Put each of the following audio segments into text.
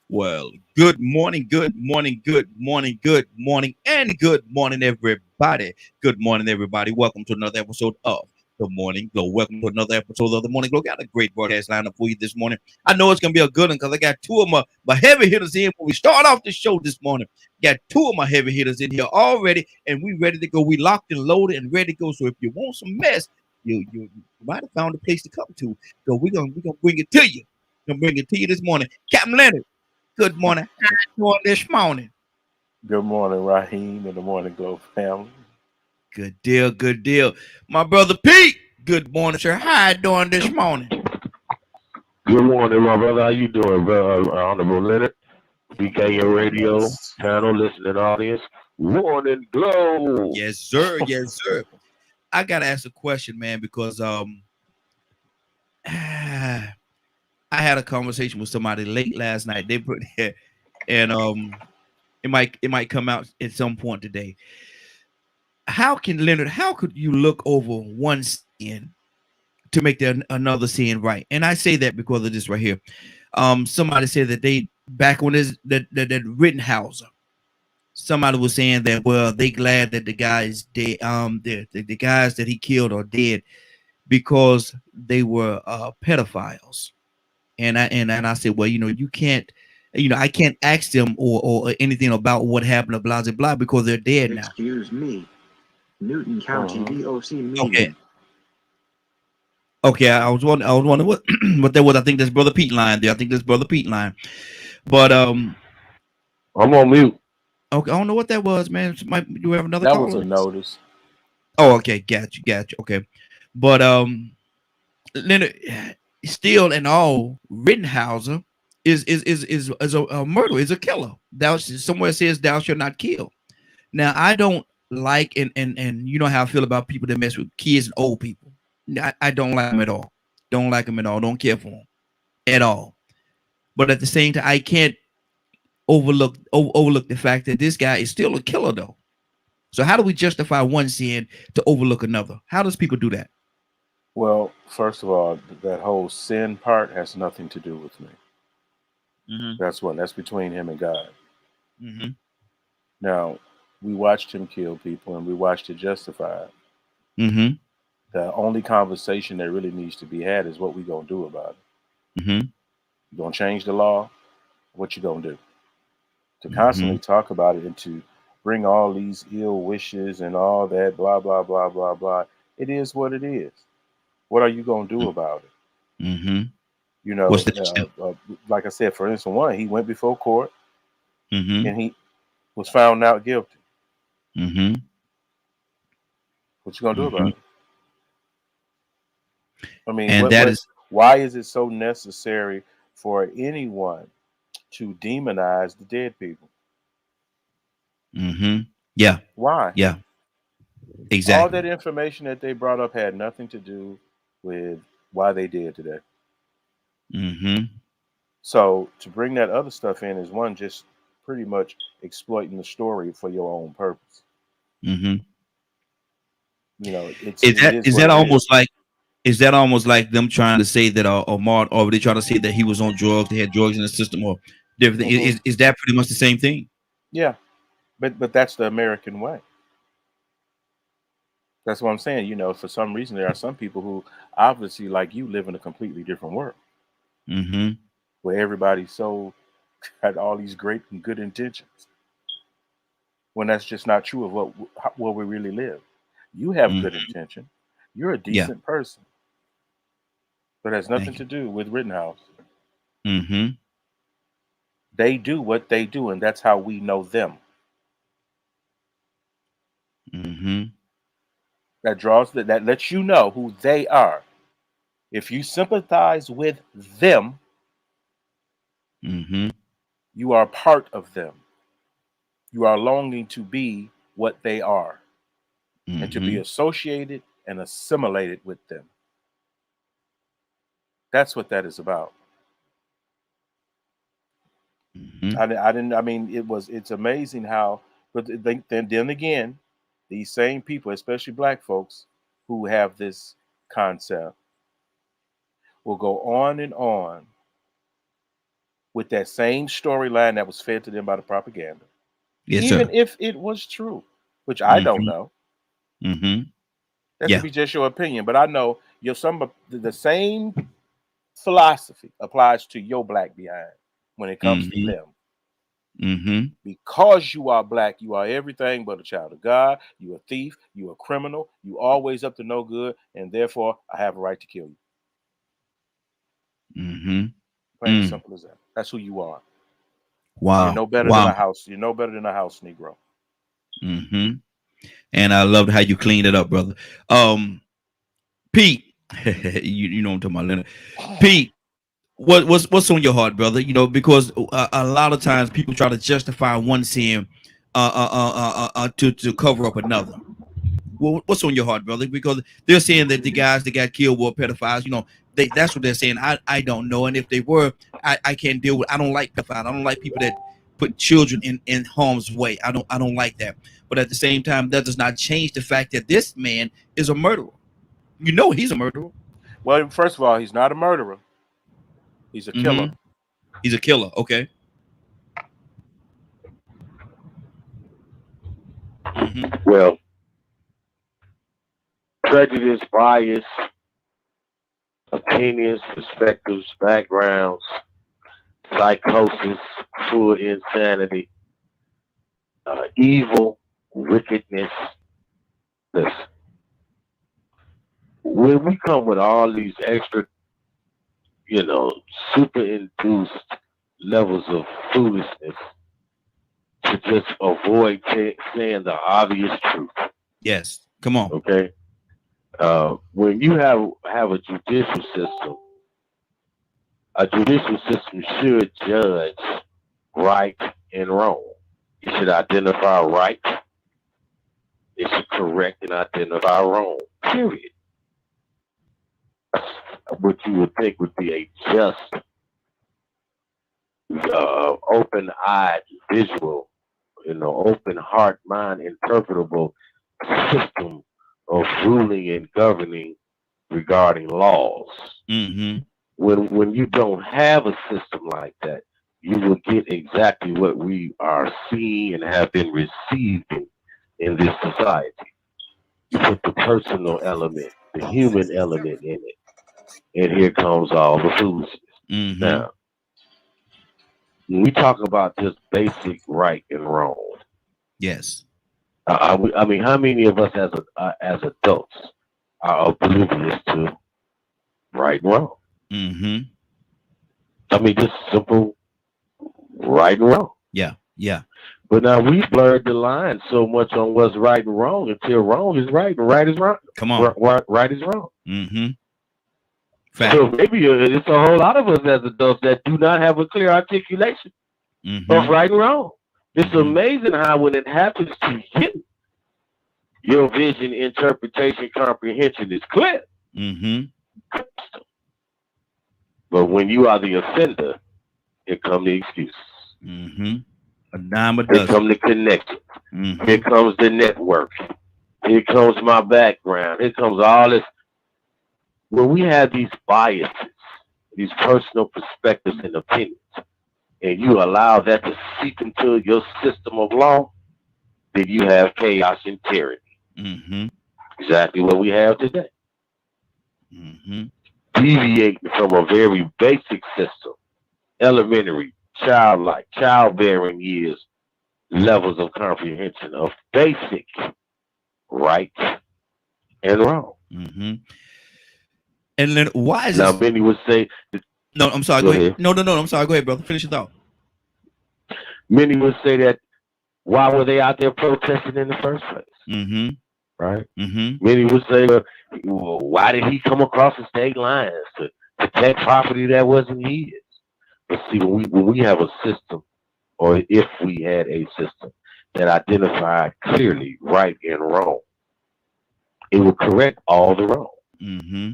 Well, good morning, good morning, good morning, good morning, and good morning, everybody. Good morning, everybody. Welcome to another episode of The Morning Glow. Welcome to another episode of The Morning Glow. Got a great broadcast lineup for you this morning. I know it's going to be a good one because I got two of my heavy hitters in when we start off the show this morning. Got two of my heavy hitters in here already, and we ready to go. We locked and loaded and ready to go. So if you want some mess, you might have found a place to come to. So we're gonna bring it to you. Gonna bring it to you this morning. Captain Leonard. Good morning. How you doing this morning? Good morning, Raheem, and the Morning Glow family. Good deal, good deal. My brother Pete. Good morning, sir. How you doing this morning? Good morning, my brother. How you doing, bro? Honorable Leonard, BKN Very Radio nice. channel, listening audience. Morning Glow. Yes, sir. Yes, sir. I gotta ask a question, man, because I had a conversation with somebody late last night. They put and it might come out at some point today. How could you look over one sin to make another sin right? And I say that because of this right here. Somebody said that they back when this that Rittenhauser, somebody was saying that, well, they glad that the guys dead, the guys that he killed are dead because they were pedophiles. And I said, well, you can't, I can't ask them or anything about what happened to blah blah blah because they're dead now. Excuse me, Newton County hmm VOC Okay. meeting. Okay, I was wondering what what that was. I think that's brother Pete line there. I think that's brother Pete line. But I'm on mute. okay, I don't know what that was, man. Might you have another That was a caller? notice. Oh, okay, got you. Okay, but Leonard, still and all, Rittenhauser is a murderer, is a killer. Thou somewhere says thou shalt not kill. Now I don't like and you know how I feel about people that mess with kids and old people. I don't like them at all. Don't like them at all. Don't care for them at all. But at the same time, I can't overlook the fact that this guy is still a killer though. So how do we justify one sin to overlook another? How does people do that? Well, first of all, that whole sin part has nothing to do with me. Mm-hmm. That's one. That's between him and God. Mm-hmm. Now, we watched him kill people and we watched it justified. Mm-hmm. The only conversation that really needs to be had is what we gonna do about it. Mm-hmm. You gonna change the law? What you gonna do? To Mm-hmm. constantly talk about it and to bring all these ill wishes and all that blah blah blah blah blah. It is what it is. What are you gonna do about it? Mm-hmm. You What's know, the next step? like I said, for instance, one, he went before court Mm-hmm. and he was found out guilty. Mm-hmm. What you gonna do Mm-hmm. about it? I mean, And that is why is it so necessary for anyone to demonize the dead people? mm-hmm. Yeah, Why? yeah, All exactly. that information that they brought up had nothing to do with why they did today. Mm-hmm. So to bring that other stuff in is one just pretty much exploiting the story for your own purpose. Mm-hmm. You know, Is it that is is what that it is. almost like is that almost like them trying to say that Omar, or they trying to say that he was on drugs, they had drugs in the system or different thing? hmm Is that pretty much the same thing? Yeah, but that's the American way. That's what I'm saying. You know, for some reason there are some people who obviously, like you, live in a completely different world Mm-hmm. where everybody's so had all these great and good intentions when that's just not true of what we really live. You have good Mm-hmm. intention. You're a Yeah. decent person, but it has nothing Thank you. to do with Rittenhouse. Mm-hmm. They do what they do, and that's how we know them. Mm-hmm. That lets you know who they are. If you sympathize with them, Mm-hmm. you are part of them. You are longing to be what they are and to be Mm-hmm. associated and assimilated with them. That's what that is about. Mm-hmm. I didn't. I mean, it's amazing how. But then again, these same people, especially black folks, who have this concept, will go on and on with that same storyline that was fed to them by the propaganda. Yes, Even sir. if it was true, which I don't know. Mm-hmm. That Yeah. could be just your opinion, but I know some of the same philosophy applies to your black behind when it comes to Mm-hmm. them. Mm-hmm. Because you are black, you are everything but a child of God. You a thief. You a criminal. You always up to no good, and therefore I have a right to kill you. Mm-hmm. Plain and simple as that. That's who you are. You're Wow. no better than Wow. a house. You're no better than a house Negro. Mm-hmm. And I loved how you cleaned it up, brother. Pete, you know what I'm talking about, Leonard. Pete, what's on your heart, brother? You know, because a lot of times people try to justify one sin to cover up another. Well, what's on your heart, brother? Because they're saying that the guys that got killed were pedophiles. You know, that's what they're saying. I don't know, and if they were, I can't deal with. I don't like pedophiles. I don't like people that put children in harm's way. I don't like that. But at the same time, that does not change the fact that this man is a murderer. You know, he's a murderer. Well, first of all, he's not a murderer. He's a killer. Mm-hmm. He's a killer. Okay. Mm-hmm. Well, prejudice, bias, opinions, perspectives, backgrounds, psychosis, full insanity, evil, wickedness. Listen, when we come with all these extra, super induced levels of foolishness to just avoid saying the obvious truth, Yes. Come on. okay? When you have a judicial system should judge right and wrong. It should identify right. It should correct and identify wrong. Period. What you would think would be a just, open-eyed, visual, open heart, mind, interpretable system of ruling and governing regarding laws. Mm-hmm. When you don't have a system like that, you will get exactly what we are seeing and have been receiving in this society. You put the personal element, the human element in it, and here comes all the foolishness. Mm-hmm. Now, when we talk about just basic right and wrong, Yes. I mean, how many of us as adults are oblivious to right and wrong? Mm-hmm. I mean, just simple right and wrong. Yeah. Yeah. But now we blurred the line so much on what's right and wrong until wrong is right and right is wrong. Come on. Right is wrong. Mm-hmm. Fact. So maybe it's a whole lot of us as adults that do not have a clear articulation of right and wrong. It's amazing how when it happens to you, your vision, interpretation, comprehension is clear. Mm-hmm. But when you are the offender, here come the excuses. Mm-hmm. A dime a Here dozen. come the connection. Mm-hmm. Here comes the network. Here comes my background. Here comes all this. When we have these biases, these personal perspectives and opinions, and you allow that to seep into your system of law, then you have chaos and tyranny. Mm-hmm. Exactly what we have today. Mm-hmm. Deviating from a very basic system, elementary, childlike, childbearing years, levels of comprehension of basic right and wrong. Mm-hmm. And then why is Now, this? many would say, No, I'm sorry. Go ahead. No. I'm sorry. Go ahead, brother. Finish your thought. Many would say that why were they out there protesting in the first place? Mm-hmm. Right? Mm-hmm. Many would say, well, why did he come across the state lines to protect property that wasn't his? But see, when we have a system, or if we had a system that identified clearly right and wrong, it would correct all the wrong. Mm-hmm.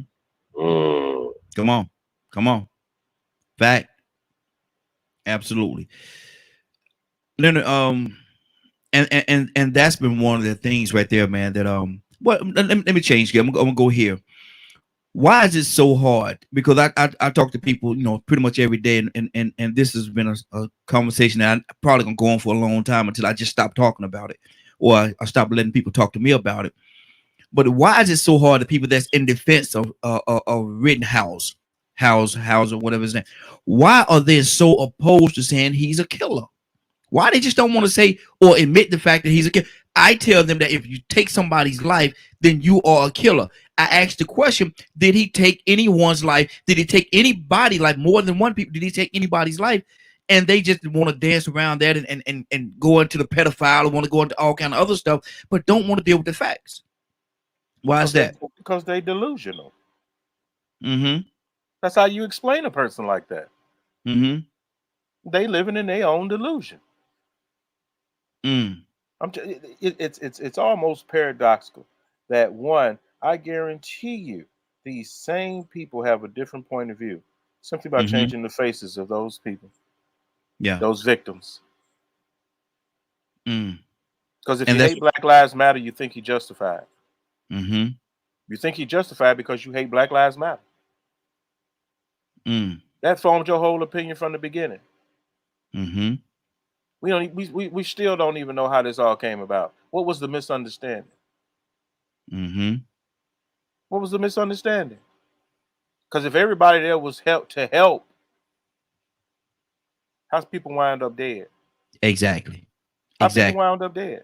Mm. Come on. Fact. Absolutely. Leonard, and that's been one of the things right there, man. That let me change here. I'm gonna go here. Why is it so hard? Because I talk to people, pretty much every day, and this has been a conversation that I'm probably gonna go on for a long time until I just stop talking about it, or I stop letting people talk to me about it. But why is it so hard to people that's in defense of Rittenhouse, or whatever his name? Why are they so opposed to saying he's a killer? Why they just don't want to say or admit the fact that he's a killer? I tell them that if you take somebody's life, then you are a killer. I asked the question: did he take anyone's life? Did he take anybody's life? More than one people? Did he take anybody's life? And they just want to dance around that and go into the pedophile, or want to go into all kind of other stuff, but don't want to deal with the facts. Why is that? Because they delusional. Mm-hmm. That's how you explain a person like that. Mm-hmm. They living in their own delusion. Mm. It's almost paradoxical that one, I guarantee you, these same people have a different point of view simply by Mm-hmm. changing the faces of those people, Yeah. those victims. Mm. Because if And you that's hate Black Lives Matter, you think you're justified. mm-hmm. You think you're justified because you hate Black Lives Matter. Mm. That formed your whole opinion from the beginning. Mm-hmm. We still don't even know how this all came about. What was the misunderstanding? Mm-hmm. What was the misunderstanding? Because if everybody there was help, how's people wind up dead? Exactly. How people Exactly. wound up dead?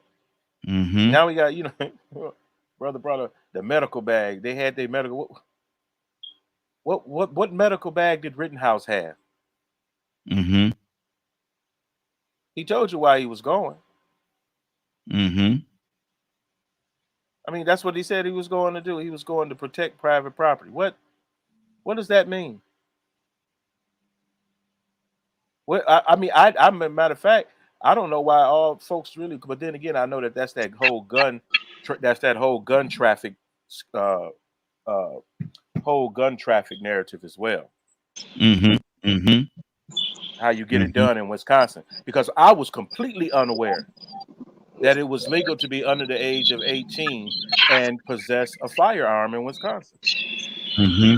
Mm-hmm. Now we got brother, the medical bag. They had their medical. What medical bag did Rittenhouse have? Mm-hmm. He told you why he was going. Mm-hmm. I mean, that's what he said he was going to do. He was going to protect private property. What does that mean? What I mean, I'm a matter of fact, I don't know why all folks really. But then again, I know that that's that whole gun, that's that whole gun traffic, uh, uh, whole gun traffic narrative as well. Mm-hmm. Mm-hmm. How you get it Mm-hmm. done in Wisconsin? Because I was completely unaware that it was legal to be under the age of 18 and possess a firearm in Wisconsin. Mm-hmm.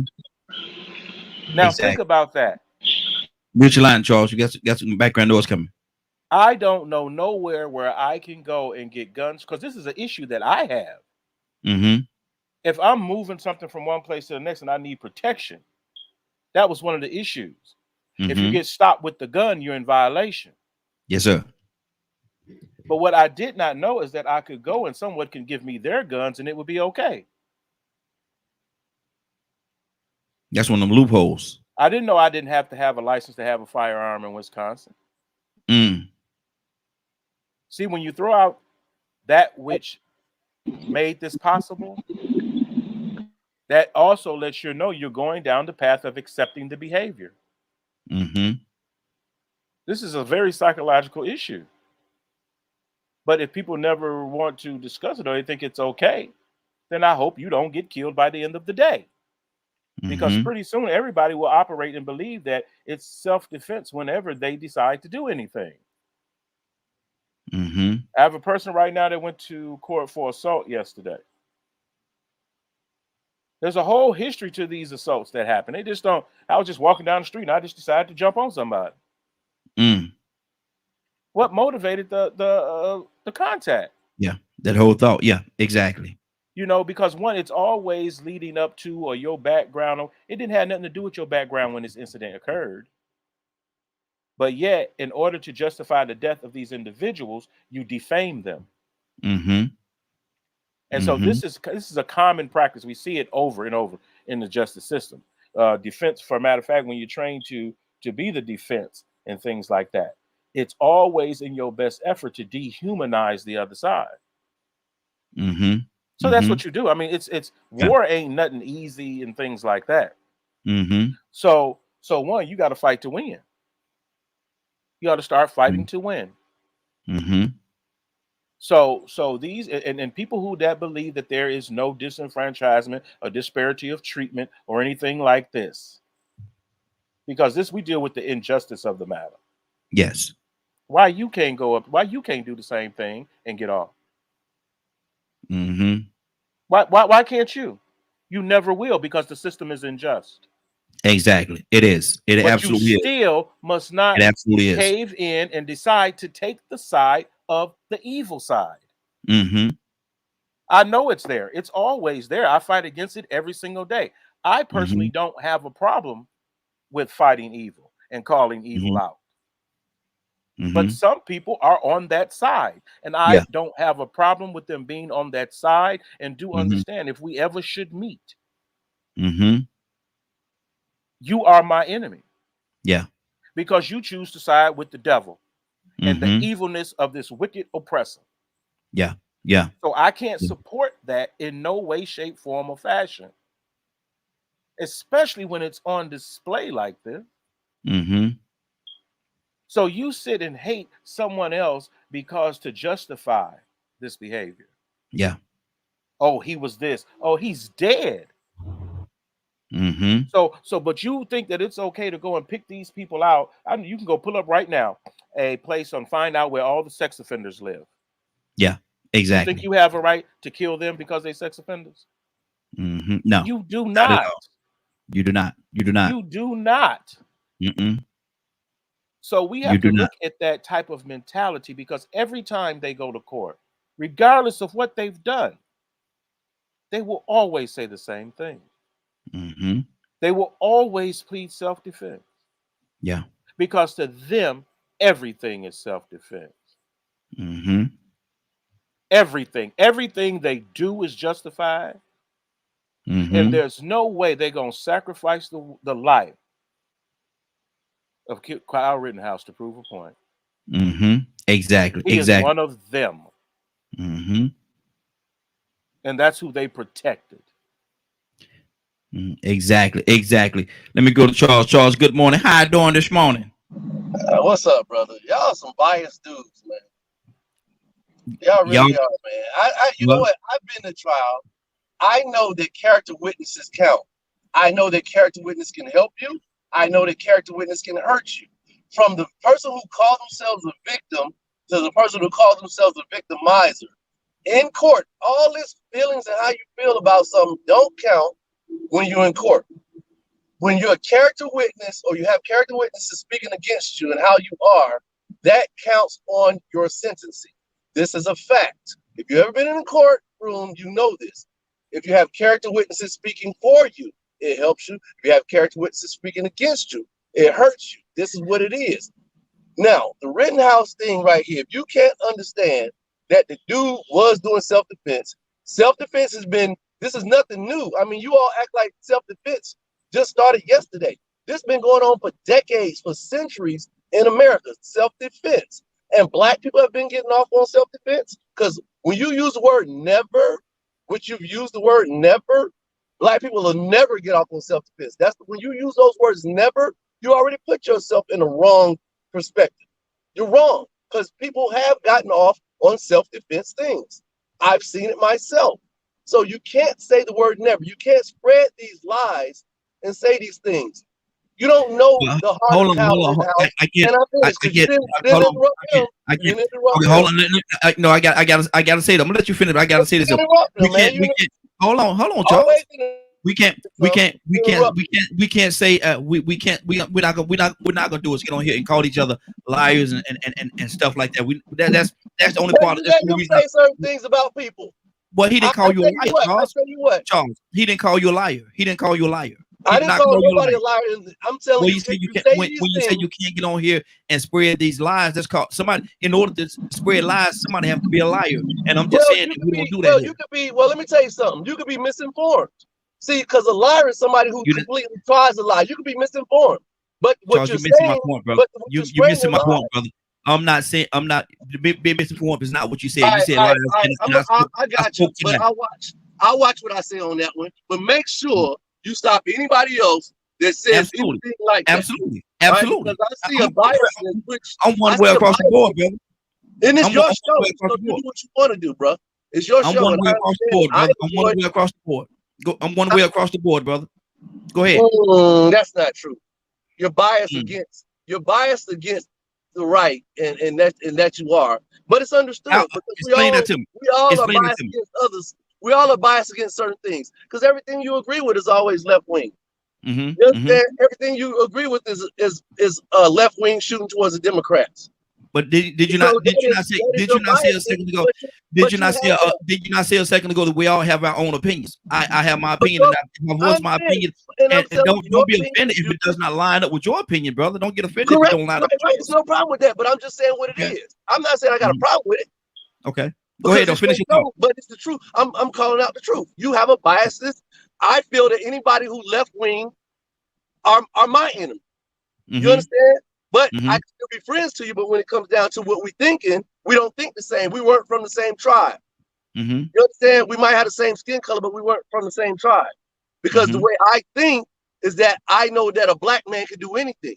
Now think Exactly. about that. Mute your line, Charles. You got some background noise coming. I don't know nowhere where I can go and get guns because this is an issue that I have. Mm-hmm. If I'm moving something from one place to the next and I need protection, that was one of the issues. If you Mm-hmm. get stopped with the gun, you're in violation. Yes, sir. But what I did not know is that I could go and someone can give me their guns and it would be okay. That's one of them loopholes. I didn't know I didn't have to have a license to have a firearm in Wisconsin. Mm. See, when you throw out that which made this possible, that also lets you know you're going down the path of accepting the behavior. Mm-hmm. This is a very psychological issue. But if people never want to discuss it or they think it's okay, then I hope you don't get killed by the end of the day. Because Mm-hmm. pretty soon everybody will operate and believe that it's self-defense whenever they decide to do anything. Mm-hmm. I have a person right now that went to court for assault yesterday. There's a whole history to these assaults that happen. They just don't. I was just walking down the street and I just decided to jump on somebody. Mm. What motivated the contact? Yeah. That whole thought. Yeah. Exactly. Because one, it's always leading up to or your background. It didn't have nothing to do with your background when this incident occurred. But yet, in order to justify the death of these individuals, you defame them. Mm-hmm. And so Mm-hmm. this is a common practice. We see it over and over in the justice system. Defense, for a matter of fact, when you're trained to be the defense and things like that, it's always in your best effort to dehumanize the other side. Mm-hmm. So that's Mm-hmm. what you do. I mean, it's Yeah. war ain't nothing easy and things like that. Mm-hmm. So one, you got to fight to win. You got to start fighting to win. Mm-hmm. So these and people who that believe that there is no disenfranchisement or disparity of treatment or anything like this, because this we deal with the injustice of the matter. Yes. Why you can't go up? Why you can't do the same thing and get off? Mm-hmm. Why can't you? You never will, because the system is unjust. Exactly. It is. It But you absolutely is. still must It not absolutely is. cave in and decide to take the side of the evil side. Mm-hmm. I know it's there. It's always there. I fight against it every single day. I Mm-hmm. personally don't have a problem with fighting evil and calling evil Mm-hmm. out. But Mm-hmm. some people are on that side, and I Yeah. don't have a problem with them being on that side, and do Mm-hmm. understand, if we ever should meet, Mm-hmm. you are my enemy, Yeah. because you choose to side with the devil and the Mm-hmm. evilness of this wicked oppressor. Yeah. Yeah. So I can't Yeah. support that in no way, shape, form, or fashion, especially when it's on display like this. Mm-hmm. So you sit and hate someone else because to justify this behavior. Yeah. Oh, he was this. Oh, he's dead. Mm-hmm. But you think that it's okay to go and pick these people out? I mean, you can go pull up right now a place and find out where all the sex offenders live. Yeah. You think Exactly. you have a right to kill them because they're sex offenders? Mm-hmm. No, You do not at not. all. You do not. You do not. You do not. Mm-mm. So we You have to do not. look at that type of mentality, because every time they go to court, regardless of what they've done, they will always say the same thing. Mm-hmm. They will always plead self-defense, Yeah. because to them, everything is self-defense. Mm-hmm. Everything they do is justified, and Mm-hmm. there's no way they're going to sacrifice the life of Kyle Rittenhouse to prove a point. Mm-hmm. Exactly. He is Exactly. one of them, Mm-hmm. and that's who they protected. Exactly. Exactly. Let me go to Charles. Charles, good morning. How you doing this morning? What's up, brother? Y'all some biased dudes, man. Y'all Y'all, really are, man. You know well, what? I've been to trial. I know that character witnesses count. I know that character witness can help you. I know that character witness can hurt you. From the person who calls themselves a victim to the person who calls themselves a victimizer. In court, all this feelings and how you feel about something don't count when you're in court. When you're a character witness or you have character witnesses speaking against you and how you are, that counts on your sentencing. This is a fact. If you've ever been in a courtroom, you know this. If you have character witnesses speaking for you, it helps you. If you have character witnesses speaking against you, it hurts you. This is what it is. Now, the Rittenhouse thing right here, if you can't understand that the dude was doing self-defense, self-defense has been, this is nothing new. I mean, you all act like self-defense just started yesterday. This has been going on for decades, for centuries in America, self-defense. And black people have been getting off on self-defense because when you use the word never, which you've used the word never, black people will never get off on self-defense. That's when you use those words never, you already put yourself in the wrong perspective. You're wrong because people have gotten off on self-defense things. I've seen it myself. So you can't say the word never. You can't spread these lies and say these things. You don't know well, the heart hold of on, Kyle hold on. Rittenhouse. I get, And I finish I because you get. didn't Hold on. interrupt him. I You get. didn't interrupt Okay, him. hold on. No, I gotta say it. I'm gonna let you finish. But I gotta say this. You interrupt him, man. We can't. Hold on, Charles. Always We can't say we're not gonna do is get on here and call each other liars and stuff like that. That's the only But part. you That's let the only him reason. say certain things about people. Well, he didn't I call you a tell you liar, what. I Charles. tell you what. Charles, he didn't call you a liar. He didn't call you a liar. He I did didn't not call call you a nobody liar. a liar. I'm telling Well, you, you say if you you can't say when these you say things, you can't get on here and spread these lies. That's called somebody. In order to spread lies, somebody have to be a liar. And I'm just well, saying you that could we don't be, do that well, here. you could be, well, let me tell you something. You could be misinformed. See, because a liar is somebody who You didn't, completely tries to lie. You could be misinformed. But what Charles, you're you're missing my saying, point, brother. but what you're You spreading missing is my lies. point, brother. I'm not saying I'm not being misinformed. Is not what you said. All You right, said all lies, right, all right. and I I got you, spoke to but that. I'll watch what I say on that one. But make sure you stop anybody else that says Absolutely, anything like that. absolutely, All right, because absolutely. I see I'm, a biasness, which I'm I one way see a across the bias, board, brother. and it's your I'm one show, way across so the you board. do what you want to do, bro. It's your I'm show, one and way I across the understand. board, I brother. I'm one enjoy. way across the board. I'm one way across the board, brother. Go ahead. That's not true. You're biased Mm. against. You're biased against the right, and that you are. But it's understood because Explain that to me. we all are Explain that biased to me. against others We all are biased against certain things because everything you agree with is always left wing. Mm-hmm. You understand? Everything you agree with is left wing shooting towards the Democrats. But did you So not did you not say that is did your you not say a bias, second ago? but you have that. Did you not say a second ago that we all have our own opinions? I have my But opinion and I I voice my understand, opinion, and I'm and telling you, your don't be opinion offended is if it does not line up with your opinion, brother. Don't get offended if it correct. don't line up with Right. There's yours. no problem with that, but I'm just saying what it Okay. is. I'm not saying I got a Mhm. problem with it Okay. Go because ahead, though. it's your Finish your thought. show, but it's the truth. I'm calling out the truth. You have a bias. I feel that anybody who left wing are my enemy. You Mm-hmm. understand? But I Mm-hmm. can still be friends to you. But when it comes down to what we thinking, we don't think the same. We weren't from the same tribe. Mm-hmm. You understand? We might have the same skin color, but we weren't from the same tribe. Because the Mm-hmm. way I think is that I know that a black man can do anything.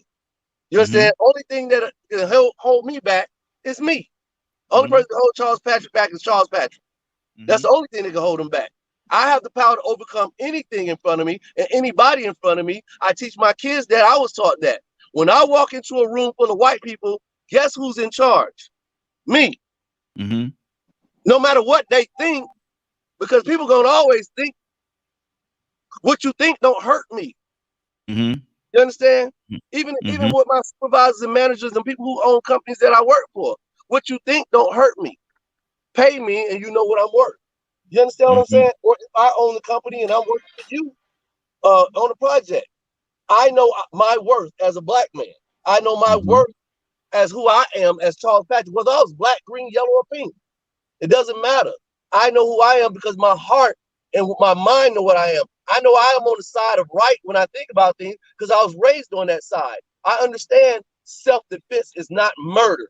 You understand? Only thing that can hold me back is me. Only person that can hold Charles Patrick back is Charles Patrick. That's the only thing that can hold him back. I have the power to overcome anything in front of me and anybody in front of me. I teach my kids that. I was taught that. When I walk into a room full of white people, guess who's in charge? Me. Mm-hmm. No matter what they think, because people gonna always think what you think don't hurt me. Mm-hmm. You understand? Even Mm-hmm. with my supervisors and managers and people who own companies that I work for, what you think don't hurt me. Pay me and you know what I'm worth. You understand what I'm Mm-hmm. saying? Or if I own the company and I'm working for you on a project, I know my worth as a black man. I know my Mm-hmm. worth as who I am as Charles Patrick, whether I was black, green, yellow, or pink. It doesn't matter. I know who I am because my heart and my mind know what I am. I know I am on the side of right when I think about things because I was raised on that side. I understand self-defense is not murder.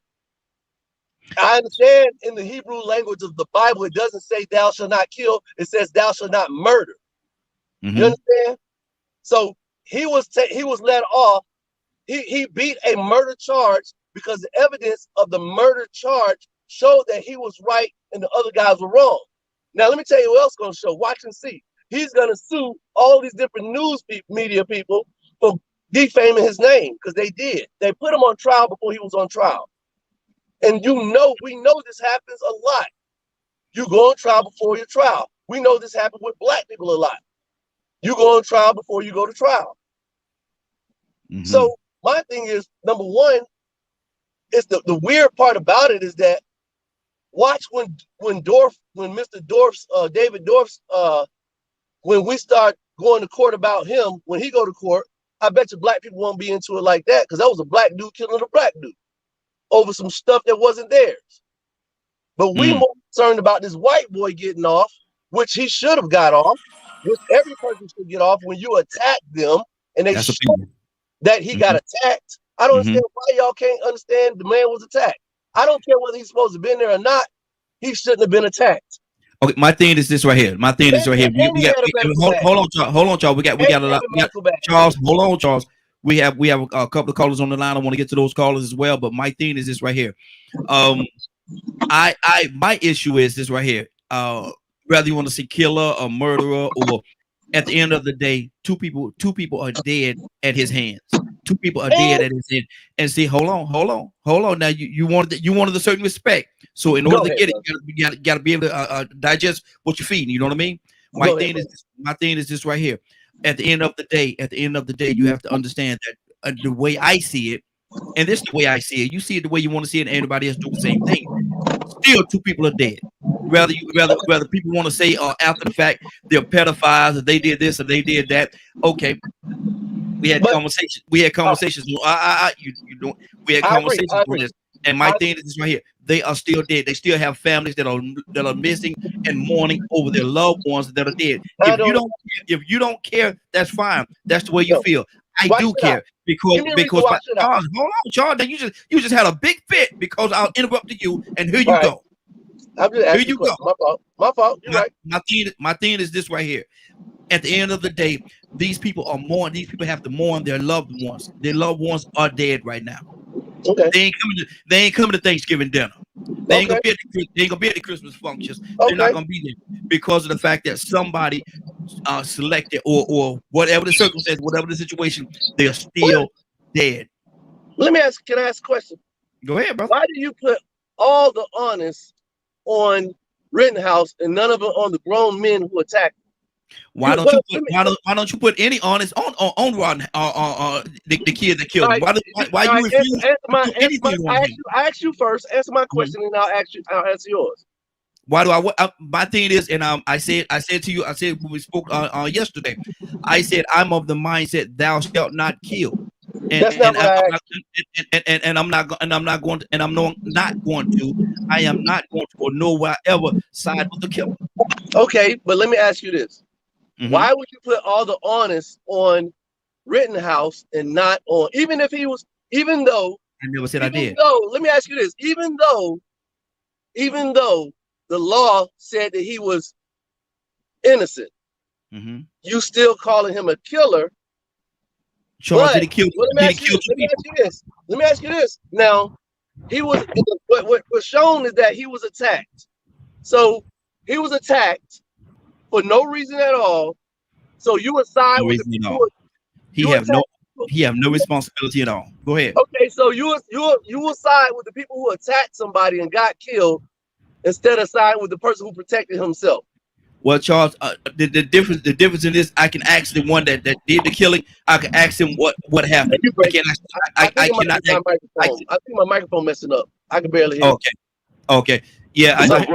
I understand in the Hebrew language of the Bible, it doesn't say thou shalt not kill. It says thou shalt not murder. Mm-hmm. You understand? So he was let off. He beat a murder charge because the evidence of the murder charge showed that he was right and the other guys were wrong. Now let me tell you what else going to show. Watch and see. He's going to sue all these different media people for defaming his name because they did. They put him on trial before he was on trial. And we know this happens a lot. You go on trial before your trial. We know this happens with black people a lot. You go on trial before you go to trial. Mm-hmm. So my thing is, number one, it's the weird part about it is that watch when Mr. Dorf's David Dorf's when we start going to court about him, when he go to court, I bet you black people won't be into it like that because that was a black dude killing a black dude over some stuff that wasn't theirs. But we more concerned about this white boy getting off, which he should have got off, which every person should get off when you attack them and they show that he got attacked. I don't understand why y'all can't understand the man was attacked. I don't care whether he's supposed to have been there or not. He shouldn't have been attacked. Okay, my thing is this right here. My thing is right here. Hold on, y'all. We got a lot. Charles, hold on, Charles. We have a couple of callers on the line. I want to get to those callers as well. But my thing is this right here. My issue is this right here. Whether you want to say killer or murderer, or at the end of the day, two people are dead at his hands. Two people are dead at his hand. And see, hold on. Now you wanted a certain respect. So in order to get it, you gotta be able to digest what you're feeding. You know what I mean? My thing is this right here. At the end of the day, you have to understand that the way I see it, and this is the way I see it. You see it the way you want to see it, and everybody else do the same thing. Still, two people are dead. Whether people want to say after the fact they're pedophiles, or they did this or they did that. Okay, we had conversations. We had conversations. We had conversations on this. And my thing is this right here. They are still dead. They still have families that are missing and mourning over their loved ones that are dead. If you don't care, that's fine. That's the way you feel. I do care because Charles, hold on, Charles. You just had a big fit because I interrupted you, and here you go. Here you go. My fault. You're right. My thing is this right here. At the end of the day, these people are mourning. These people have to mourn their loved ones. Their loved ones are dead right now. Okay. They ain't coming to Thanksgiving dinner. They ain't gonna be at the Christmas functions. They're not gonna be there because of the fact that somebody selected or whatever the circumstance, whatever the situation, they're still dead. Can I ask a question? Go ahead, bro. Why do you put all the onus on Rittenhouse, and none of them on the grown men who attacked him. Why don't you put why don't you put any honest on Rodney the kid that killed him? Why you refuse to do anything on him? I ask you first. Answer my question, and I'll answer yours. Why do my thing is, and I said to you, I said when we spoke yesterday, I said I'm of the mindset thou shalt not kill. That's not what I asked. And I'm not going to, and I'm not going to. I am not going to, or nowhere ever side with the killer. Okay, but let me ask you this: Why would you put all the honest on Rittenhouse and not on, even though I never said I did. Let me ask you this: even though the law said that he was innocent, you still calling him a killer. Charles, did he kill? Let me ask you this. Now, he was. What was shown is that he was attacked. So he was attacked for no reason at all. So you would side with the people. He have no responsibility at all. Go ahead. Okay, so you will side with the people who attacked somebody and got killed instead of siding with the person who protected himself. Well, Charles, the difference in this, I can ask the one that did the killing. I can ask him what happened. I cannot. I think my microphone messing up. I can barely hear. Okay. Yeah. If I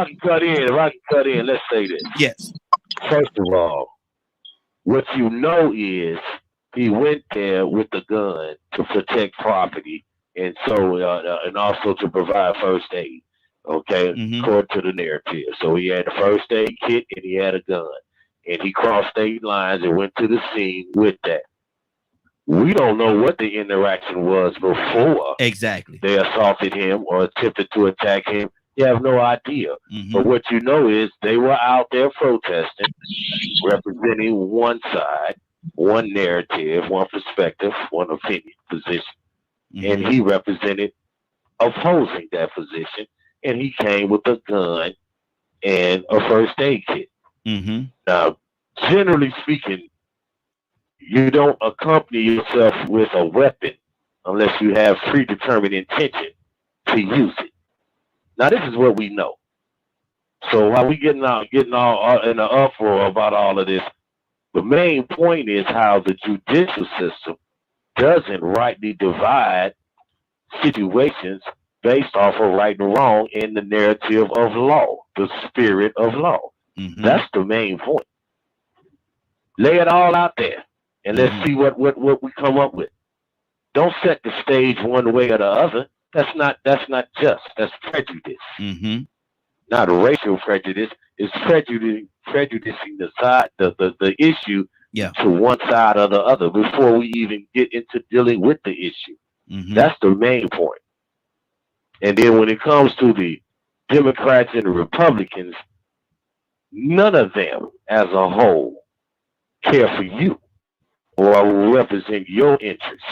can cut in, let's say this. Yes. First of all, what you know is he went there with the gun to protect property, and so and also to provide first aid. Okay, according to the narrative. So he had a first aid kit and he had a gun, and he crossed state lines and went to the scene with that. We don't know what the interaction was before exactly they assaulted him or attempted to attack him. You have no idea. But what you know is they were out there protesting, representing one side, one narrative, one perspective, one opinion, position. And he represented opposing that position. And he came with a gun and a first aid kit. Now, generally speaking, you don't accompany yourself with a weapon unless you have predetermined intention to use it. Now, this is what we know. So while we getting all in the uproar about all of this, the main point is how the judicial system doesn't rightly divide situations based off of right and wrong in the narrative of law, the spirit of law. That's the main point. Lay it all out there, and let's see what we come up with. Don't set the stage one way or the other. That's not just. That's prejudice. Not racial prejudice. It's prejudicing the side, the issue to one side or the other before we even get into dealing with the issue. That's the main point. And then when it comes to the Democrats and the Republicans, none of them as a whole care for you or represent your interests.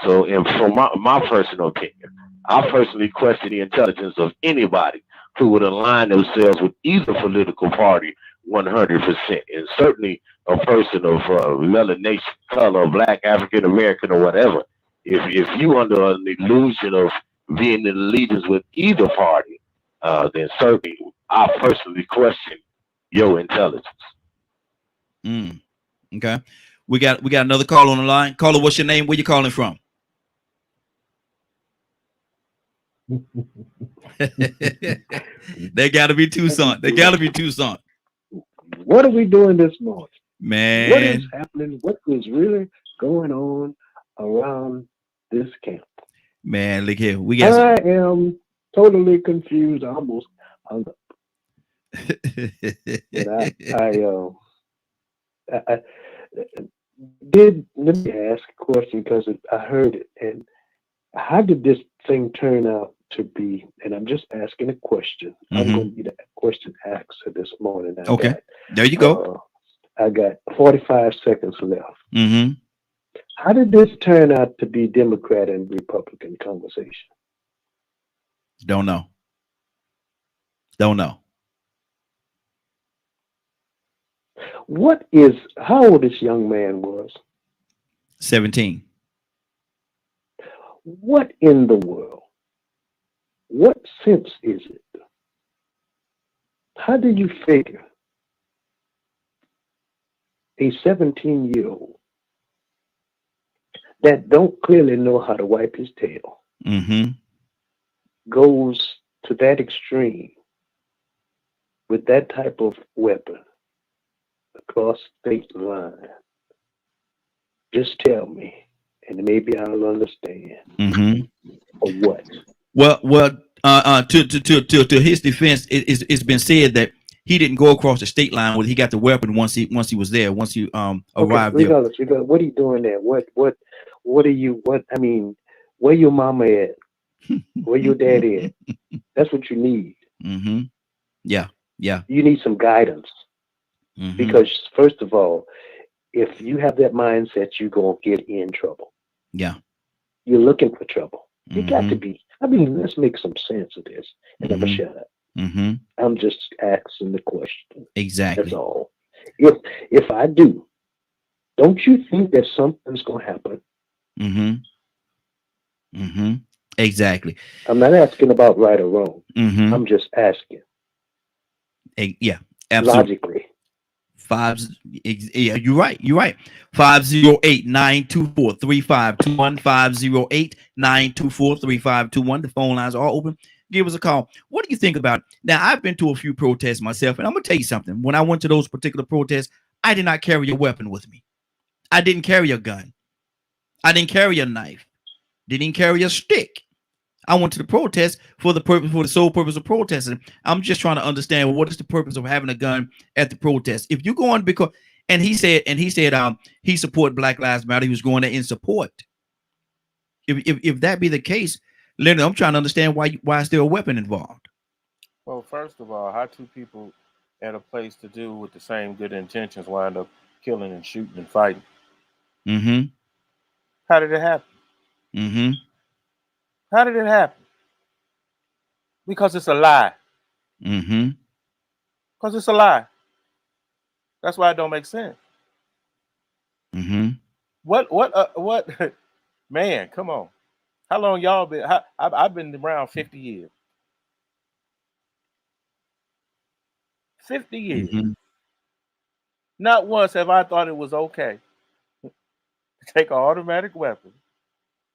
So, and from my personal opinion, I personally question the intelligence of anybody who would align themselves with either political party 100%. And certainly a person of melanation, color, black, African American, or whatever. If you under an illusion of being in allegiance with either party, then certainly I personally question your intelligence. Okay. We got another call on the line. Caller, what's your name? Where you calling from? They gotta be Tucson. What are we doing this morning? Man. What is happening? What is really going on around this camp? Man, look here. I am totally confused. I almost hung up. And I let me ask a question because I heard it. And how did this thing turn out to be? And I'm just asking a question. I'm going to be the question answer this morning. There you go. I got 45 seconds left. How did this turn out to be Democrat and Republican conversation? Don't know. How old this young man was? 17. What in the world? What sense is it How do you figure a 17-year-old that don't clearly know how to wipe his tail Mm-hmm. goes to that extreme with that type of weapon across state line? Just tell me, and maybe I'll understand. Mm-hmm. Or what? To his defense, it's been said that he didn't go across the state line when he got the weapon once he was there, once he Okay, arrived there. regardless, what are you doing there? What are you? What I mean, where your mama at? Where your dad at? That's what you need. Mm-hmm. Yeah. Yeah. You need some guidance Mm-hmm. because, first of all, if you have that mindset, you're gonna get in trouble. Yeah. You're looking for trouble. You got to Mm-hmm. be. I mean, let's make some sense of this, and I'm gonna Mm-hmm. shut up. Mm-hmm. I'm just asking the question. That's Exactly. all. If I do, don't you think that something's gonna happen? Mm-hmm. Mm-hmm. Exactly. I'm not asking about right or wrong. Mm-hmm. I'm just asking Yeah. Absolutely. logically. Yeah, you're right. You're right. 508-924-3521. 508-924-3521. The phone lines are open. Give us a call. What do you think about it? Now, I've been to a few protests myself, and I'm gonna tell you something. When I went to those particular protests, I did not carry a weapon with me. I didn't carry a gun. I didn't carry a knife. Didn't carry a stick. I went to the protest for the sole purpose of protesting. I'm just trying to understand what is the purpose of having a gun at the protest. If you're going because and he said he support Black Lives Matter. He was going there in support. If that be the case, Leonard, I'm trying to understand why is there a weapon involved? Well, first of all, how two people at a place to do with the same good intentions wind up killing and shooting and fighting? Mm-hmm. How did it happen? Mm-hmm. How did it happen? Because it's a lie. Mm-hmm. Because it's a lie. That's why it don't make sense. Mm-hmm. What? Man, come on. How long y'all been? I've been around 50 years. 50 years. Mm-hmm. Not once have I thought it was okay to take an automatic weapon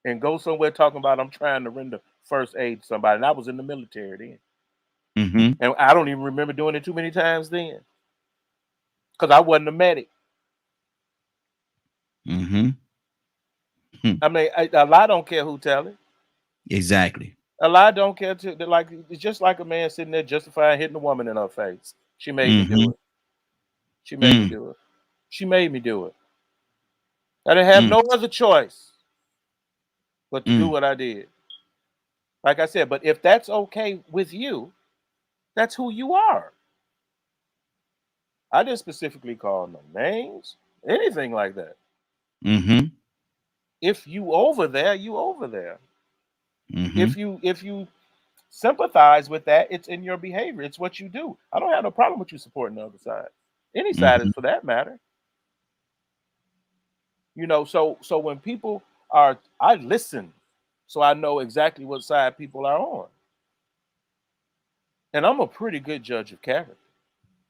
and go somewhere talking about I'm trying to render first aid to somebody. And I was in the military then. Mm-hmm. And I don't even remember doing it too many times then. Because I wasn't a medic. Mm-hmm. I mean, a lie don't care who tell it. Exactly. A lie don't care like it's just like a man sitting there justifying hitting a woman in her face. She made me do Mm-hmm. it. She made me Mm. do it. She made me do it. I didn't have Mm. no other choice but to do Mm. what I did. Like I said, but if that's okay with you, that's who you are. I didn't specifically call no names, anything like that. Mm-hmm. If you over there, you over there. Mm-hmm. If you sympathize with that, it's in your behavior. It's what you do. I don't have no problem with you supporting the other side. Any side is Mm-hmm. for that matter. So when people are I listen so I know exactly what side people are on. And I'm a pretty good judge of character.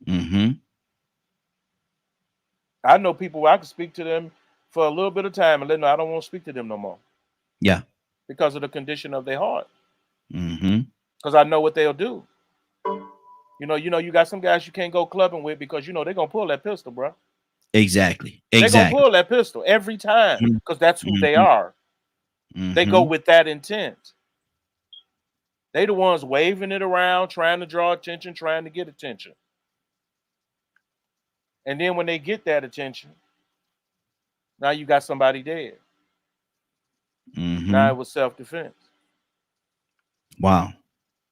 Mm-hmm. I know people where I can speak to them for a little bit of time and then I don't want to speak to them no more Yeah. because of the condition of their heart. Mm-hmm. Because I know what they'll do. You got some guys you can't go clubbing with because they're gonna pull that pistol, bro. Exactly. They're gonna Exactly. pull that pistol every time because that's who they Mm-hmm. are. They go Mm-hmm. with that intent. They the ones waving it around, trying to draw attention, trying to get attention. And then when they get that attention, now you got somebody dead. Now Mm-hmm. it was self-defense. Wow.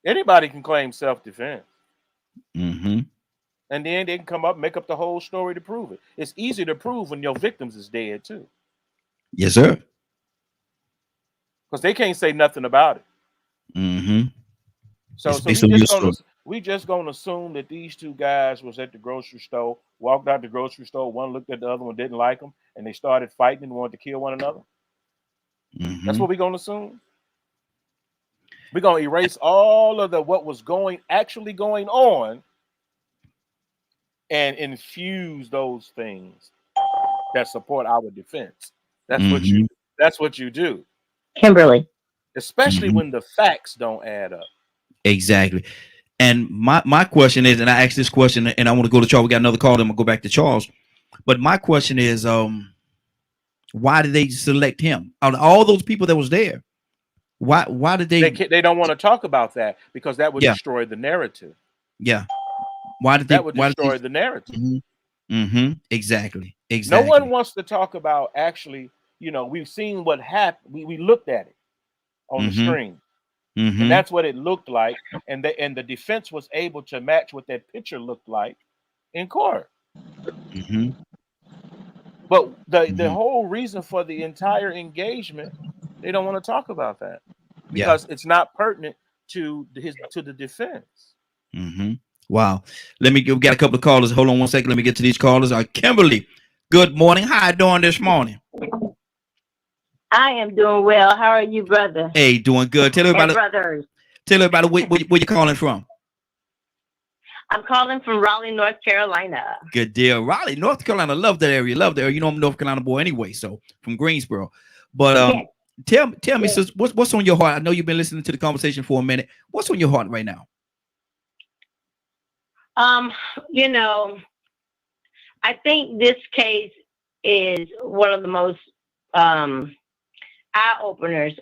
Anybody can claim self-defense. Mm-hmm. And then they can come up, make up the whole story to prove it. It's easy to prove when your victims is dead too. Yes, sir. Because they can't say nothing about it. Mm-hmm. So It's so based we on your just gonna story. we just gonna assume that these two guys was at the grocery store, walked out the grocery store, one looked at the other one, didn't like them, and they started fighting and wanted to kill one another. That's Mm-hmm. what we're gonna assume. We're gonna erase all of what was actually going on and infuse those things that support our defense. That's what Mm-hmm. you do. Kimberly. Especially Mm-hmm. when the facts don't add up. Exactly. And my question is, and I asked this question, and I want to go to Charles. We got another call. Then I'm gonna go back to Charles. But my question is, why did they select him out of all those people that was there? Why did they? They don't want to talk about that because that would Yeah, destroy the narrative. yeah. Why did That they? would Why did destroy they? the narrative. Mm-hmm. Exactly. No one Exactly. wants to talk about actually, we've seen what happened. We looked at it on the Mm-hmm. screen. And Mm-hmm. that's what it looked like. And the defense was able to match what that picture looked like in court. Mm-hmm. But the Mm-hmm. whole reason for the entire engagement, they don't want to talk about that Yeah. because it's not pertinent to the defense. Mm-hmm. Wow. Let me. We got a couple of callers. Hold on one second. Let me get to these callers. Kimberly. Good morning. How you doing this morning? I am doing well. How are you, brother? Hey, doing good. Tell And everybody. brothers. Tell everybody where you calling from. I'm calling from Raleigh, North Carolina. Good deal. Raleigh, North Carolina. Love that area. Love that area. You know I'm a North Carolina boy anyway. So from Greensboro. But Yes. tell me, sis, what's on your heart? I know you've been listening to the conversation for a minute. What's on your heart right now? You know, I think this case is one of the most eye openers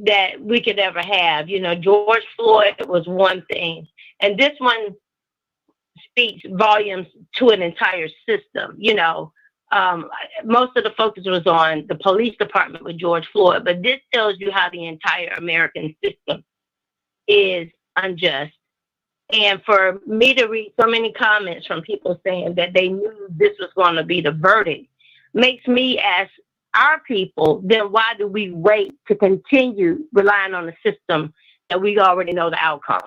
that we could ever have. You know, George Floyd was one thing, and this one speaks volumes to an entire system. You know, most of the focus was on the police department with George Floyd, but this tells you how the entire American system is unjust. And for me to read so many comments from people saying that they knew this was going to be the verdict makes me ask our people, then why do we wait to continue relying on the system that we already know the outcome?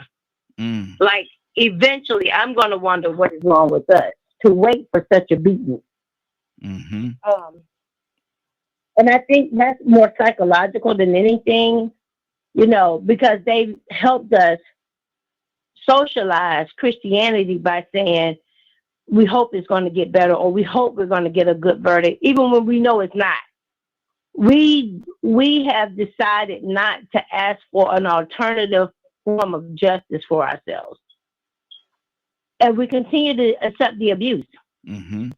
Like, eventually, I'm going to wonder what is wrong with us to wait for such a beating. Mm-hmm. And I think that's more psychological than anything, because they've helped us socialize Christianity by saying, we hope it's going to get better, or we hope we're going to get a good verdict, even when we know it's not. We have decided not to ask for an alternative form of justice for ourselves. And we continue to accept the abuse. Mm-hmm.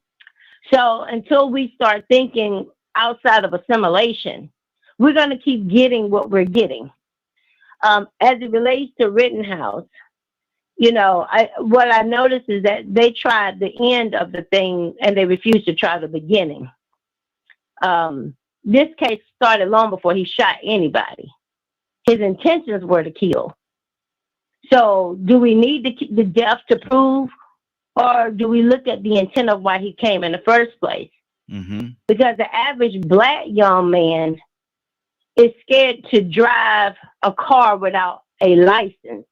So until we start thinking outside of assimilation, we're going to keep getting what we're getting. As it relates to Rittenhouse, what I noticed is that they tried the end of the thing and they refused to try the beginning. This case started long before he shot anybody. His intentions were to kill. So do we need the death to prove, or do we look at the intent of why he came in the first place? Mm-hmm. Because the average Black young man is scared to drive a car without a license,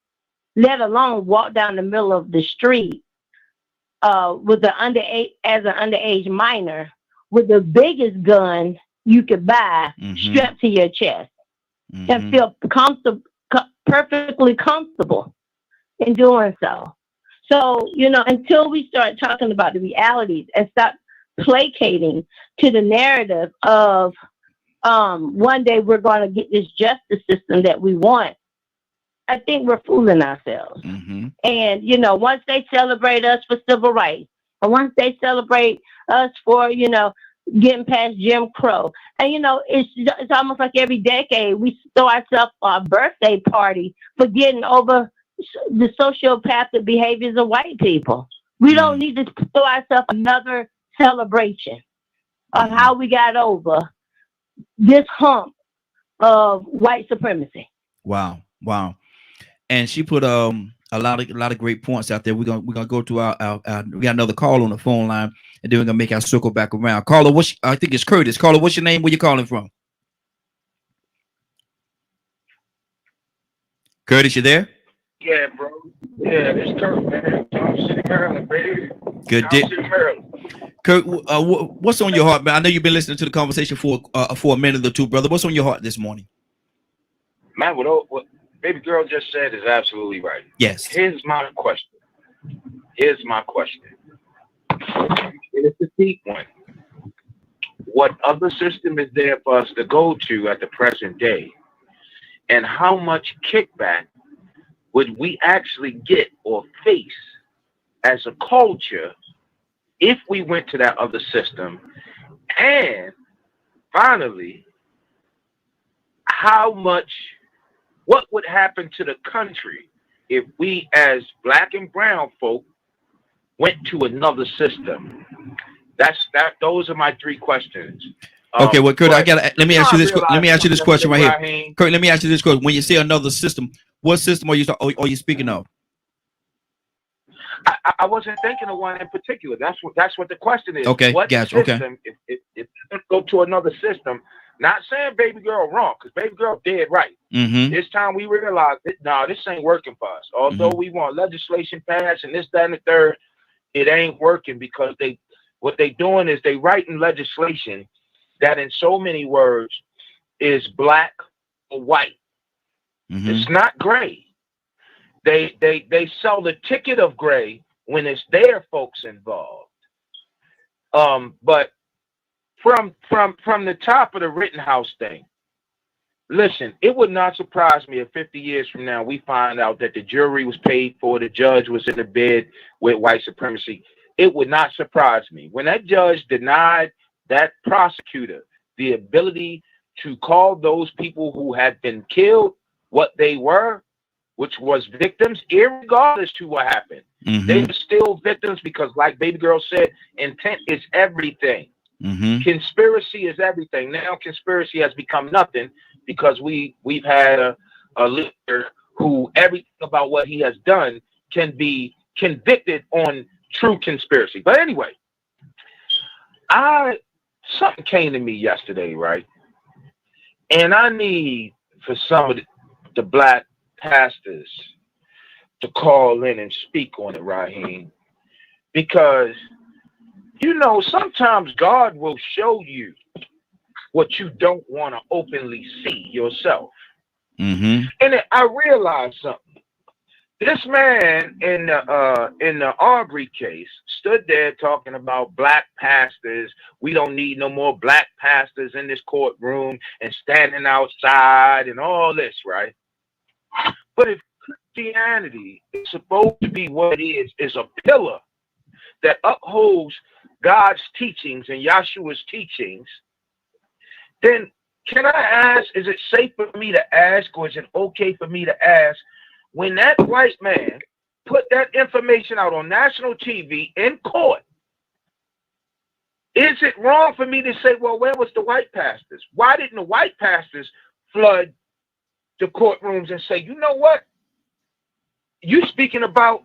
let alone walk down the middle of the street with as an underage minor, with the biggest gun you could buy strapped to your chest, and feel perfectly comfortable in doing so. So, until we start talking about the realities and stop placating to the narrative of one day we're going to get this justice system that we want, I think we're fooling ourselves. Mm-hmm. And, once they celebrate us for civil rights, and once they celebrate us for, getting past Jim Crow, and, it's almost like every decade we throw ourselves a birthday party for getting over the sociopathic behaviors of white people. We don't need to throw ourselves another celebration of how we got over this hump of white supremacy. Wow. And she put a lot of great points out there. We're gonna go to our we got another call on the phone line, and then we're gonna make our circle back around. Caller, I think it's Curtis. Caller, what's your name? Where you calling from? Curtis, you there? Yeah, bro. Yeah, it's Kurt, man. Johnson City, Maryland, baby. Good Johnson City, Maryland. Kurt, what's on your heart, man? I know you've been listening to the conversation for a minute or two, brother. What's on your heart this morning? Man, what baby girl just said is absolutely right. Yes. Here's my question. And it's a deep one. What other system is there for us to go to at the present day? And how much kickback would we actually get or face as a culture if we went to that other system? And finally, what would happen to the country if we as black and brown folk went to another system? Those are my three questions. Okay, well, Kurt, let me ask you this. realized Let me ask you this question right here. Raheem, Kurt, let me ask you this question. When you say another system, what system are you speaking of? I wasn't thinking of one in particular. That's what the question is. Okay, what gotcha. System? If you go to another system, not saying baby girl wrong, because baby girl dead right. This time we realized that this ain't working for us. Although we want legislation passed and this, that, and the third, it ain't working because what they doing is they writing legislation that in so many words is black or white. It's not gray. They sell the ticket of gray when it's their folks involved. But from the top of the Rittenhouse thing, listen, it would not surprise me if 50 years from now we find out that the jury was paid for, the judge was in the bed with white supremacy. It would not surprise me. When that judge denied that prosecutor the ability to call those people who had been killed what they were, which was victims, irregardless to what happened. They were still victims because, like baby girl said, intent is everything. Conspiracy is everything. Now conspiracy has become nothing because we've had a leader who everything about what he has done can be convicted on true conspiracy. But anyway, something came to me yesterday, right? And I need for some of the black pastors to call in and speak on it, Raheem. Because, sometimes God will show you what you don't want to openly see yourself. And I realized something. This man in the Arbery case stood there talking about black pastors. We don't need no more black pastors in this courtroom and standing outside and all this, right? But if Christianity is supposed to be what it is a pillar that upholds God's teachings and Yahshua's teachings, then can I ask, is it safe for me to ask, or is it okay for me to ask, when that white man put that information out on national TV in court, is it wrong for me to say, well, where was the white pastors? Why didn't the white pastors flood the courtrooms and say, you know what? You speaking about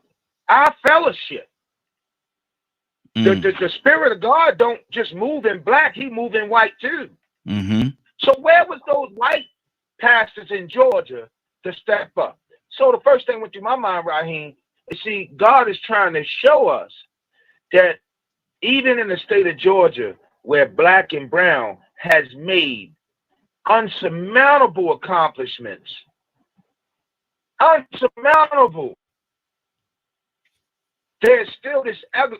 our fellowship. The Spirit of God don't just move in black, he move in white too. So where was those white pastors in Georgia to step up? So the first thing went through my mind, Raheem, is see, God is trying to show us that even in the state of Georgia, where black and brown has made unsurmountable accomplishments, unsurmountable, there's still this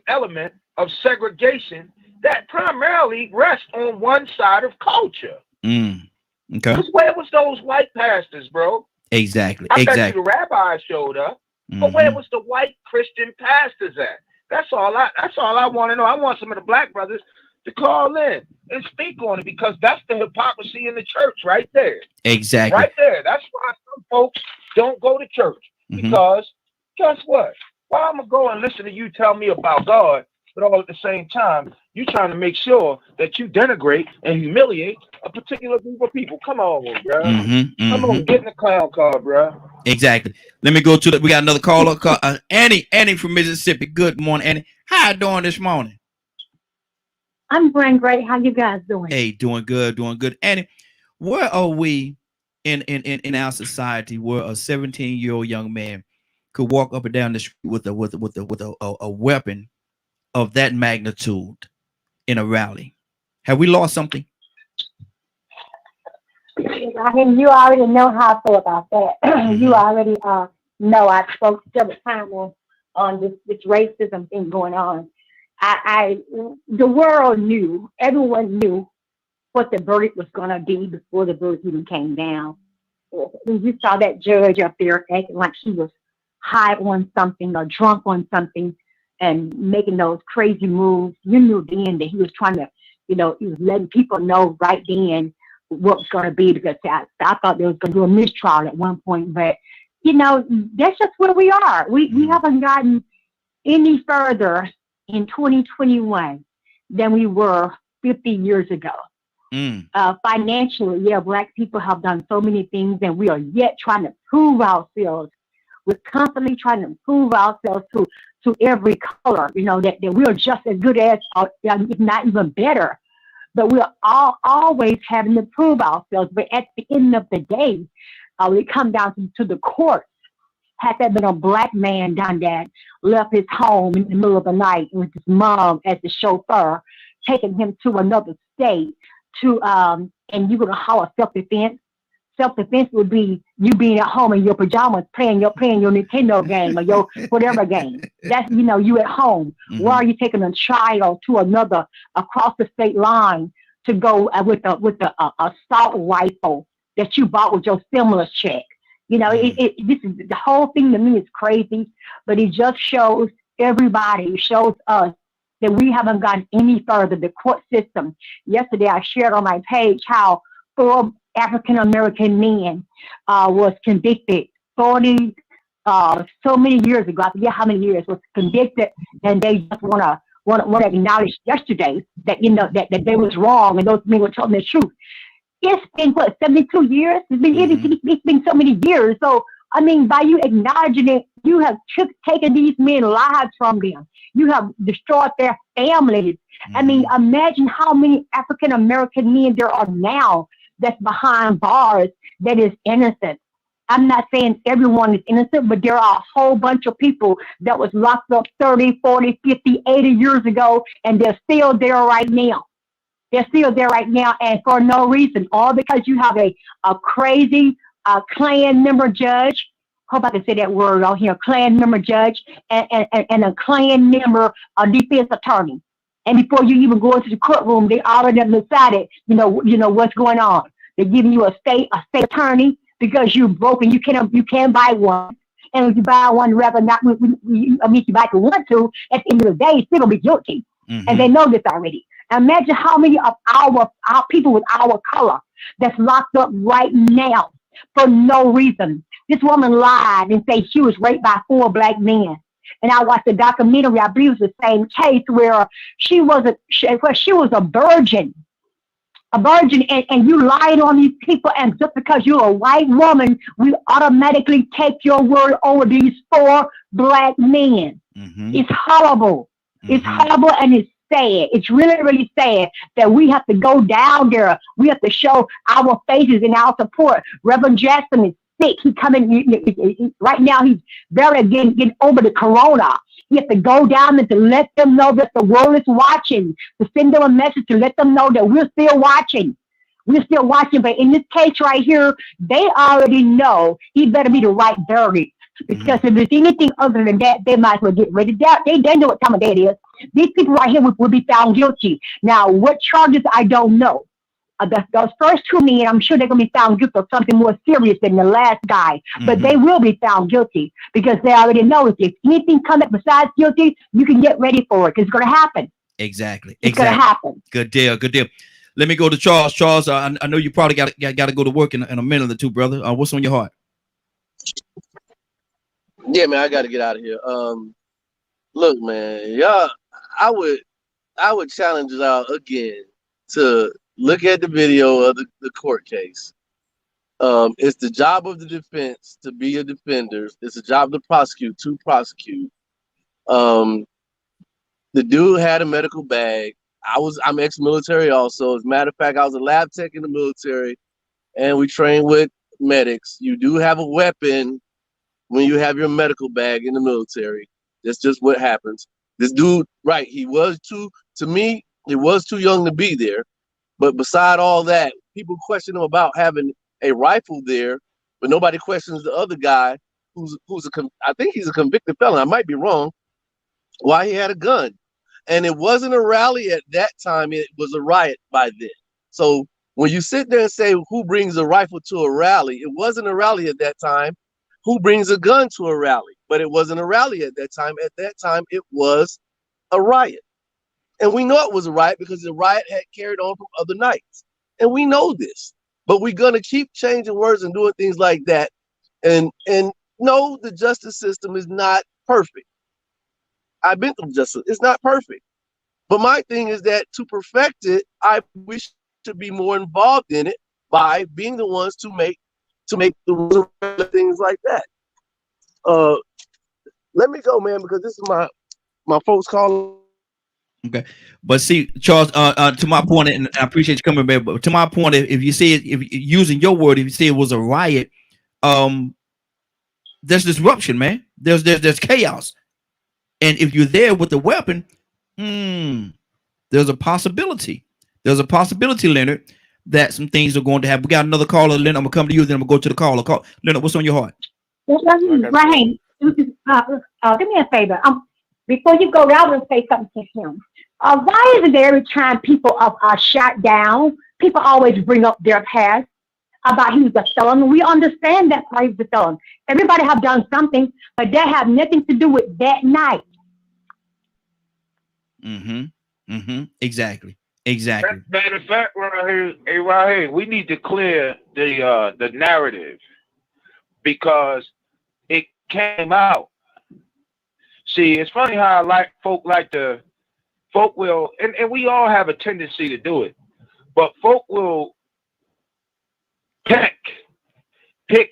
element of segregation that primarily rests on one side of culture. Okay. Because where was those white pastors, bro? Exactly. I bet you the rabbis showed up, but where was the white Christian pastors at? That's all I want to know. I want some of the black brothers to call in and speak on it, because that's the hypocrisy in the church right there. Exactly. Right there. That's why some folks don't go to church. Because guess what? Why I'm gonna go and listen to you tell me about God, but all at the same time, you trying to make sure that you denigrate and humiliate a particular group of people. Come on, bro. Come on, get in the clown car, bro. Exactly. Let me go to we got another caller. Annie from Mississippi. Good morning, Annie. How you doing this morning? I'm doing great. How you guys doing? Hey, doing good. Annie, where are we in our society where a 17-year-old young man could walk up and down the street with a weapon of that magnitude in a rally? Have we lost something? I mean, you already know how I feel about that. You already know I spoke several times on this racism thing going on. The world knew, everyone knew what the verdict was going to be before the verdict even came down. When you saw that judge up there acting like she was high on something or drunk on something and making those crazy moves, you knew then that he was trying to, he was letting people know right then what was going to be, because I thought they was going to do a mistrial at one point. But, that's just where we are. We haven't gotten any further in 2021 than we were 50 years ago. Financially, Black people have done so many things, and we are yet trying to prove ourselves. We're constantly trying to prove ourselves to every color, that we're just as good as, if not even better. But we're always having to prove ourselves. But at the end of the day, we come down to the courts. Had that been a Black man done that, left his home in the middle of the night with his mom as the chauffeur, taking him to another state and you're gonna holler self-defense. Self-defense would be you being at home in your pajamas playing your Nintendo game or your whatever game. That's you at home. Why are you taking a child to another across the state line to go with a assault rifle that you bought with your stimulus check? This is the whole thing to me is crazy, but it just shows everybody, shows us that we haven't gotten any further. The court system. Yesterday, I shared on my page how 4 African American men was convicted 40 so many years ago. I forget how many years was convicted, and they just want to acknowledge yesterday that that they was wrong and those men were telling the truth. It's been 72 years. It's been so many years. So I mean, by you acknowledging it, you have taken these men's lives from them. You have destroyed their families. I mean, imagine how many African American men there are now that's behind bars that is innocent. I'm not saying everyone is innocent, but there are a whole bunch of people that was locked up 30, 40, 50, 80 years ago, and they're still there right now. They're still there right now, and for no reason, all because you have a crazy Klan member judge. Hope I can say that word on here. Klan member judge and a Klan member defense attorney. And before you even go into the courtroom, they already have decided, what's going on. They're giving you a state attorney because you're broke and you can't buy one. And if you buy one, rather not, if you buy the one to, at the end of the day, still gonna be guilty. And they know this already. Imagine how many of our people with our color that's locked up right now for no reason. This woman lied and said she was raped by 4 Black men. And I watched a documentary, I believe it was the same case, where she was a virgin. A virgin, and you lied on these people, and just because you're a white woman, we automatically take your word over these 4 Black men. It's horrible. It's horrible, and it's sad. It's really, really sad that we have to go down there. We have to show our faces and our support. Reverend Jackson is sick. He coming right now. He's very getting over the corona. He has to go down and to let them know that the world is watching, to send them a message to let them know that we're still watching. We're still watching. But in this case right here, they already know he better be the right verdict. Because if there's anything other than that, they might as well get rid of that. They know what time of day it is. These people right here will be found guilty. Now, what charges, I don't know. Those first 2 men, I'm sure they're going to be found guilty of something more serious than the last guy. But they will be found guilty because they already know if anything comes up besides guilty, you can get ready for it because it's going to happen. Exactly. It's going to happen. Good deal. Let me go to Charles. Charles, I know you probably got to go to work in a minute or two, brother. What's on your heart? Yeah, man, I got to get out of here. Look, man, y'all, I would challenge y'all again to look at the video of the court case. It's the job of the defense to be a defender. It's the job of the prosecute to prosecute. The dude had a medical bag. I'm ex-military also. As a matter of fact, I was a lab tech in the military, and we trained with medics. You do have a weapon when you have your medical bag in the military. That's just what happens. This dude, right, he was too young to be there. But beside all that, people question him about having a rifle there, but nobody questions the other guy I think he's a convicted felon. I might be wrong. Why he had a gun. And it wasn't a rally at that time. It was a riot by then. So when you sit there and say, who brings a rifle to a rally? It wasn't a rally at that time. Who brings a gun to a rally? But it wasn't a rally at that time. At that time, it was a riot. And we know it was a riot because the riot had carried on from other nights. And we know this. But we're going to keep changing words and doing things like that. And no, the justice system is not perfect. I've been through justice. It's not perfect. But my thing is that to perfect it, we should be more involved in it by being the ones to make the rules and things like that. Let me go, man, because this is my folks calling. Okay, but see, Charles, to my point, and I appreciate you coming back. But to my point, if you see it, if using your word, if you say it was a riot, there's disruption, man. There's chaos, and if you're there with the weapon, there's a possibility. There's a possibility, Leonard, that some things are going to happen. We got another caller, Leonard. I'm gonna come to you, then I'm gonna go to the caller. Leonard, what's on your heart? Raheem, do me a favor. Before you go, I will say something to him. Why is it that every time people are shot down, people always bring up their past about he was a felon? We understand that he was a felon. Everybody have done something, but that have nothing to do with that night. Exactly. Matter of fact, Raheem, we need to clear the narrative because it came out. See, it's funny how folk will, and we all have a tendency to do it, but folk will pick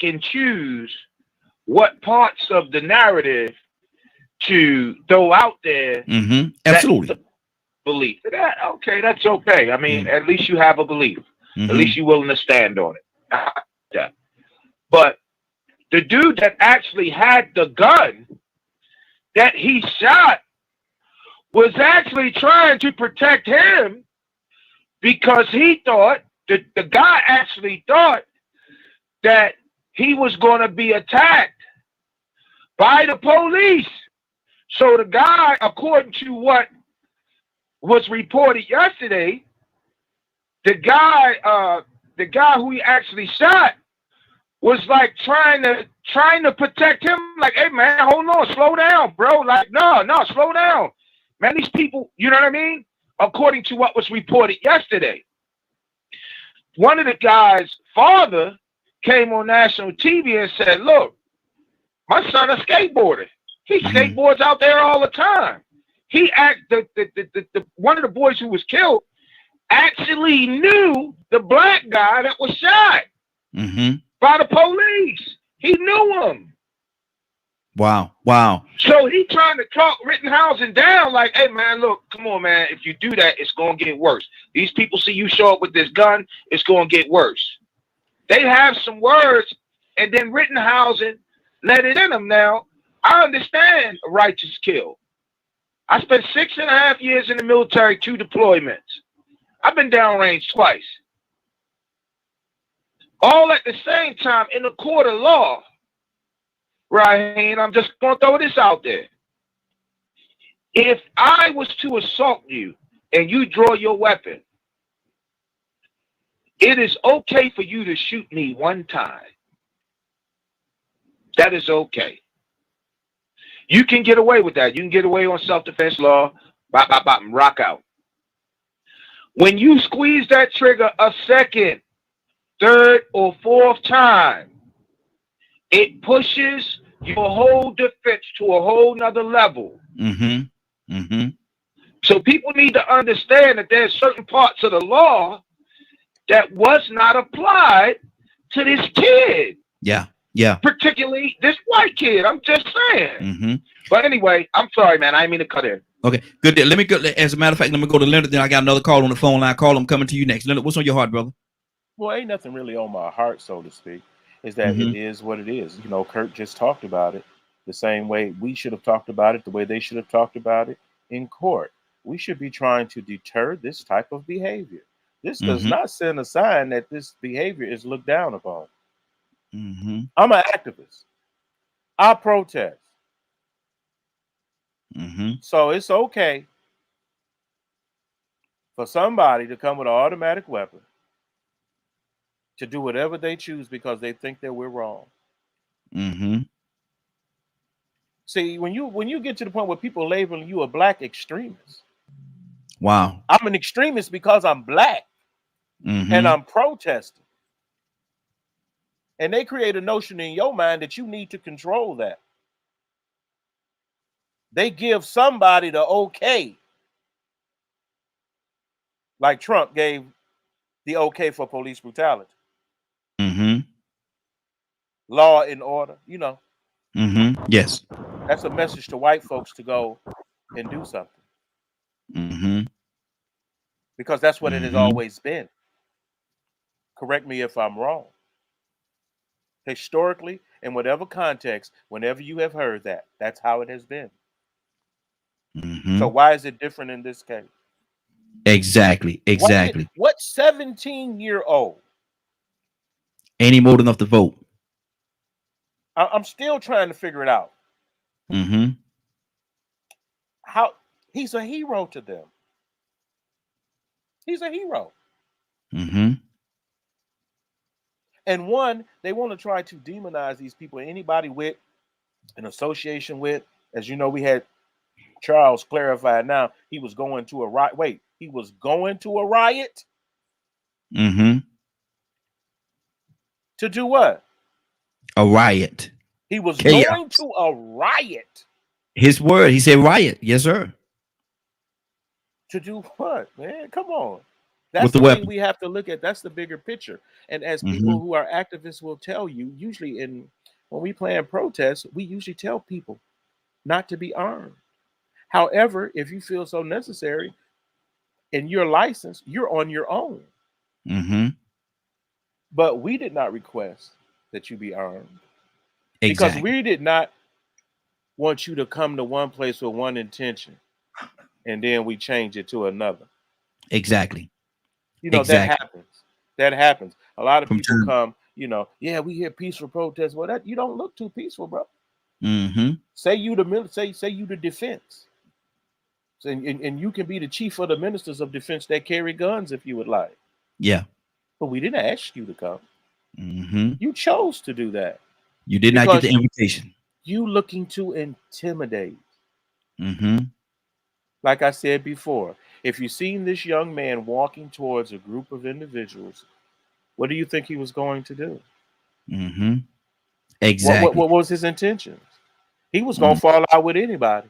and choose what parts of the narrative to throw out there. Absolutely. Belief. Okay, that's okay. I mean, at least you have a belief. At least you're willing to stand on it. But the dude that actually had the gun that he shot was actually trying to protect him because he thought, the guy actually thought that he was going to be attacked by the police. So the guy, according to what was reported yesterday, the guy who he actually shot was like trying to protect him. Like, hey man, hold on, slow down, bro. Like, no, slow down, man. These people, you know what I mean? According to what was reported yesterday, one of the guy's father came on national TV and said, "Look, my son a skateboarder. He skateboards out there all the time. He one of the boys who was killed actually knew the black guy that was shot by the police. He knew him. Wow. So he trying to talk Rittenhausen down like, hey man, look, come on, man. If you do that, it's gonna get worse. These people see you show up with this gun, it's gonna get worse. They have some words, and then Rittenhausen let it in them. Now, I understand a righteous kill. I spent 6.5 years in the military, 2 deployments. I've been downrange twice. All at the same time in a court of law, Raheem, I'm just going to throw this out there. If I was to assault you and you draw your weapon, it is okay for you to shoot me one time. That is okay. You can get away with that. You can get away on self-defense law, rock out. When you squeeze that trigger a second, third, or fourth time, it pushes your whole defense to a whole nother level. So people need to understand that there's certain parts of the law that was not applied to this kid. Yeah. Particularly this white kid. I'm just saying. But anyway, I'm sorry, man. I didn't mean to cut in. Okay, good. Let me go. As a matter of fact, let me go to Leonard. Then I got another call on the phone line. I'm coming to you next. Leonard, what's on your heart, brother? Well, ain't nothing really on my heart, so to speak. Is that it is what it is. You know, Kurt just talked about it the same way we should have talked about it, the way they should have talked about it in court. We should be trying to deter this type of behavior. This does not send a sign that this behavior is looked down upon. I'm an activist. I protest. So it's okay for somebody to come with an automatic weapon to do whatever they choose because they think that we're wrong. Mm-hmm. See, when you get to the point where people labeling you a black extremist, wow, I'm an extremist because I'm black and I'm protesting. And they create a notion in your mind that you need to control that. They give somebody the okay, like Trump gave the okay for police brutality. Mm-hmm. Law and order, you know. Mm-hmm. Yes. That's a message to white folks to go and do something. Mm-hmm. Because that's what it has Mm-hmm. always been. Correct me if I'm wrong. Historically, in whatever context, whenever you have heard that, that's how it has been. Mm-hmm. So why is it different in this case? Exactly. Exactly. What 17-year-old? Ain't he old enough to vote? I'm still trying to figure it out. Mm-hmm. How he's a hero to them. He's a hero. Mm-hmm. And one, they want to try to demonize these people. Anybody with an association with, as you know, we had Charles clarified now, he was going to a riot. Wait, he was going to a riot? Mm-hmm. To do what? A riot. He was Chaos. going to a riot. His word. He said riot. Yes, sir. To do what, man? Come on. That's With the the thing weapon. we have to look at. That's the bigger picture. And as people who are activists will tell you, usually when we plan protests, we usually tell people not to be armed. However, if you feel so necessary and you're licensed, you're on your own. Mm-hmm. But we did not request that you be armed. Exactly. Because we did not want you to come to one place with one intention and then we change it to another. Exactly. You know, exactly. that happens. That happens. A lot of From people time. come, you know, yeah, we hear peaceful protests. Well, that you don't look too peaceful, bro. Mm-hmm. Say you the defense. And you can be the chief of the ministers of defense that carry guns if you would like. Yeah. But we didn't ask you to come. Mm-hmm. You chose to do that. You did not get the invitation. You looking to intimidate. Mm-hmm. Like I said before, if you've seen this young man walking towards a group of individuals, what do you think he was going to do? Mm-hmm. Exactly. What was his intentions? He was going to fall out with anybody.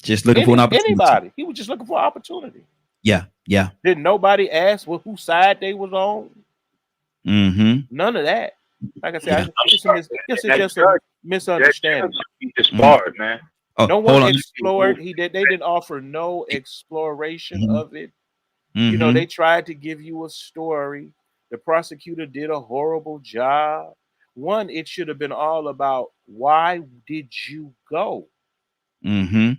Just looking for an opportunity. Anybody. He was just looking for opportunity. Yeah. Yeah. Didn't nobody ask whose side they was on? Mm-hmm. None of that. Like I said, it's just a misunderstanding. Disbarred, man. No one explored. They didn't offer no exploration of it. You know, they tried to give you a story. The prosecutor did a horrible job. One, it should have been all about why did you go? Mm-hmm.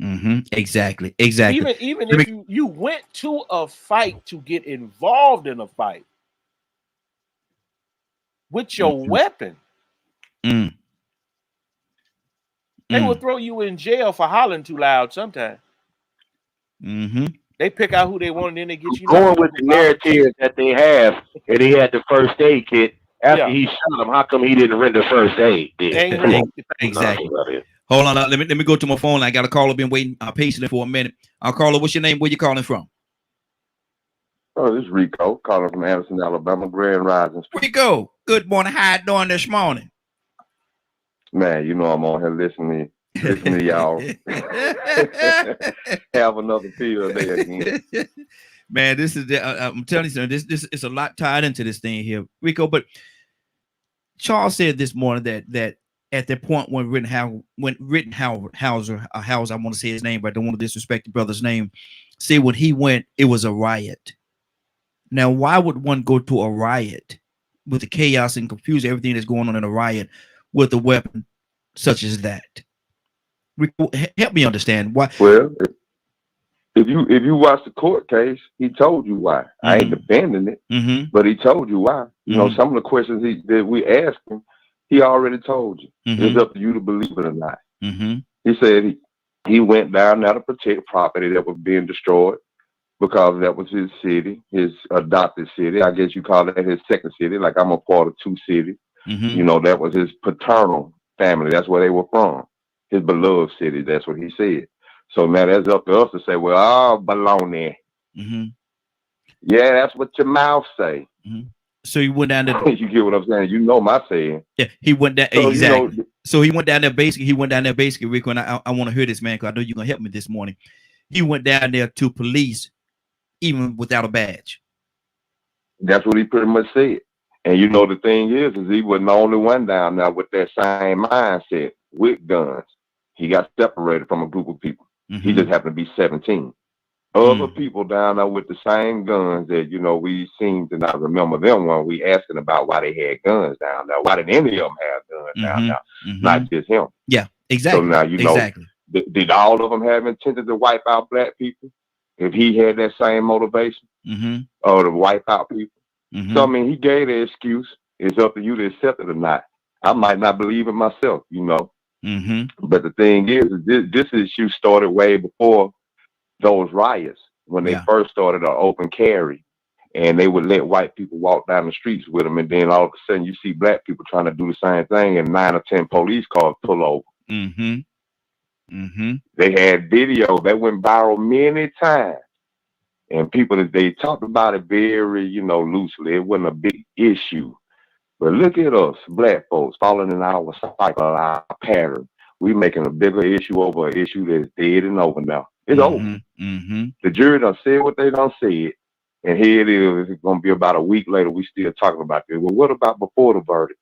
Mm-hmm. Exactly. Exactly. Even if you went to a fight to get involved in a fight with your weapon, they will throw you in jail for hollering too loud sometimes. Mm-hmm. They pick out who they want and then they get you going with the narrative that they have, and he had the first aid kit. After he shot him, how come he didn't render first aid? Exactly. Hold on, let me go to my phone. I got a caller been waiting patiently for a minute. Caller, what's your name? Where you calling from? Oh, this is Rico calling from Anderson, Alabama. Grand Rising. Rico, good morning. How you doing this morning? Man, you know I'm on here listening to y'all. Have another field day again. Man, this is I'm telling you something. This is a lot tied into this thing here, Rico. But Charles said this morning that at the point when Rittenhauser, I want to say his name, but I don't want to disrespect the brother's name. Say when he went, it was a riot. Now, why would one go to a riot with the chaos and confusion, everything that's going on in a riot, with a weapon such as that? Rico, help me understand why. Well, if you watch the court case, he told you why. I ain't defending it, but he told you why. You know, some of the questions that we asked him, he already told you. It's up to you to believe it or not. He said He went down there to protect property that was being destroyed because that was his city, his adopted city. I guess you call that his second city. Like I'm a part of two cities. You know, that was his paternal family. That's where they were from. His beloved city. That's what he said. So now that's up to us to say, well, oh, baloney. Yeah, that's what your mouth say. So he went down there. You get what I'm saying? You know my saying. Yeah, he went down So, exactly. you know, So he went down there basically. He went down there basically, Rico, and I want to hear this, man, because I know you're gonna help me this morning. He went down there to police, even without a badge. That's what he pretty much said. And you know the thing is he wasn't the only one down there with that same mindset with guns. He got separated from a group of people. He just happened to be 17. Other people down there with the same guns that, you know, we seem to not remember them when we asking about why they had guns down there. Why did any of them have guns down there? Not just him. Yeah, exactly. So now, you know, did all of them have intention to wipe out black people? If he had that same motivation or to wipe out people? So, I mean, he gave the excuse. It's up to you to accept it or not. I might not believe it myself, you know. But the thing is this issue started way before those riots, when they first started an open carry, and they would let white people walk down the streets with them, and then all of a sudden you see black people trying to do the same thing, and 9 or 10 police cars pull over. They had video that went viral many times, and people, they talked about it very, you know, loosely. It wasn't a big issue. But look at us, black folks, following in our cycle, our pattern. We making a bigger issue over an issue that's dead and over now. It's over. The jury done said what they done said, and here it is. It's going to be about a week later. We still talking about this. Well, what about before the verdict?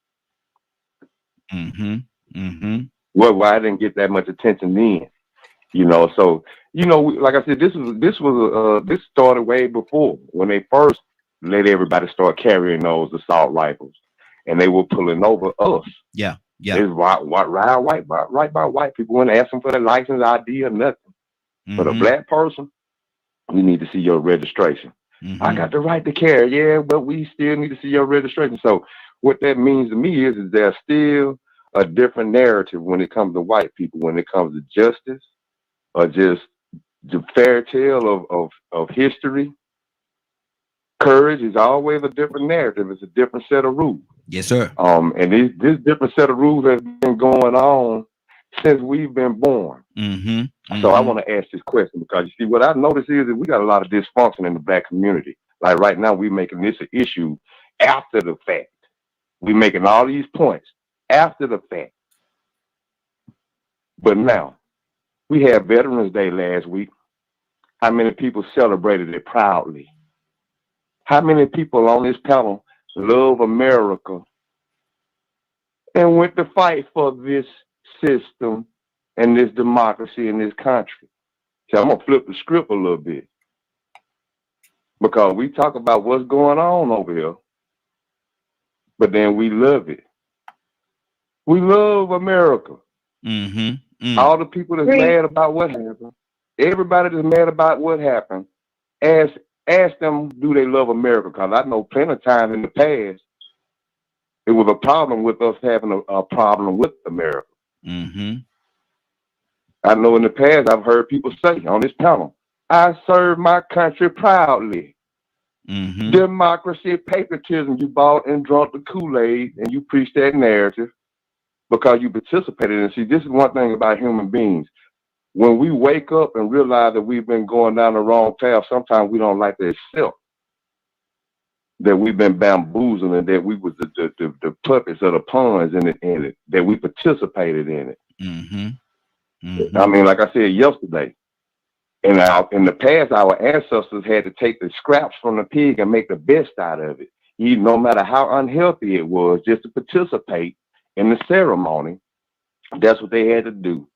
Well, why I didn't get that much attention then? You know, so you know, like I said, this started way before when they first let everybody start carrying those assault rifles, and they were pulling over us. Yeah. It's right by white people. When asking for their license ID or nothing. For the black person, we need to see your registration. I got the right to carry, yeah, but we still need to see your registration. So what that means to me is there's still a different narrative when it comes to white people, when it comes to justice or just the fairy tale of history. Courage is always a different narrative. It's a different set of rules. Yes, sir. And this different set of rules has been going on since we've been born. So I want to ask this question because you see, what I noticed is that we got a lot of dysfunction in the black community. Like right now, we're making this an issue after the fact. We're making all these points after the fact. But now, we had Veterans Day last week. How many people celebrated it proudly? How many people on this panel love America and went to fight for this system and this democracy in this country? So I'm going to flip the script a little bit because we talk about what's going on over here, but then we love it. We love America. All the people that's mad about what happened, everybody that's mad about what happened, ask them, do they love America? Because I know plenty of times in the past, it was a problem with us having a problem with America. I know in the past, I've heard people say on this panel, I serve my country proudly. Democracy, patriotism, you bought and drunk the Kool-Aid and you preach that narrative because you participated. And see, this is one thing about human beings. When we wake up and realize that we've been going down the wrong path, sometimes we don't like to accept that we've been bamboozled and that we was the puppets of the pawns in it, that we participated in it. I mean, like I said yesterday, in the past, our ancestors had to take the scraps from the pig and make the best out of it. No matter how unhealthy it was, just to participate in the ceremony, that's what they had to do.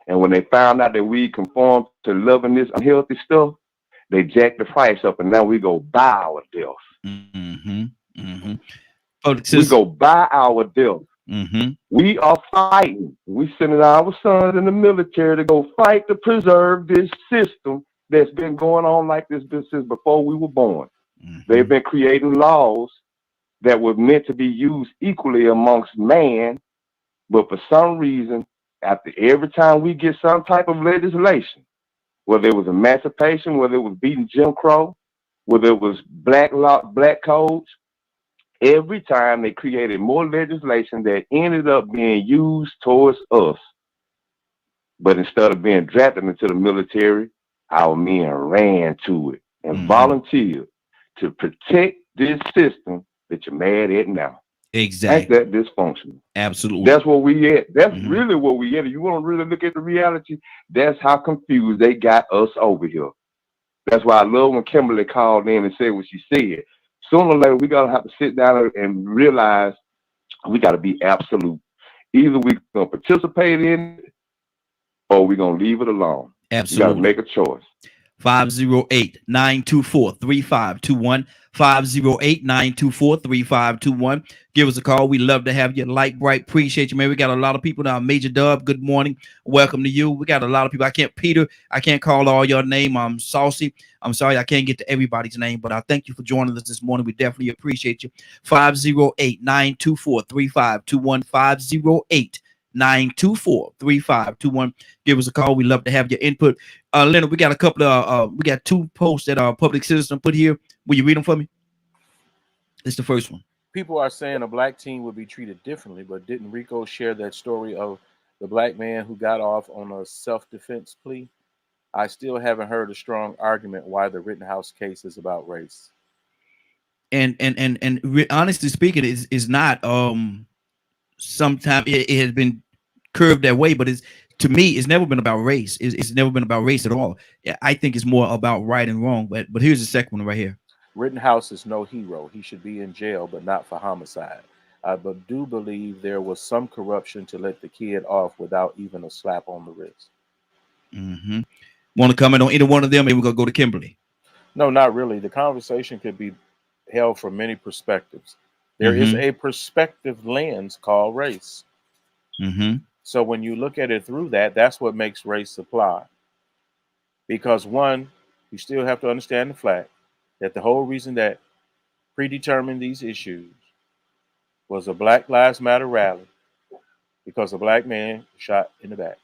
And when they found out that we conformed to loving this unhealthy stuff, they jacked the price up, and now we go buy our death. We go buy our death. We are fighting. We sending our sons in the military to go fight to preserve this system that's been going on like this since before we were born. They've been creating laws that were meant to be used equally amongst man, but for some reason, after every time we get some type of legislation, whether it was emancipation, whether it was beating Jim Crow, whether it was black law, black codes, every time they created more legislation that ended up being used towards us. But instead of being drafted into the military, our men ran to it and volunteered to protect this system that you're mad at now. Exactly. Ain't that dysfunctional? Absolutely. That's what we at. That's really what we at. If you want to really look at the reality, that's how confused they got us over here. That's why I love when Kimberly called in and said what she said. Sooner or later, we gotta have to sit down and realize we gotta be absolute. Either we're gonna participate in it or we're gonna leave it alone. Absolutely. You gotta make a choice. 508-924-3521. 508-924-3521. Give us a call. We love to have you. Light Bright, appreciate you, man. We got a lot of people now. Major Dub, good morning. Welcome to you. We got a lot of people. Peter, I can't call all your name. I'm saucy. I'm sorry, I can't get to everybody's name, but I thank you for joining us this morning. We definitely appreciate you. 508-924-3521. 508-924-3521. Give us a call. We love to have your input. Leonard, we got a couple of we got two posts that our public citizen put here. Will you read them for me? It's the first one. People are saying a black teen would be treated differently, but didn't Rico share that story of the black man who got off on a self-defense plea? I still haven't heard a strong argument why the Rittenhouse case is about race. And honestly speaking, is not sometimes it has been curved that way, but it's, to me, it's never been about race. It's never been about race at all. I think it's more about right and wrong. But here's the second one right here. Rittenhouse is no hero. He should be in jail, but not for homicide. I do believe there was some corruption to let the kid off without even a slap on the wrist. Want to comment on either one of them? Maybe we're going to go to Kimberly. No, not really. The conversation could be held from many perspectives. There is a perspective lens called race. So when you look at it through that, that's what makes race apply. Because one, you still have to understand the fact that the whole reason that predetermined these issues was a Black Lives Matter rally because a black man shot in the back.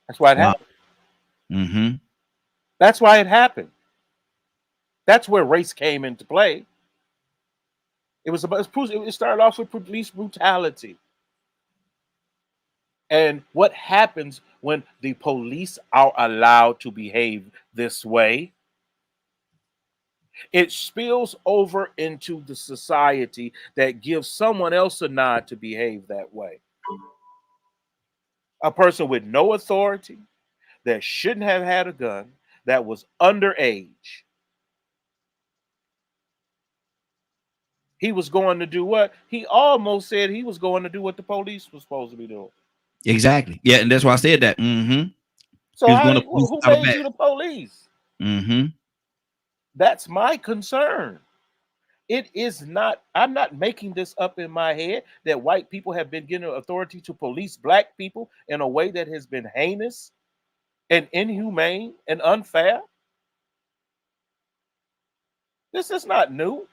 That's why it happened. That's why it happened. That's where race came into play. It started off with police brutality. And what happens when the police are allowed to behave this way? It spills over into the society that gives someone else a nod to behave that way. A person with no authority, that shouldn't have had a gun, that was underage. He was going to do what? He almost said he was going to do what the police was supposed to be doing. Exactly. Yeah, and that's why I said that. So who made you the police? That's my concern. It is not, I'm not making this up in my head that white people have been given authority to police black people in a way that has been heinous and inhumane and unfair. This is not new.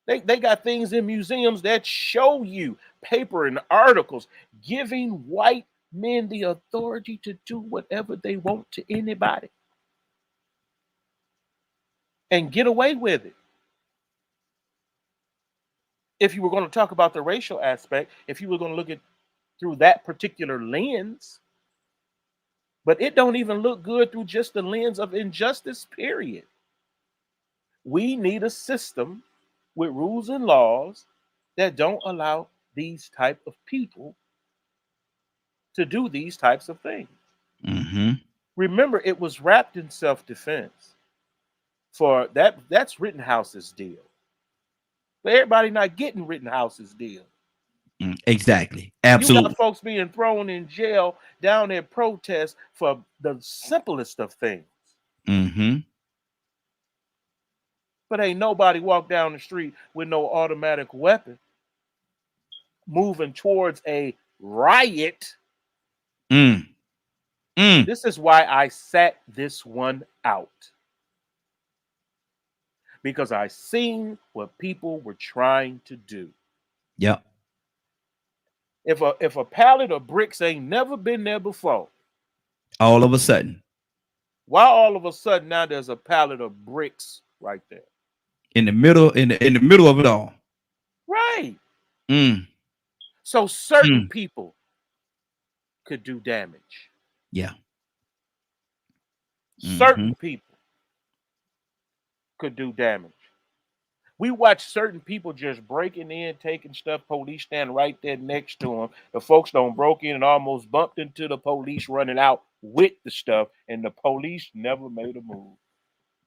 They got things in museums that show you paper and articles giving white men the authority to do whatever they want to anybody and get away with it. If you were going to talk about the racial aspect, if you were going to look at through that particular lens, but it don't even look good through just the lens of injustice, period. We need a system with rules and laws that don't allow these type of people to do these types of things. Remember, it was wrapped in self-defense. For that's Rittenhouse's deal. But everybody not getting Rittenhouse's deal. Exactly. Absolutely. You got folks being thrown in jail down at protests for the simplest of things. But ain't nobody walk down the street with no automatic weapon moving towards a riot. This is why I sat this one out. Because I seen what people were trying to do. Yep. If a pallet of bricks ain't never been there before, all of a sudden, why all of a sudden now there's a pallet of bricks right there? In the middle of it all. Right. Mm. So certain people could do damage. Yeah. Certain people could do damage. We watch certain people just breaking in, taking stuff. Police stand right there next to them. The folks don't broke in and almost bumped into the police running out with the stuff, and the police never made a move.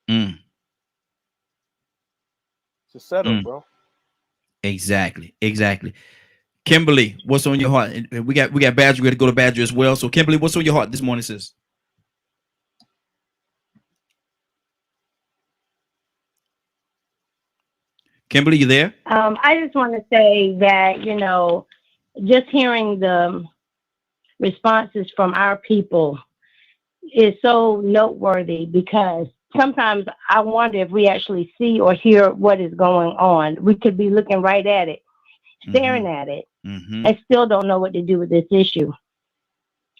It's a setup, bro. Exactly. Kimberly, what's on your heart? We got Badger. We got to go to Badger as well. So Kimberly, what's on your heart this morning, sis? Kimberly, you there? I just want to say that, just hearing the responses from our people is so noteworthy, because sometimes I wonder if we actually see or hear what is going on. We could be looking right at it, staring at it, and still don't know what to do with this issue.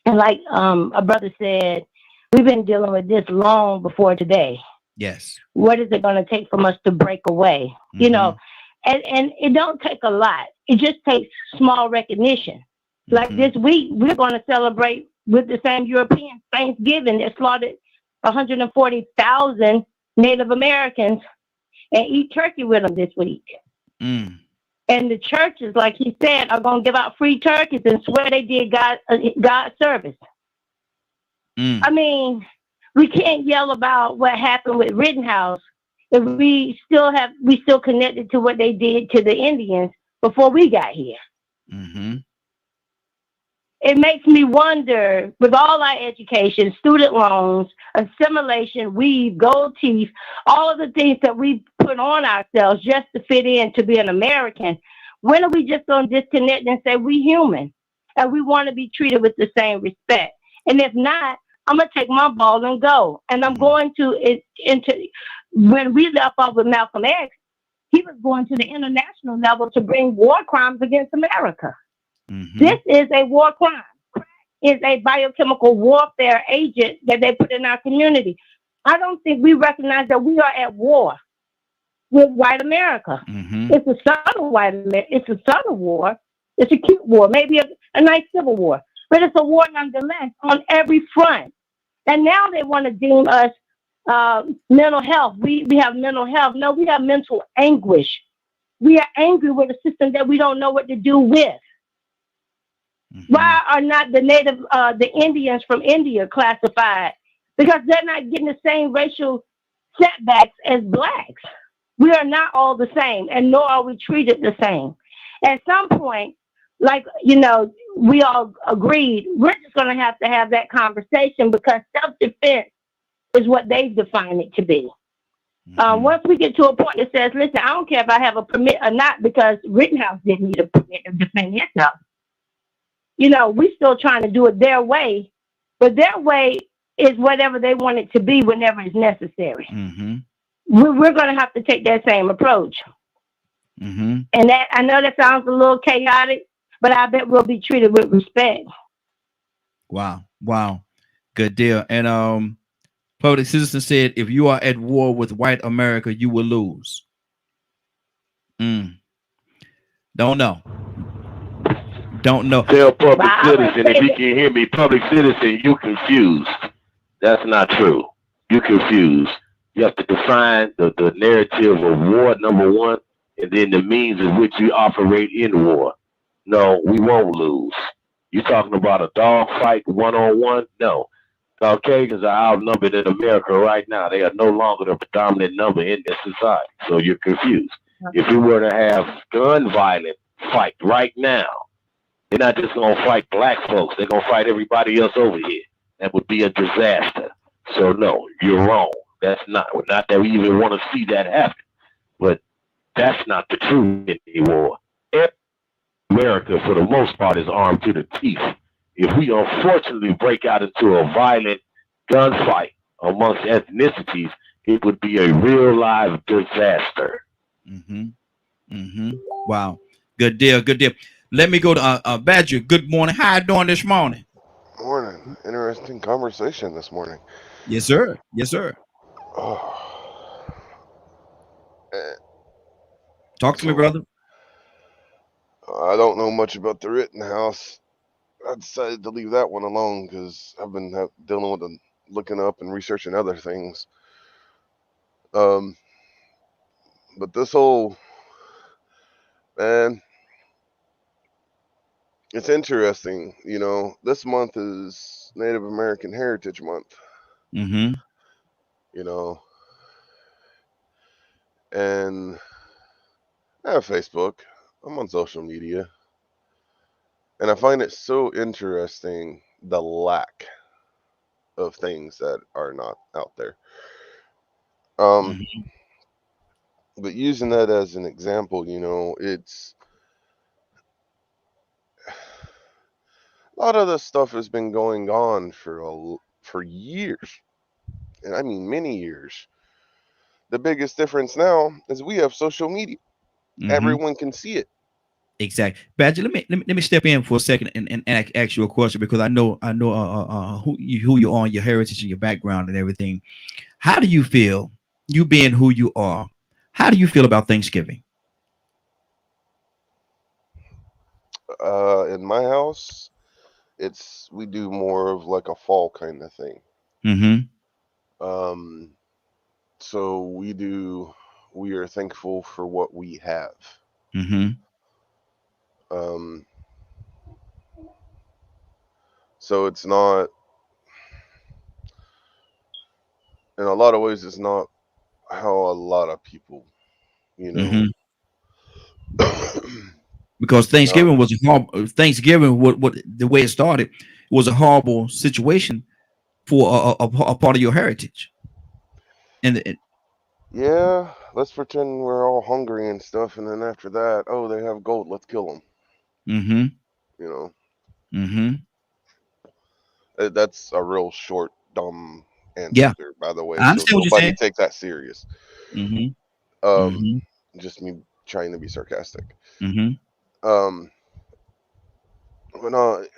And like a brother said, we've been dealing with this long before today. Yes. What is it going to take from us to break away? And it don't take a lot. It just takes small recognition. Like this week, we're going to celebrate with the same European Thanksgiving that slaughtered 140,000 Native Americans and eat turkey with them this week. And the churches, like he said, are going to give out free turkeys and swear they did God's service. I mean, we can't yell about what happened with Rittenhouse if we still connected to what they did to the Indians before we got here. It makes me wonder, with all our education, student loans, assimilation, weave, gold teeth, all of the things that we put on ourselves just to fit in to be an American, when are we just going to disconnect and say we human and we want to be treated with the same respect? And if not, I'm going to take my ball and go. And I'm going into when we left off with Malcolm X, he was going to the international level to bring war crimes against America. This is a war crime. Crack is a biochemical warfare agent that they put in our community. I don't think we recognize that we are at war with white America. It's a subtle it's a subtle war. It's a cute war, maybe a nice civil war, but it's a war nonetheless on every front. And now they want to deem us mental health. We have mental health. No, we have mental anguish. We are angry with a system that we don't know what to do with. Why are not the Indians from India classified? Because they're not getting the same racial setbacks as blacks. We are not all the same, and nor are we treated the same. At some point, like, we all agreed, we're just going to have that conversation, because self-defense is what they define it to be. Once we get to a point that says, listen, I don't care if I have a permit or not, because Rittenhouse didn't need a permit to defend himself. We're still trying to do it their way, but their way is whatever they want it to be whenever it's necessary. We're going to have to take that same approach. And that, I know that sounds a little chaotic, but I bet we'll be treated with respect. Wow. Good deal. And Public Citizen said, if you are at war with white America, you will lose. Don't know. Tell Public Citizen, if he can hear me, Public Citizen, you confused. That's not true. You confused. You have to define the narrative of war, number one, and then the means in which you operate in war. No, we won't lose. You talking about a dog fight one-on-one? No. Caucasians are outnumbered in America right now. They are no longer the predominant number in this society. So you're confused. If we were to have gun violence fight right now, they're not just going to fight black folks. They're going to fight everybody else over here. That would be a disaster. So, no, you're wrong. That's not that we even want to see that happen. But that's not the truth anymore. America, for the most part, is armed to the teeth. If we unfortunately break out into a violent gunfight amongst ethnicities, it would be a real live disaster. Wow. Good deal. Good deal. Let me go to Badger. Good morning. How you doing this morning? Morning. Interesting conversation this morning. Yes, sir. Yes, sir. Oh. Eh, Talk to me, So brother. I don't know much about the Rittenhouse. I decided to leave that one alone because I've been dealing with looking up and researching other things. Um, but this whole man, it's interesting. You know, this month is Native American Heritage Month. Mm-hmm. You know, and I have Facebook. I'm on social media, and I find it so interesting the lack of things that are not out there. Um, Mm-hmm. but using that as an example, you know, it's a lot of this stuff has been going on for years, and I mean many years. The biggest difference now is we have social media. Mm-hmm. Everyone can see it. Exactly. Badger, let me step in for a second and ask you a question because I know who you are, your heritage and your background and everything. How do you feel, you being who you are? How do you feel about Thanksgiving? In my house, it's we do more of like a fall kind of thing. Mm-hmm. Um, so we are thankful for what we have. Mm-hmm. Um, so it's not, in a lot of ways, it's not how a lot of people, you know, Mm-hmm. Because not, Thanksgiving was a horrible Thanksgiving. What the way it started was a horrible situation for a part of your heritage. And yeah, let's pretend we're all hungry and stuff, and then after that, oh, they have gold, let's kill them, mm-hmm. you know. Mm-hmm. That's a real short, dumb Yeah, answer, by the way, I so understand what you're nobody saying. take that serious. Mm-hmm. Um, Mm-hmm. just me trying to be sarcastic. Mm-hmm. Um, but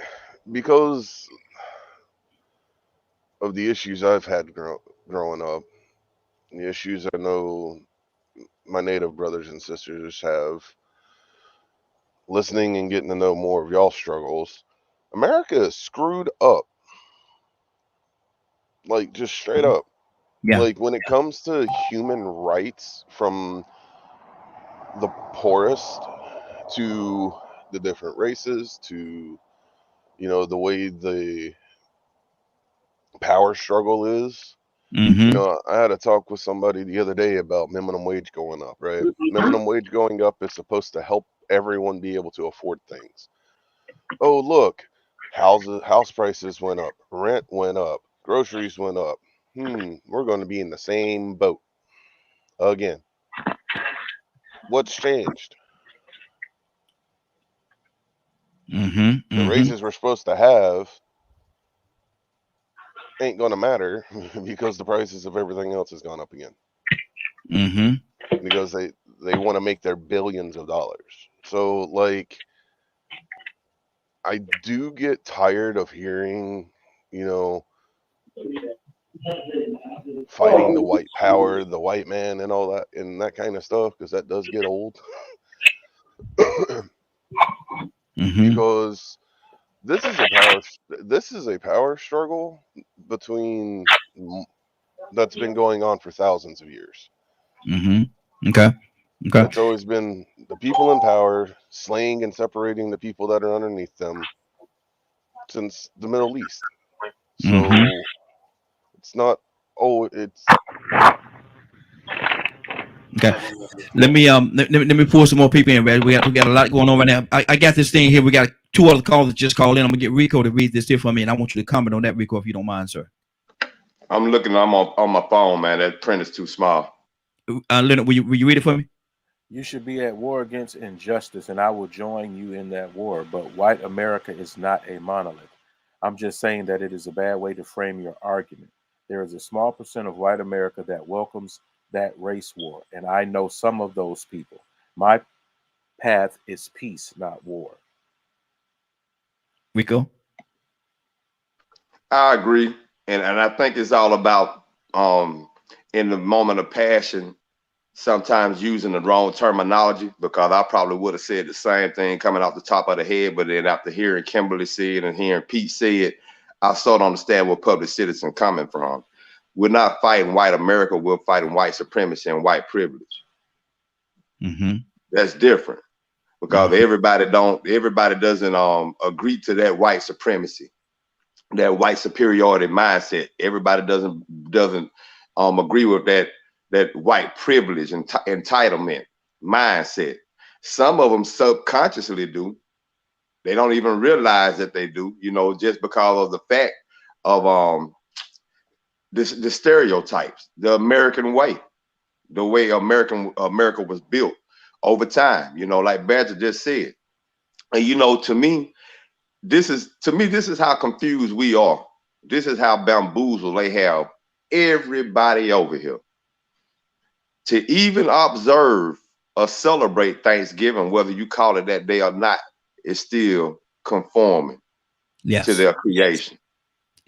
because of the issues I've had growing up, the issues I know my native brothers and sisters have, listening and getting to know more of y'all struggles, America is screwed up, like just straight up. Yeah. Like when it comes to human rights, from the poorest to the different races to, you know, the way the power struggle is. You Mm-hmm. know, I had a talk with somebody the other day about minimum wage going up, right? Minimum wage going up is supposed to help everyone be able to afford things. Oh, look, house prices went up, rent went up, groceries went up. We're going to be in the same boat again. What's changed? Mm-hmm. The Mm-hmm. raises we're supposed to have ain't going to matter because the prices of everything else has gone up again. Mm-hmm. Because they want to make their billions of dollars. So like I do get tired of hearing, you know, fighting the white power, the white man, and all that and that kind of stuff because that does get old. Mm-hmm. Because this is a power struggle between that's been going on for thousands of years. Mm-hmm. Okay. Okay. It's always been the people in power slaying and separating the people that are underneath them since the Middle East. Mm-hmm. So it's not. Oh, it's Okay. Let me pull some more people in, Brad. We got a lot going on right now. I got this thing here. We got two other calls that just called in. I'm gonna get Rico to read this here for me, and I want you to comment on that, Rico, if you don't mind, sir. I'm looking. I'm on my phone, man. That print is too small. Leonard, will you read it for me? You should be at war against injustice, and I will join you in that war. But white America is not a monolith. I'm just saying that it is a bad way to frame your argument. There is a small percent of white America that welcomes that race war, and I know some of those people. My path is peace, not war. Rico? I agree. And I think it's all about in the moment of passion, sometimes using the wrong terminology, because I probably would have said the same thing coming off the top of the head, but then after hearing Kimberly say it and hearing Pete say it, I sort of understand where public citizen coming from. We're not fighting white America, we're fighting white supremacy and white privilege. That's different, because everybody doesn't agree to that white supremacy, that white superiority mindset. Everybody doesn't agree with that white privilege and entitlement mindset. Some of them subconsciously do. They don't even realize that they do, just because of the fact of the stereotypes, the American way, the way America was built over time, like Badger just said. And to me, this is how confused we are. This is how bamboozled they have everybody over here. To even observe or celebrate Thanksgiving, whether you call it that day or not, is still conforming to their creation.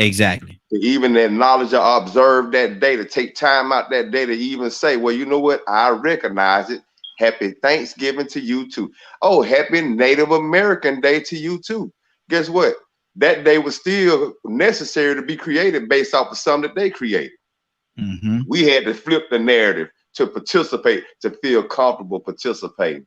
Exactly. To even acknowledge or observe that day, to take time out that day to even say, well, you know what? I recognize it. Happy Thanksgiving to you too. Oh, happy Native American Day to you too. Guess what? That day was still necessary to be created based off of something that they created. We had to flip the narrative to participate, to feel comfortable participating.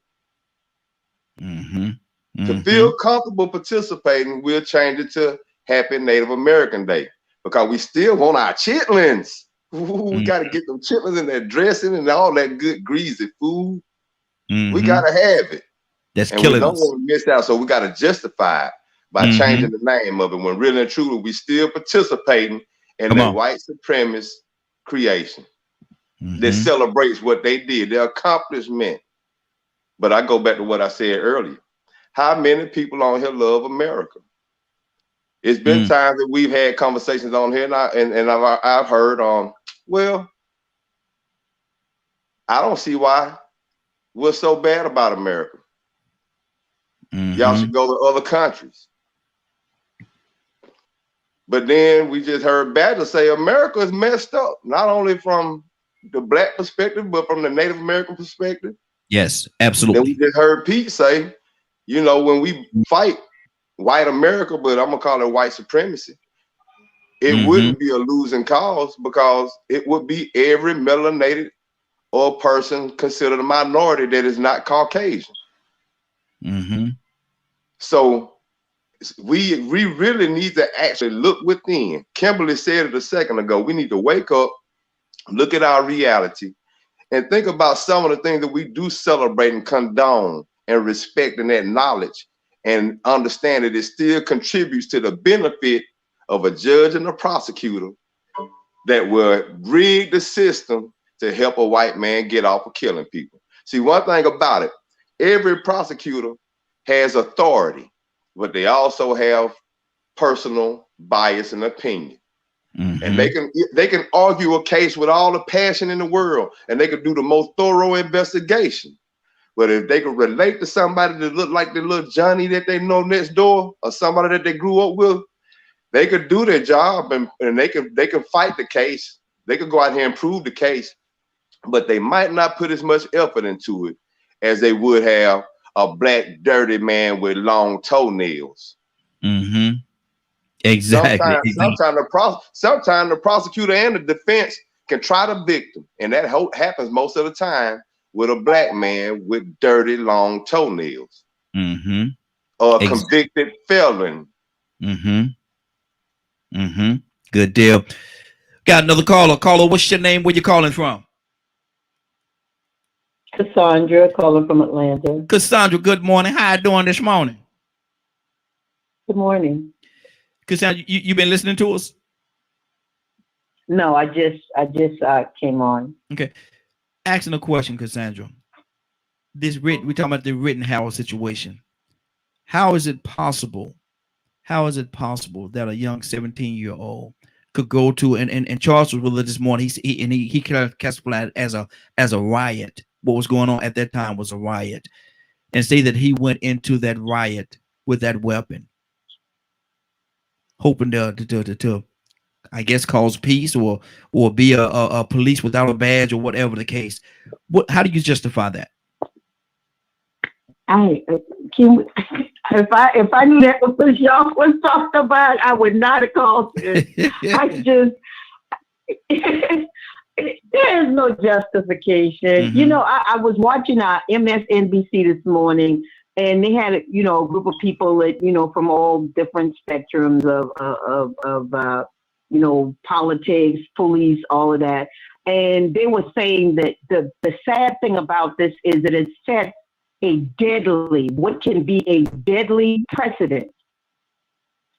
To feel comfortable participating, we'll change it to Happy Native American Day, because we still want our chitlins. Ooh, we got to get them chitlins in that dressing and all that good greasy food. We got to have it. That's and killing we don't us. want to miss out, so we got to justify it by changing the name of it, when really and truly we still participating in that white supremacist creation that celebrates what they did, their accomplishment. But I go back to what I said earlier. How many people on here love America? It's been times that we've had conversations on here, and I've heard, well, I don't see why we're so bad about America. Y'all should go to other countries. But then we just heard Badger say America is messed up, not only from the black perspective, but from the Native American perspective. Yes, absolutely. Then we just heard Pete say, when we fight white America, but I'm gonna call it white supremacy, it wouldn't be a losing cause, because it would be every melanated or person considered a minority that is not Caucasian. So we really need to actually look within. Kimberly said it a second ago. We need to wake up, look at our reality, and think about some of the things that we do celebrate and condone and respect and acknowledge, and understand that it still contributes to the benefit of a judge and a prosecutor that will rig the system to help a white man get off of killing people. See, one thing about it, every prosecutor has authority, but they also have personal bias and opinion. And they can argue a case with all the passion in the world, and they can do the most thorough investigation. But if they can relate to somebody that look like the little Johnny that they know next door, or somebody that they grew up with, they could do their job, and they can fight the case. They could go out here and prove the case, but they might not put as much effort into it as they would have a black dirty man with long toenails. Exactly. Sometimes the prosecutor and the defense can try the victim, and that happens most of the time with a black man with dirty long toenails, or a convicted felon. Good deal. Got another caller. Caller, what's your name? Where you calling from? Cassandra, calling from Atlanta. Cassandra, good morning. How you doing this morning? Good morning. Cassandra, you been listening to us? No, I just came on. Okay. Asking a question, Cassandra. We're talking about the Rittenhouse situation. How is it possible? How is it possible that a young 17-year-old could go to, and Charles was with us this morning, he classified it as a riot. What was going on at that time was a riot. and say that he went into that riot with that weapon, hoping to I guess cause peace or be a police without a badge or whatever the case. How do you justify that? If I knew that was what y'all was talking about, I would not have called it. There is no justification. You know, I was watching MSNBC this morning, and they had a group of people that from all different spectrums of politics, police, all of that, and they were saying that the sad thing about this is that it sets what can be a deadly precedent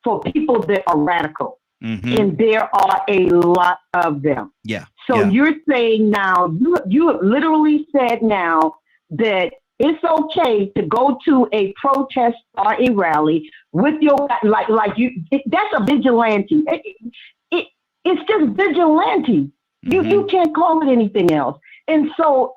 for people that are radical. And there are a lot of them. Yeah. So you're saying now, you have literally said now that it's okay to go to a protest or a rally with your, that's a vigilante. It's just vigilante. You can't call it anything else. And so,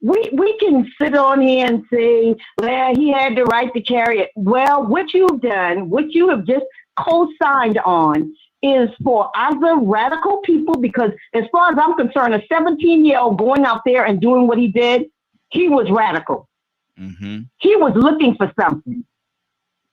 we can sit on here and say, well, he had the right to carry it. Well, what you've done, what you have just co-signed on is for either radical people, because as far as I'm concerned, a 17-year-old going out there and doing what he did, he was radical. He was looking for something.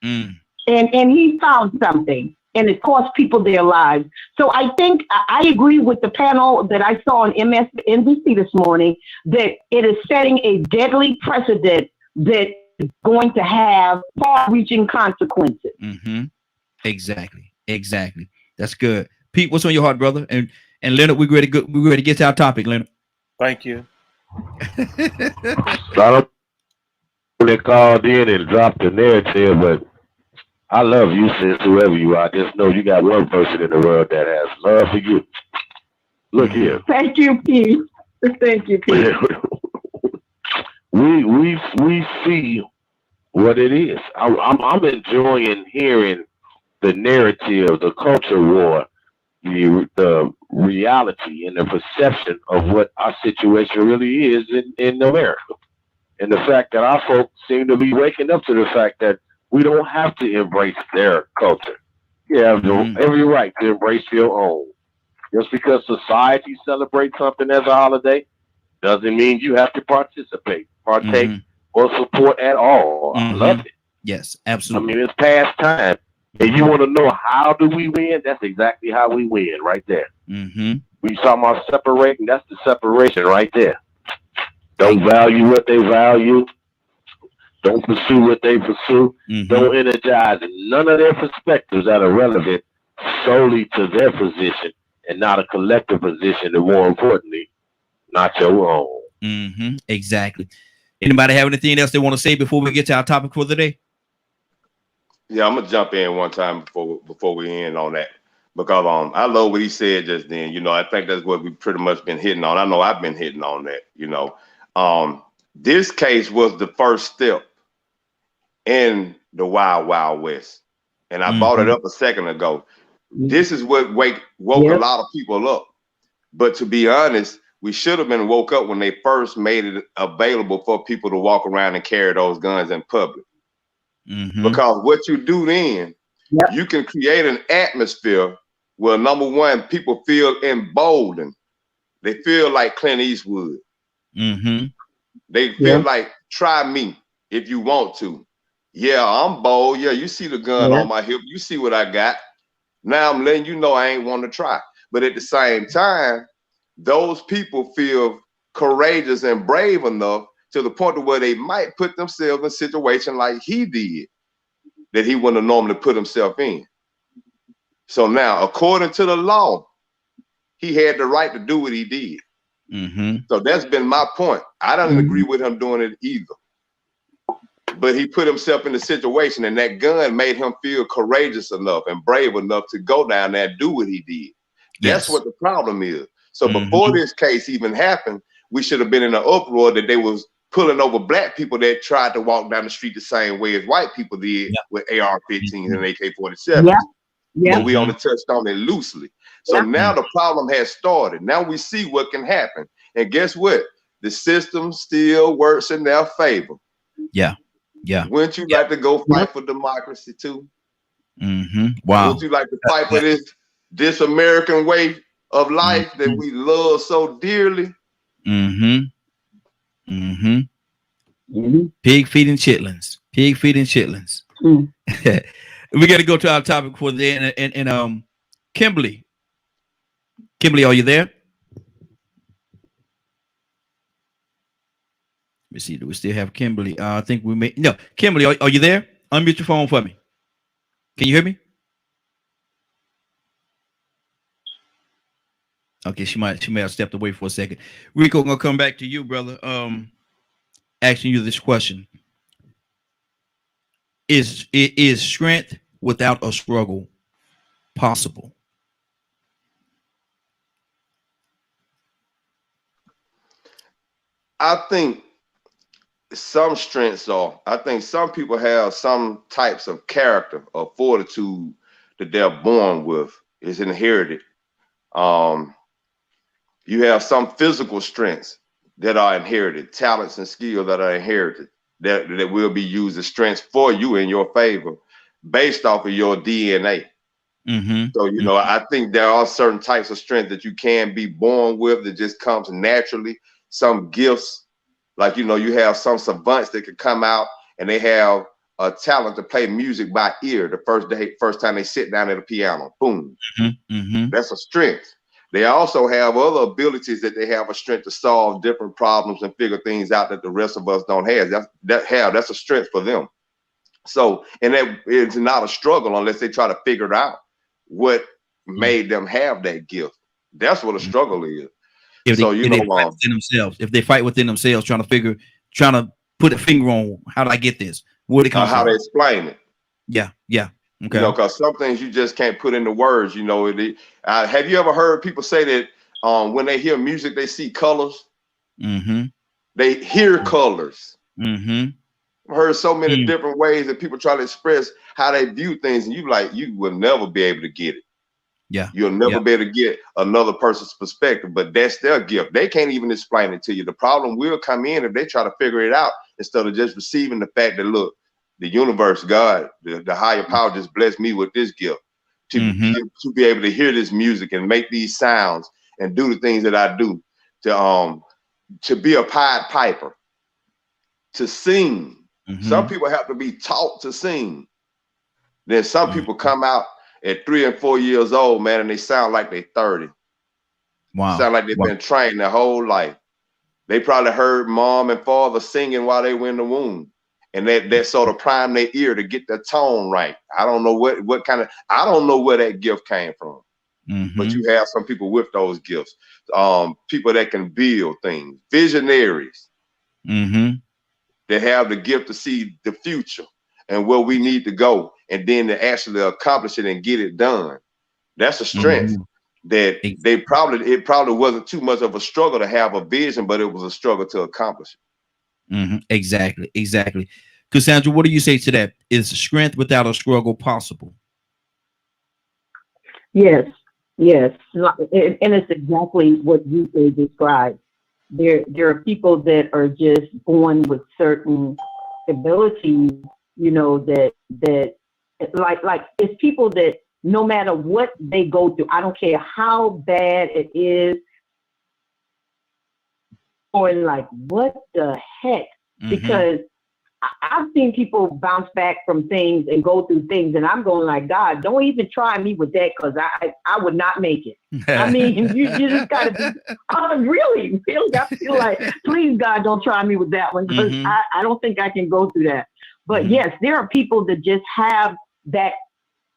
And he found something. And it cost people their lives. So I think I agree with the panel that I saw on MSNBC this morning that it is setting a deadly precedent that is going to have far-reaching consequences. Exactly. That's good. Pete, what's on your heart, brother? And Leonard, we're ready to get to our topic, Leonard. Thank you. They called in and dropped the narrative, but I love you, sis, whoever you are. Just know you got one person in the world that has love for you. Look here. Thank you, Pete. Thank you, Pete. we see what it is. I'm enjoying hearing the narrative, the culture war, the reality and the perception of what our situation really is in America. And the fact that our folks seem to be waking up to the fact that we don't have to embrace their culture. You have every right to embrace your own. Just because society celebrates something as a holiday doesn't mean you have to partake, or support at all. I love it. Yes, absolutely. I mean, it's past time. And you want to know how do we win? That's exactly how we win right there. We talking about separating, that's the separation right there. Don't value what they value. Don't pursue what they pursue. Don't energize none of their perspectives that are relevant solely to their position and not a collective position, and more importantly, not your own. Exactly. Anybody have anything else they want to say before we get to our topic for the day? Yeah, I'm gonna jump in one time before we end on that, because I love what he said just then. I think that's what we've pretty much been hitting on. I know I've been hitting on that. This case was the first step in the Wild Wild West, and I brought it up a second ago. This is what woke a lot of people up. But to be honest, we should have been woke up when they first made it available for people to walk around and carry those guns in public. Because what you do then, you can create an atmosphere where, number one, people feel emboldened. They feel like Clint Eastwood. They feel like, try me if you want to. Yeah, I'm bold. Yeah, you see the gun on my hip. You see what I got. Now I'm letting you know I ain't want to try. But at the same time, those people feel courageous and brave enough to the point of where they might put themselves in a situation like he did, that he wouldn't have normally put himself in. So now, according to the law, he had the right to do what he did. So that's been my point. I don't agree with him doing it either. But he put himself in the situation, and that gun made him feel courageous enough and brave enough to go down there and do what he did. That's what the problem is. So before this case even happened, we should have been in an uproar that they was pulling over black people that tried to walk down the street the same way as white people did with AR-15s and AK-47s. But we only touched on it loosely. So now the problem has started. Now we see what can happen. And guess what? The system still works in their favor. Yeah. Wouldn't you like to go fight for democracy too? Wow. Wouldn't you like to fight for this American way of life that we love so dearly? Pig feet and chitlins. Pig feet and chitlins. We got to go to our topic for the day. And Kimberly. Kimberly, are you there? Let me see. Do we still have Kimberly? I think we may. No, Kimberly, are you there? Unmute your phone for me. Can you hear me? Okay, she may have stepped away for a second. Rico, I'm gonna come back to you, brother. Asking you this question: Is strength without a struggle possible? I think some strengths are. I think some people have some types of character or fortitude that they're born with. It's inherited. You have some physical strengths that are inherited, talents and skills that are inherited, that will be used as strengths for you in your favor based off of your DNA. So, you know, I think there are certain types of strength that you can be born with that just comes naturally. Some gifts, like, you know, you have some savants that can come out and they have a talent to play music by ear the first time they sit down at a piano. Boom. That's a strength. They also have other abilities that they have a strength to solve different problems and figure things out that the rest of us don't have. That's a strength for them. So, and that it's not a struggle unless they try to figure it out what made them have that gift. That's what a struggle is. If they fight within themselves, trying to put a finger on how did I get this? Where it comes how from? they explain it. Yeah. Okay. You know, because some things you just can't put into words. You know, have you ever heard people say that when they hear music, they see colors? They hear colors. I've heard so many different ways that people try to express how they view things, and you will never be able to get it. Yeah. You'll never be able to get another person's perspective, but that's their gift. They can't even explain it to you. The problem will come in if they try to figure it out instead of just receiving the fact that, look, the universe, God, the higher power just blessed me with this gift to be able to hear this music and make these sounds and do the things that I do, to be a Pied Piper, to sing. Some people have to be taught to sing. Then some people come out at 3 and 4 years old, man, and they sound like they're 30. Wow. Sound like they've been trained their whole life. They probably heard mom and father singing while they were in the womb. And that sort of primed their ear to get their tone right. I don't know I don't know where that gift came from. But you have some people with those gifts. People that can build things, visionaries that have the gift to see the future and where we need to go, and then to actually accomplish it and get it done. That's a strength that it probably wasn't too much of a struggle to have a vision, but it was a struggle to accomplish it. Exactly. Cassandra, what do you say to that? Is strength without a struggle possible? Yes, and it's exactly what you described. There are people that are just born with certain abilities, you know, that like it's people that no matter what they go through, I don't care how bad it is, or like what the heck, because I've seen people bounce back from things and go through things, and I'm going like, God, don't even try me with that, because I would not make it. I mean, you just gotta be really. I feel like, please, God, don't try me with that one, because I don't think I can go through that. But yes, there are people that just have that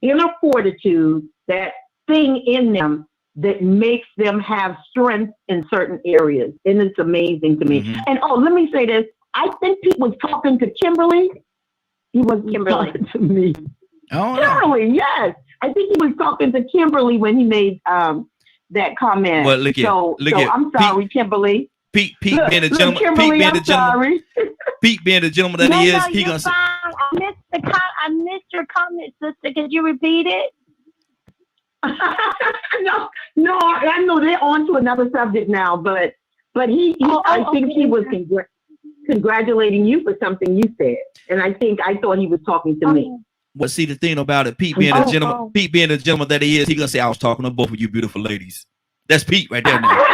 inner fortitude, that thing in them that makes them have strength in certain areas, and it's amazing to me. And let me say this. I think he was talking to Kimberly. He was talking to me. Oh, Kimberly, yes. I think he was talking to Kimberly when he made that comment. Well, look here. I'm sorry, Kimberly. Pete being the gentleman. Kimberly, I'm sorry. Pete being the gentleman that he is, he gonna say. I missed your comment, sister. Could you repeat it? No, I know they're on to another subject now, but I think he was congratulating you for something you said, and I thought he was talking to me. Well, see, the thing about it, Pete being a gentleman, Pete being the gentleman that he is, he gonna say, "I was talking to both of you beautiful ladies." That's Pete right there now.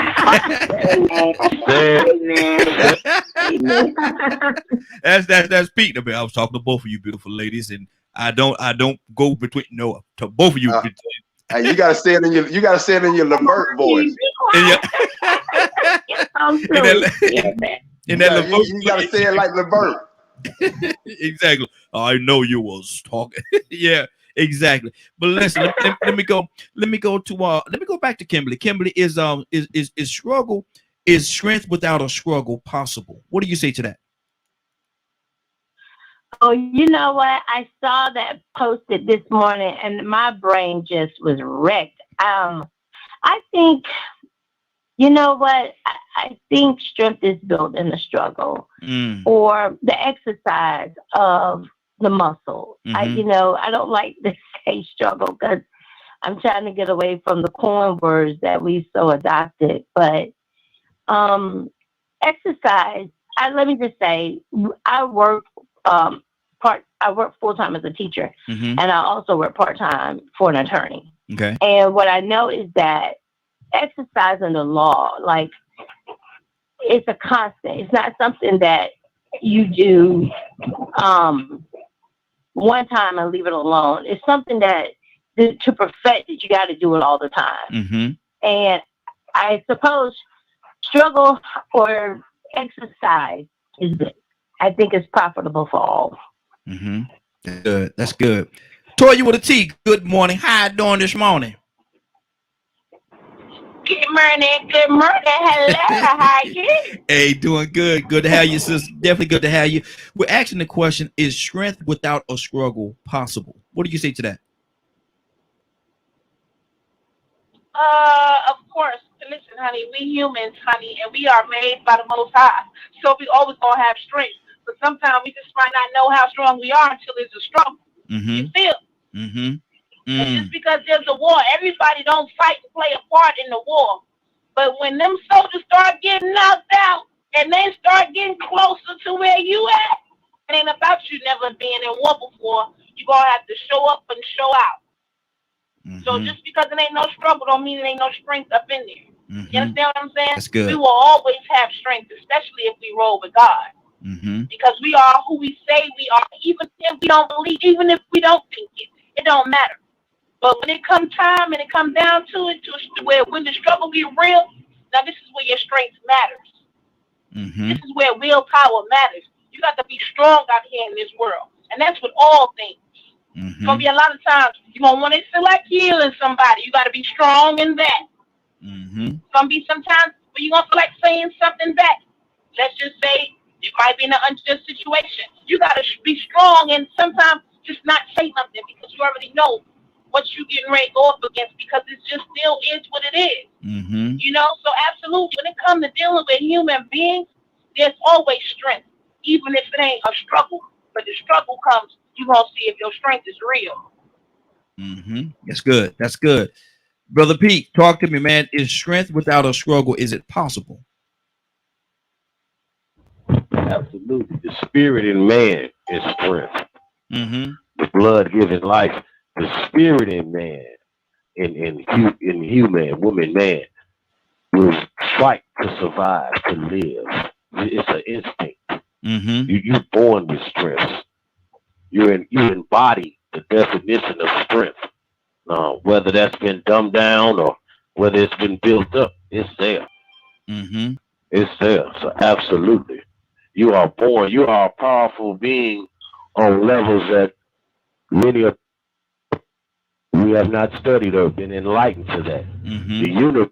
that's Pete. I was talking to both of you beautiful ladies, and I don't go between to both of you. Hey, you gotta say it in your Levert voice. In that you gotta say it like Levert. Exactly. I know you was talking. Yeah, exactly. But listen, let me go back to Kimberly. Kimberly, is strength without a struggle possible? What do you say to that? Oh, you know what? I saw that posted this morning and my brain just was wrecked. I think, you know what? I think strength is built in the struggle or the exercise of the muscle. Mm-hmm. I don't like to say struggle because I'm trying to get away from the corn words that we so adopted. But exercise, let me just say, I work full-time as a teacher, and I also work part-time for an attorney. Okay. And what I know is that exercising the law, like, it's a constant. It's not something that you do one time and leave it alone. It's something that to perfect it, you got to do it all the time. Mm-hmm. And I suppose struggle or exercise is good. I think it's profitable for all. Mm-hmm. Good. That's good. Toya with a T. Good morning. How you doing this morning? Good morning. Good morning. Hello. How are you? Hey, doing good. Good to have you, sis. Definitely good to have you. We're asking the question: is strength without a struggle possible? What do you say to that? Of course. Listen, honey, we humans, honey, and we are made by the Most High. So we always gonna have strength. But sometimes we just might not know how strong we are until there's a struggle. Mm-hmm. You feel? Mm-hmm. And just because there's a war, everybody don't fight and play a part in the war. But when them soldiers start getting knocked out and they start getting closer to where you at, it ain't about you never being in war before. You gonna have to show up and show out. So just because it ain't no struggle don't mean it ain't no strength up in there. Mm-hmm. You understand what I'm saying? That's good. We will always have strength, especially if we roll with God. Mm-hmm. Because we are who we say we are, even if we don't believe, even if we don't think it. It don't matter. But when it comes time and it comes down to it, when the struggle get real, now this is where your strength matters. Mm-hmm. This is where willpower matters. You got to be strong out here in this world. And that's with all things. Mm-hmm. It's gonna be a lot of times you're gonna want to feel like healing somebody. You gotta be strong in that. Mm-hmm. It's gonna be sometimes where you're gonna feel like saying something back. Let's just say you might be in an unjust situation. You gotta be strong and sometimes just not say nothing because you already know what you're getting ready to go up against because it just still is what it is. Mm-hmm. So absolutely when it comes to dealing with human beings, there's always strength. Even if it ain't a struggle, but the struggle comes, you're gonna see if your strength is real. Mm-hmm. That's good. That's good. Brother Pete, talk to me, man. Is strength without a struggle, is it possible? Absolutely. The spirit in man is strength. Mm-hmm. The blood giving life. The spirit in man, in human, woman, man, will fight to survive, to live. It's an instinct. Mm-hmm. You're born with strength. You embody the definition of strength. Whether that's been dumbed down or whether it's been built up, it's there. Mm-hmm. It's there. So absolutely. You are born. You are a powerful being on levels that many of we have not studied or been enlightened to that. Mm-hmm.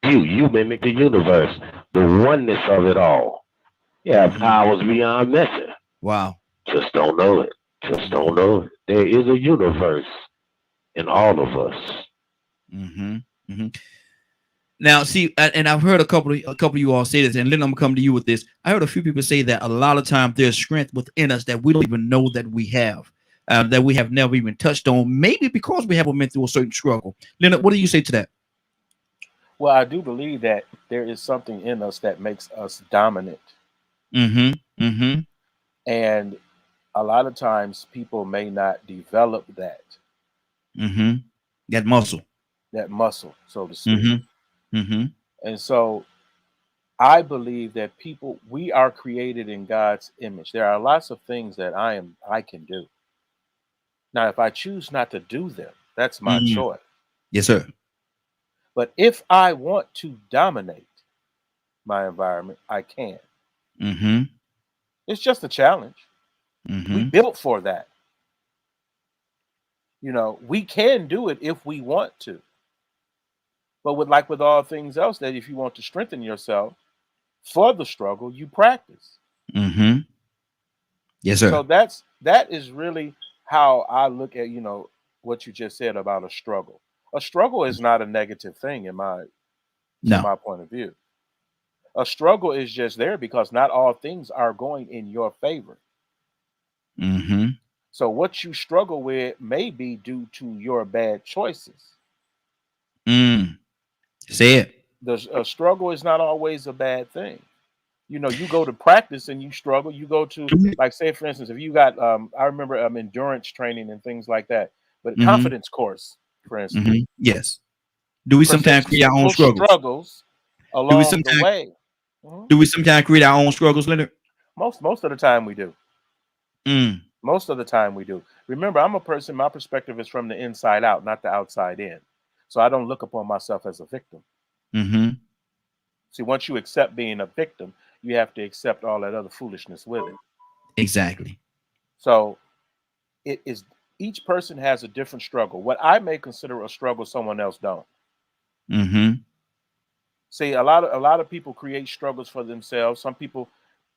You mimic the universe, the oneness of it all. You have powers beyond measure. Wow. Just don't know it. Just don't know it. There is a universe in all of us. Mm-hmm. Mm-hmm. Now, see, and I've heard a couple of you all say this, and then I'm gonna come to you with this. I heard a few people say that a lot of times there's strength within us that we don't even know that we have, that we have never even touched on. Maybe because we haven't been through a certain struggle. Leonard, what do you say to that? Well, I do believe that there is something in us that makes us dominant. Mm-hmm. Mm-hmm. And a lot of times people may not develop Mm-hmm. That muscle. muscle, so to speak. Mm-hmm. Mm-hmm. And so I believe that we are created in God's image. There are lots of things that I can do. Now, if I choose not to do them, that's my Mm-hmm. choice. Yes, sir. But if I want to dominate my environment, I can. Mm-hmm. It's just a challenge. We Mm-hmm. built for that. We can do it if we want to. But with all things else, that if you want to strengthen yourself for the struggle, you practice. Mm-hmm. Yes, sir. So that is really how I look at, what you just said about a struggle. A struggle is not a negative thing from No. my point of view. A struggle is just there because not all things are going in your favor. Mm-hmm. So what you struggle with may be due to your bad choices. Mm. Say it. A struggle is not always a bad thing. You go to practice and you struggle. You go to, like, say for instance, if you got I remember endurance training and things like that, but a Mm-hmm. confidence course, for instance, Mm-hmm. Yes. Do we sometimes presents create our own people struggles? struggles Do we along the sometimes way. Mhm. do we sometimes create our own struggles, Leonard? Most of the time we do. Mm. Most of the time we do. Remember, I'm a person, my perspective is from the inside out, not the outside in. So I don't look upon myself as a victim. Mm-hmm. See, once you accept being a victim, you have to accept all that other foolishness with it. Exactly. So it is each person has a different struggle. What I may consider a struggle, someone else don't. Mm-hmm. See, a lot of people create struggles for themselves. Some people,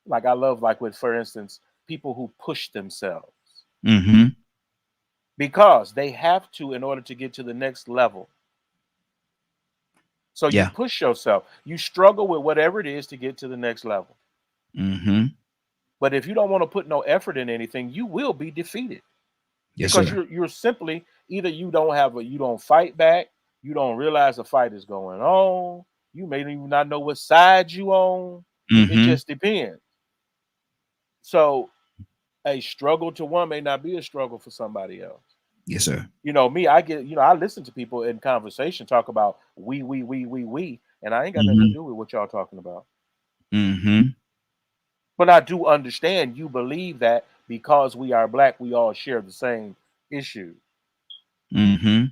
like I love, like with, for instance, people who push themselves Mm-hmm. because they have to in order to get to the next level. So you Yeah. push yourself. You struggle with whatever it is to get to the next level. Mm-hmm. But if you don't want to put no effort in anything, you will be defeated Yes, because sir. you're simply either you don't fight back, you don't realize the fight is going on, you may even not know what side you on. It Mm-hmm. just depends. So a struggle to one may not be a struggle for somebody else. Yes, sir. Me, I listen to people in conversation talk about we, and I ain't got nothing to Mm-hmm. do with what y'all talking about. Mm-hmm. But I do understand you believe that because we are black, we all share the same issue. Mm-hmm.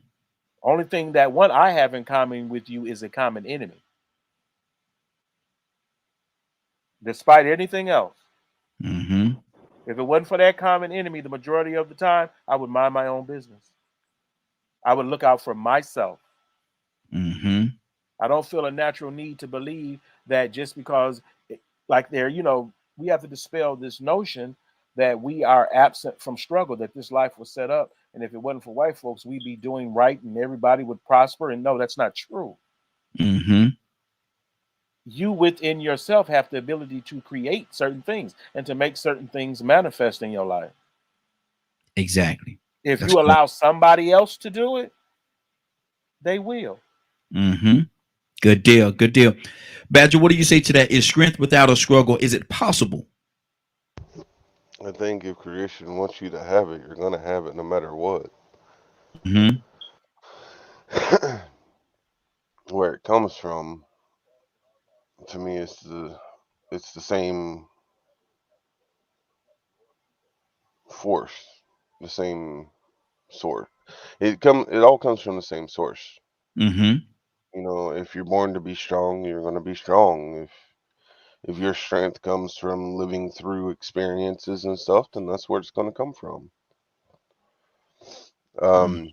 Only thing that one I have in common with you is a common enemy. Despite anything else, Mm-hmm. if it wasn't for that common enemy, the majority of the time, I would mind my own business. I would look out for myself. Mm-hmm. I don't feel a natural need to believe that just because, like we have to dispel this notion that we are absent from struggle, that this life was set up. And if it wasn't for white folks, we'd be doing right and everybody would prosper. And no, that's not true. Mm-hmm. You within yourself have the ability to create certain things and to make certain things manifest in your life. Exactly. If That's you correct. allow somebody else to do it, they will. Mm-hmm. Good deal. Good deal. Badger, what do you say to that? Is strength without a struggle? Is it possible? I think if creation wants you to have it, you're gonna have it no matter what. Mm-hmm. Where it comes from, to me, it's the same force, the same source. It all comes from the same source. Mm-hmm. If you're born to be strong, you're gonna be strong. If your strength comes from living through experiences and stuff, then that's where it's gonna come from. Um,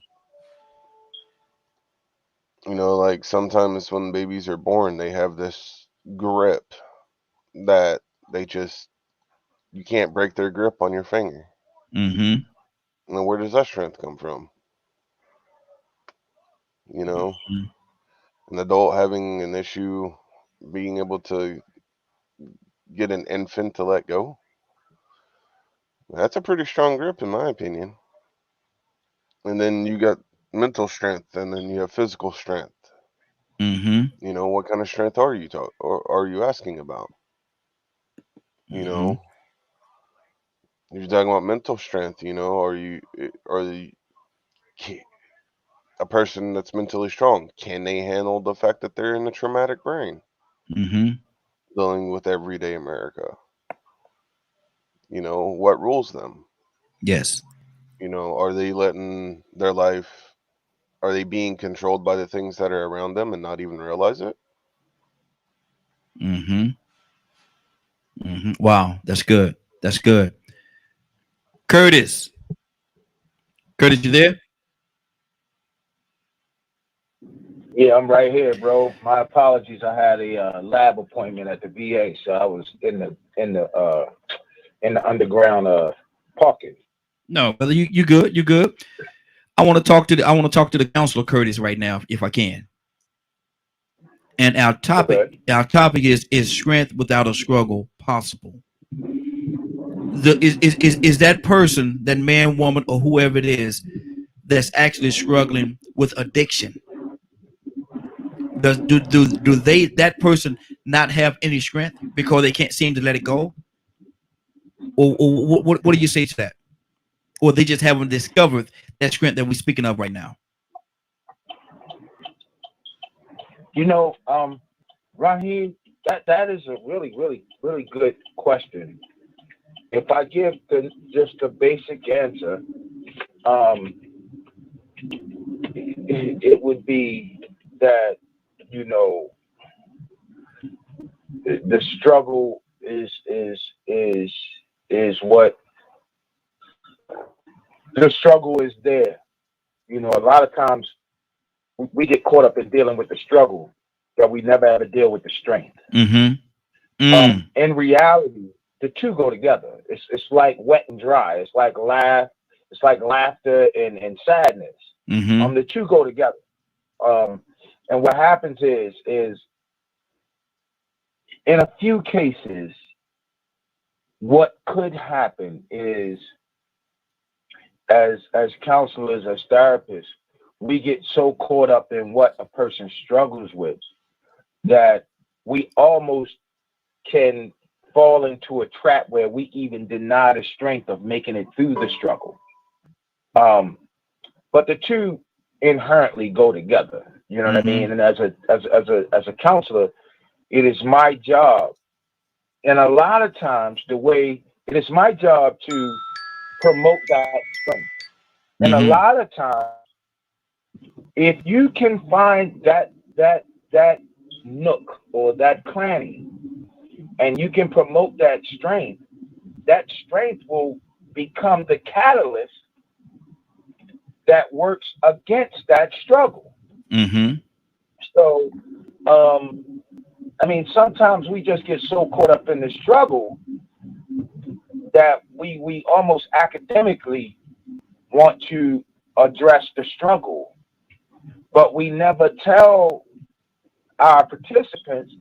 like sometimes when babies are born, they have this grip that they just you can't break their grip on your finger. Mm-hmm. And where does that strength come from? You know, Mm-hmm. an adult having an issue being able to get an infant to let go. That's a pretty strong grip, in my opinion. And then you got mental strength, and then you have physical strength. Mm-hmm. What kind of strength are you or are you asking about? You know, if you're talking about mental strength, you know, a person that's mentally strong, can they handle the fact that they're in a traumatic brain, dealing with everyday America? You know, what rules them? Yes. You know, are they letting their life? Are they being controlled by the things that are around them and not even realize it? Wow, that's good. That's good. Curtis. Curtis, you there? Yeah, I'm right here, bro. My apologies. I had a lab appointment at the VA, so I was in the underground parking. No, brother, you good. You good. I want to talk to the counselor Curtis right now, if I can. And our Okay. topic is strength without a struggle possible. Is that person, that man, woman, or whoever it is, that's actually struggling with addiction? Do they, that person, not have any strength because they can't seem to let it go? Or what do you say to that? Or they just haven't discovered that strength that we're speaking of right now? You know, Raheem, that is a really, really, really good question. If I give just the basic answer, it would be that, you know, the struggle is what the struggle is there. You know, a lot of times we get caught up in dealing with the struggle, that we never ever deal with the strength. In reality, the two go together. It's like wet and dry. It's like laughter and sadness. The two go together. And what happens is in a few cases, what could happen is, as counselors, as therapists, we get so caught up in what a person struggles with that we almost can fall into a trap where we even deny the strength of making it through the struggle. But the two inherently go together. You know what I mean? And as a counselor, it is my job, and a lot of times it is my job to promote that strength. And a lot of times, if you can find that nook or that cranny, and you can promote that strength will become the catalyst that works against that struggle. So, I mean, sometimes we just get so caught up in the struggle that we almost academically want to address the struggle, but we never tell our participants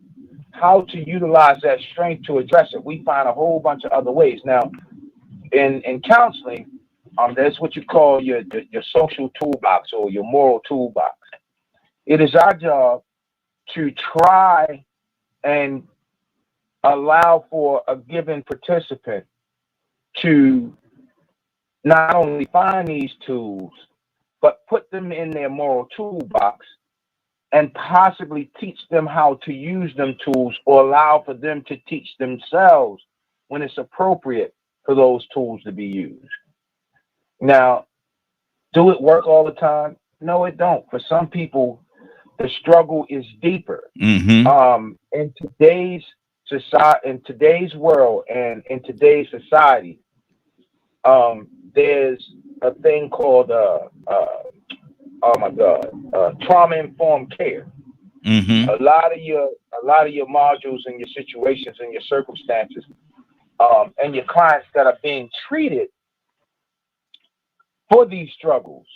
how to utilize that strength to address it. We find a whole bunch of other ways. Now, in counseling, there's what you call your social toolbox or your moral toolbox. It is our job to try and allow for a given participant to not only find these tools, but put them in their moral toolbox and possibly teach them how to use them tools, or allow for them to teach themselves when it's appropriate for those tools to be used. Now, do it work all the time? No, it don't. For some people, the struggle is deeper. In today's society, in today's world, and in today's society, there's a thing called trauma-informed care. A lot of your modules and your situations and your circumstances, and your clients that are being treated for these struggles,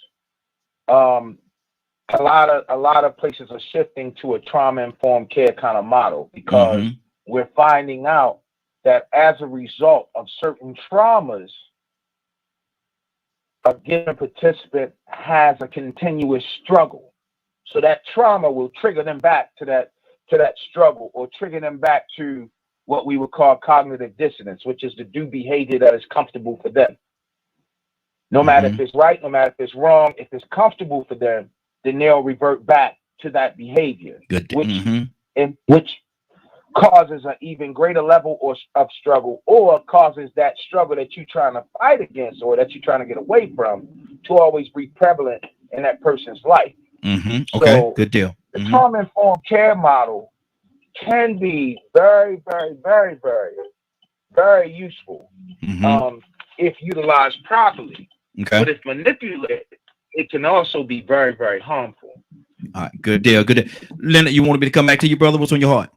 a lot of places are shifting to a trauma-informed care kind of model, because we're finding out that as a result of certain traumas, a given participant has a continuous struggle. So that trauma will trigger them back to that struggle, or trigger them back to what we would call cognitive dissonance, which is to do behavior that is comfortable for them. No matter if it's right, no matter if it's wrong, if it's comfortable for them, then they'll revert back to that behavior, which causes an even greater level of struggle, or causes that struggle that you're trying to fight against or that you're trying to get away from to always be prevalent in that person's life. Okay, So good deal. The trauma-informed care model can be very, very, very, very, very useful if utilized properly. Okay. But if manipulated, it can also be very, very harmful. All right, good deal, good deal. Leonard, you wanted me to come back to you, brother? What's on your heart?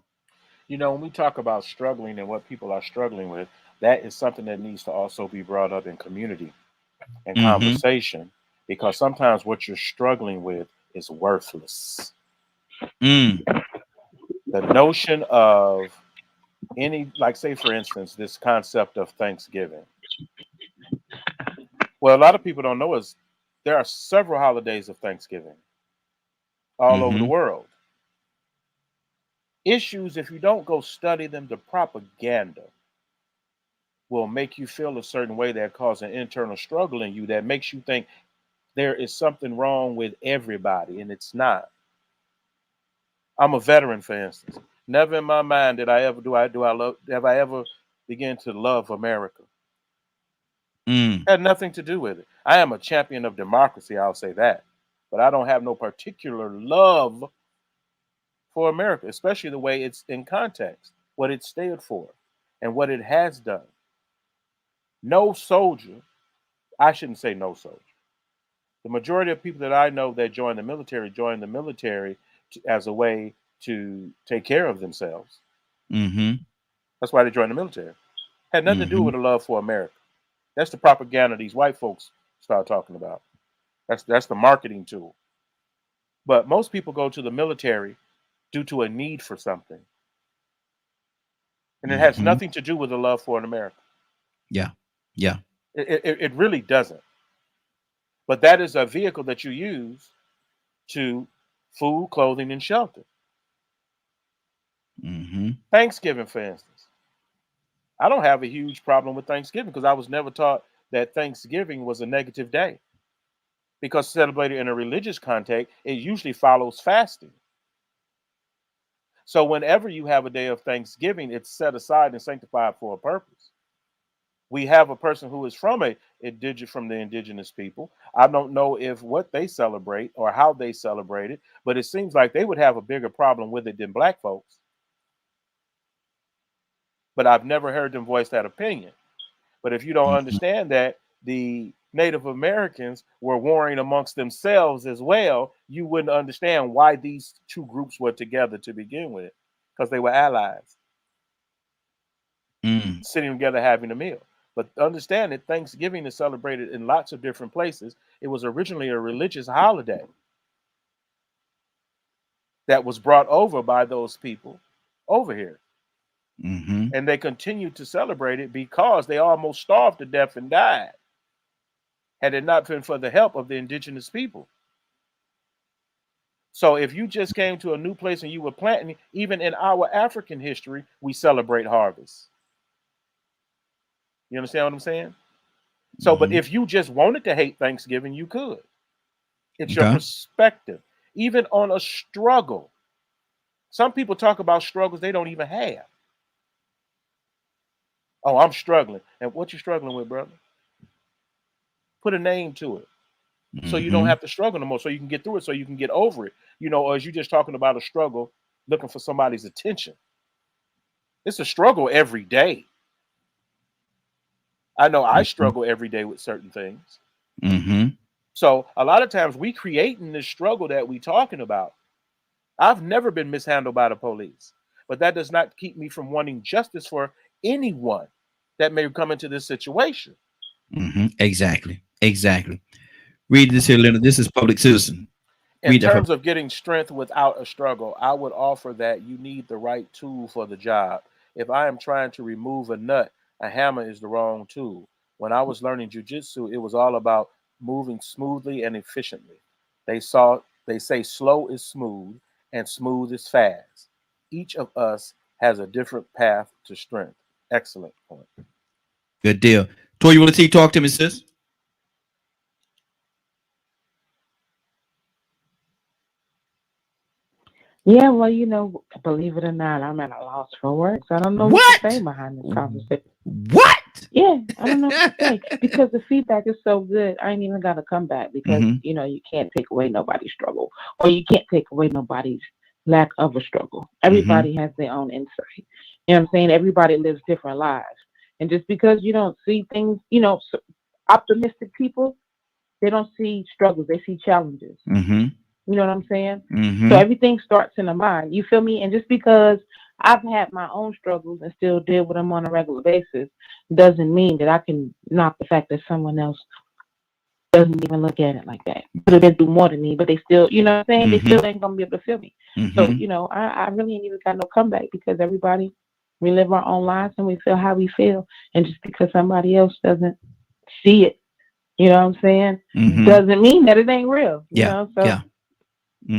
You know, when we talk about struggling and what people are struggling with, that is something that needs to also be brought up in community and conversation, because sometimes what you're struggling with is worthless. The notion of any, like, say, for instance, this concept of Thanksgiving. Well, a lot of people don't know is there are several holidays of Thanksgiving all over the world. Issues, if you don't go study them, the propaganda will make you feel a certain way that causes an internal struggle in you that makes you think there is something wrong with everybody, and it's not. I'm a veteran, for instance. Never in my mind did I ever have I ever begin to love America. Had nothing to do with it. I am a champion of democracy, I'll say that. But I don't have no particular love for America, especially the way it's in context, what it stood for, and what it has done. No soldier, I shouldn't say no soldier. The majority of people that I know that join the military as a way to take care of themselves. That's why they joined the military. Had nothing to do with a love for America. That's the propaganda these white folks start talking about. That's the marketing tool. But most people go to the military due to a need for something. And it has nothing to do with a love for an America. Yeah. Yeah. It really doesn't. But that is a vehicle that you use to food, clothing, and shelter. Thanksgiving, for instance. I don't have a huge problem with Thanksgiving because I was never taught that Thanksgiving was a negative day. Because celebrated in a religious context, it usually follows fasting. So whenever you have a day of Thanksgiving, it's set aside and sanctified for a purpose. We have a person who is from the indigenous people. I don't know if what they celebrate or how they celebrate it, but it seems like they would have a bigger problem with it than black folks. But I've never heard them voice that opinion. But if you don't understand that the Native Americans were warring amongst themselves as well, you wouldn't understand why these two groups were together to begin with, because they were allies, sitting together having a meal. But understand that Thanksgiving is celebrated in lots of different places. It was originally a religious holiday that was brought over by those people over here. And they continued to celebrate it because they almost starved to death and died had it not been for the help of the indigenous people. So if you just came to a new place and you were planting, even in our African history, we celebrate harvest. You understand what I'm saying? So, but if you just wanted to hate Thanksgiving, you could. It's your perspective. Even on a struggle. Some people talk about struggles they don't even have. Oh, I'm struggling. And what you struggling with, brother? Put a name to it. So you don't have to struggle no more, so you can get through it, so you can get over it. You know, or as you just talking about a struggle, looking for somebody's attention. It's a struggle every day. I know I struggle every day with certain things. So a lot of times we creating this struggle that we talking about. I've never been mishandled by the police, but that does not keep me from wanting justice for anyone that may come into this situation. Exactly. Read this here, Leonard. This is Public Citizen. In terms of getting strength without a struggle, I would offer that you need the right tool for the job. If I am trying to remove a nut, a hammer is the wrong tool. When I was learning jujitsu, it was all about moving smoothly and efficiently. They say slow is smooth and smooth is fast. Each of us has a different path to strength. Excellent point. Good deal. Toy, you want to talk to me, sis? Yeah, well, believe it or not, I'm at a loss for words. I don't know what to say behind this conversation. What? Yeah, I don't know what to say because the feedback is so good. I ain't even got to come back because you can't take away nobody's struggle, or you can't take away nobody's lack of a struggle. Everybody has their own insight. You know what I'm saying? Everybody lives different lives, and just because you don't see things, optimistic people, they don't see struggles; they see challenges. You know what I'm saying? So everything starts in the mind. You feel me? And just because I've had my own struggles and still deal with them on a regular basis doesn't mean that I can knock the fact that someone else doesn't even look at it like that. Could have been through more than me, but they still, you know what I'm saying? They still ain't gonna be able to feel me. So, I really ain't even got no comeback because everybody, we live our own lives and we feel how we feel. And just because somebody else doesn't see it, you know what I'm saying, doesn't mean that it ain't real. You know, so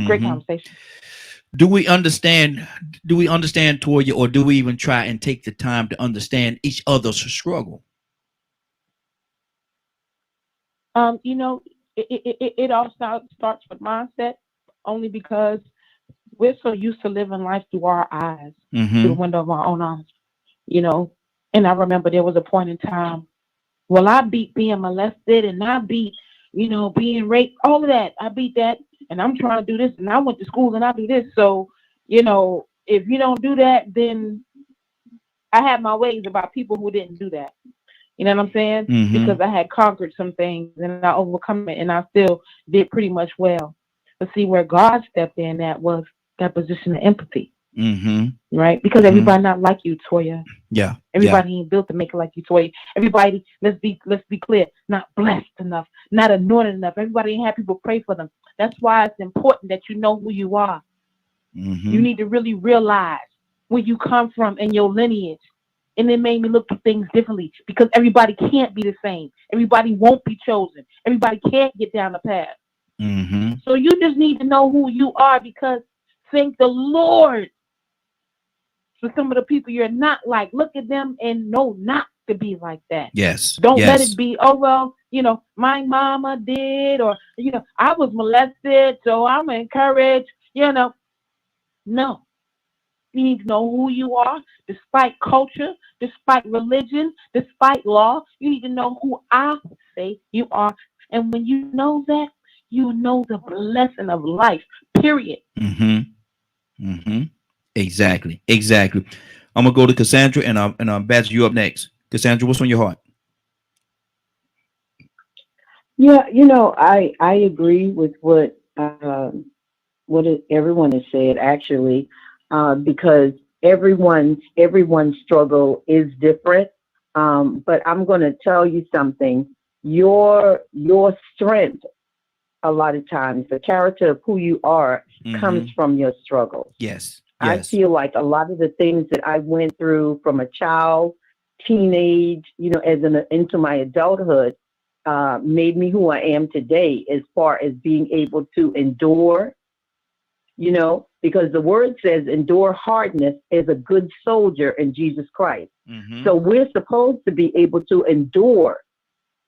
great conversation. Do we understand? Do we understand, Toya, or do we even try and take the time to understand each other's struggle? It all starts with mindset, only because we're so used to living life through our eyes, through the window of our own eyes. You know, and I remember there was a point in time. Well, I beat being molested, and I beat, being raped, all of that. I beat that, and I'm trying to do this, and I went to school, and I do this. So, if you don't do that, then I have my ways about people who didn't do that. You know what I'm saying? Because I had conquered some things, and I overcome it, and I still did pretty much well. But see, where God stepped in, that was that position of empathy, right? Because everybody not like you, Toya. Yeah. Everybody ain't built to make it like you, Toya. Everybody, let's be clear, not blessed enough, not anointed enough. Everybody ain't have people pray for them. That's why it's important that you know who you are. You need to really realize where you come from and your lineage. And it made me look at things differently because everybody can't be the same. Everybody won't be chosen. Everybody can't get down the path. So you just need to know who you are because thank the Lord for some of the people you're not like. Look at them and know not to be like that. Yes. Don't let it be, oh, well, my mama did, or, I was molested, so I'm encouraged, No. You need to know who you are, despite culture, despite religion, despite law. You need to know who I say you are. And when you know that, you know the blessing of life, period. Exactly. I'm gonna go to Cassandra and I'll badge you up next. Cassandra, what's on your heart? Yeah, I agree with everyone has said actually, because everyone's struggle is different. But I'm going to tell you something. Your strength, a lot of times, the character of who you are, comes from your struggles. Yes. I feel like a lot of the things that I went through from a child, teenage, into my adulthood, made me who I am today, as far as being able to endure, because the word says endure hardness as a good soldier in Jesus Christ. So we're supposed to be able to endure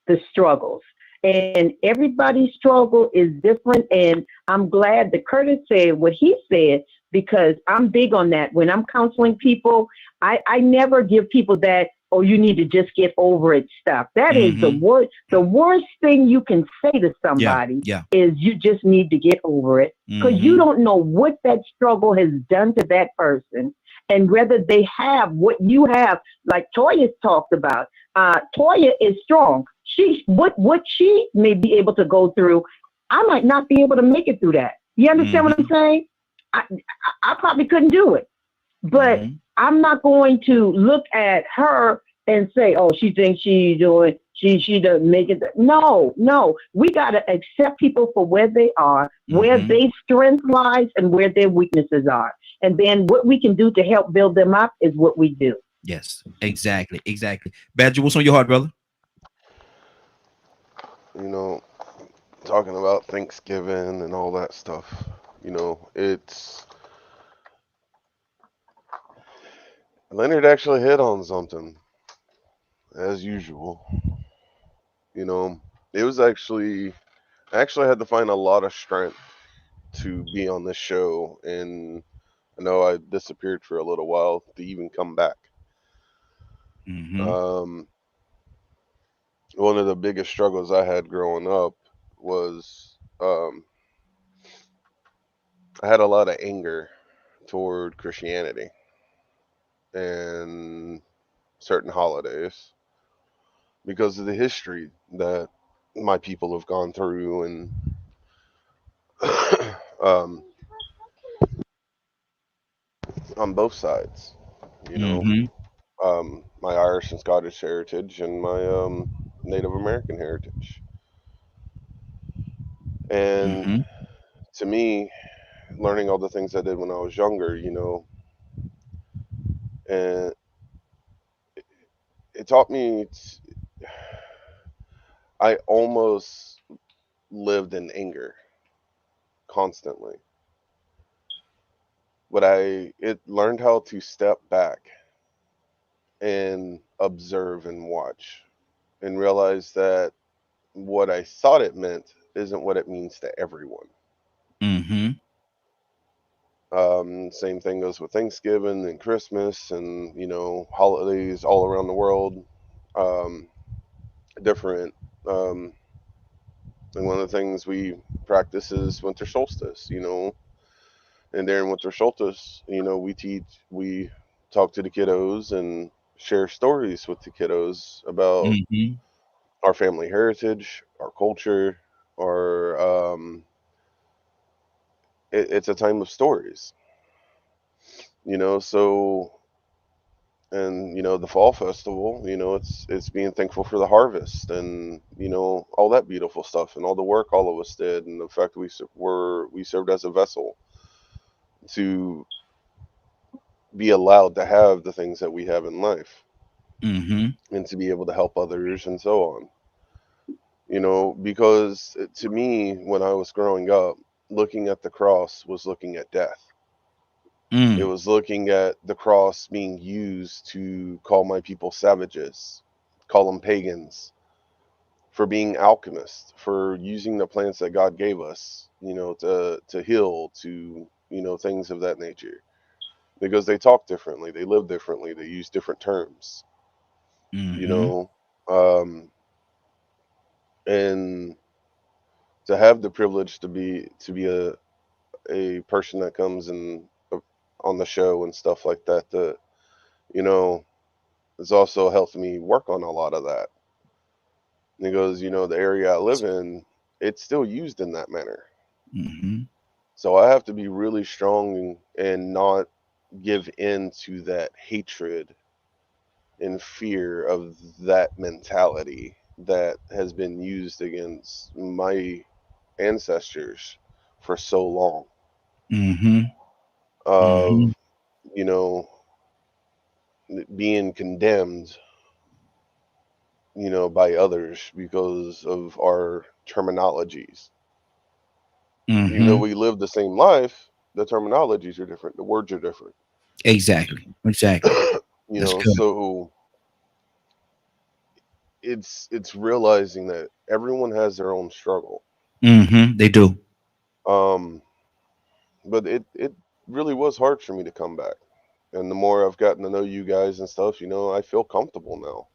the struggles. And everybody's struggle is different. And I'm glad that Curtis said what he said, because I'm big on that. When I'm counseling people, I never give people that, oh, you need to just get over it stuff. That is the worst thing you can say to somebody is you just need to get over it, because you don't know what that struggle has done to that person and whether they have what you have, like Toya's talked about. Toya is strong. What she may be able to go through, I might not be able to make it through that. You understand what I'm saying? I probably couldn't do it, but I'm not going to look at her and say, "Oh, she thinks she's doing. She doesn't make it." No. We gotta accept people for where they are, where their strength lies, and where their weaknesses are, and then what we can do to help build them up is what we do. Yes, exactly. Badger, what's on your heart, brother? Talking about Thanksgiving and all that stuff, it's Leonard actually hit on something, as usual. You know, it was actually I actually had to find a lot of strength to be on this show, and I know I disappeared for a little while to even come back. Mm-hmm. Um, One of the biggest struggles I had growing up was I had a lot of anger toward Christianity and certain holidays because of the history that my people have gone through, and um, on both sides, you know, Mm-hmm. my Irish and Scottish heritage and my Native American heritage. And Mm-hmm. to me, learning all the things I did when I was younger, and it taught me, I almost lived in anger constantly, but it learned how to step back and observe and watch and realize that what I thought it meant isn't what it means to everyone. Mm-hmm. Same thing goes with Thanksgiving and Christmas and holidays all around the world. Um, Different. Um, and one of the things we practice is winter solstice. And during winter solstice, we talk to the kiddos and share stories with the kiddos about Mm-hmm. our family heritage, our culture, our it's a time of stories. So, and the fall festival, it's being thankful for the harvest and all that beautiful stuff and all the work all of us did, and the fact that we served as a vessel to be allowed to have the things that we have in life Mm-hmm. and to be able to help others and so on. Because to me, when I was growing up, looking at the cross was looking at death. It Mm. was looking at the cross being used to call my people savages, call them pagans, for being alchemists, for using the plants that God gave us, to heal, to things of that nature. Because they talk differently, they live differently, they use different terms, you Mm-hmm. know. Um, and to have the privilege to be a person that comes and on the show and stuff like that, you know has also helped me work on a lot of that, because the area I live in, it's still used in that manner. Mm-hmm. So I have to be really strong and not give in to that hatred and fear of that mentality that has been used against my ancestors for so long, Mm-hmm. Mm-hmm. of you know being condemned by others because of our terminologies. Even though Mm-hmm. we live the same life, the terminologies are different, the words are different. Exactly. Exactly. That's good. So it's realizing that everyone has their own struggle. Mm-hmm. They do. Um, but it really was hard for me to come back. And the more I've gotten to know you guys and stuff, I feel comfortable now.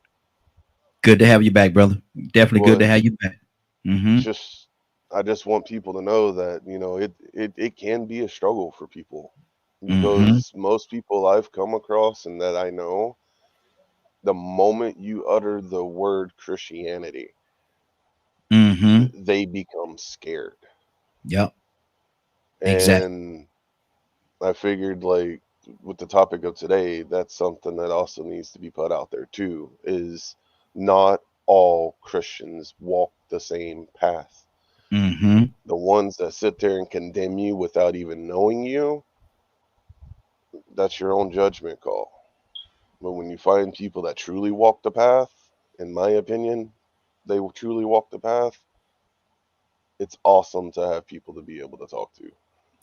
Good to have you back, brother. Definitely good Well, to have you back. Mm-hmm. just I just want people to know that it can be a struggle for people, Mm-hmm. because most people I've come across and that I know, the moment you utter the word Christianity, Mm-hmm. they become scared. Yep. Exactly. And I figured, like, with the topic of today, that's something that also needs to be put out there too, is not all Christians walk the same path. Mm-hmm. The ones that sit there and condemn you without even knowing you, that's your own judgment call. But when you find people that truly walk the path, in my opinion, they will truly walk the path, it's awesome to have people to be able to talk to.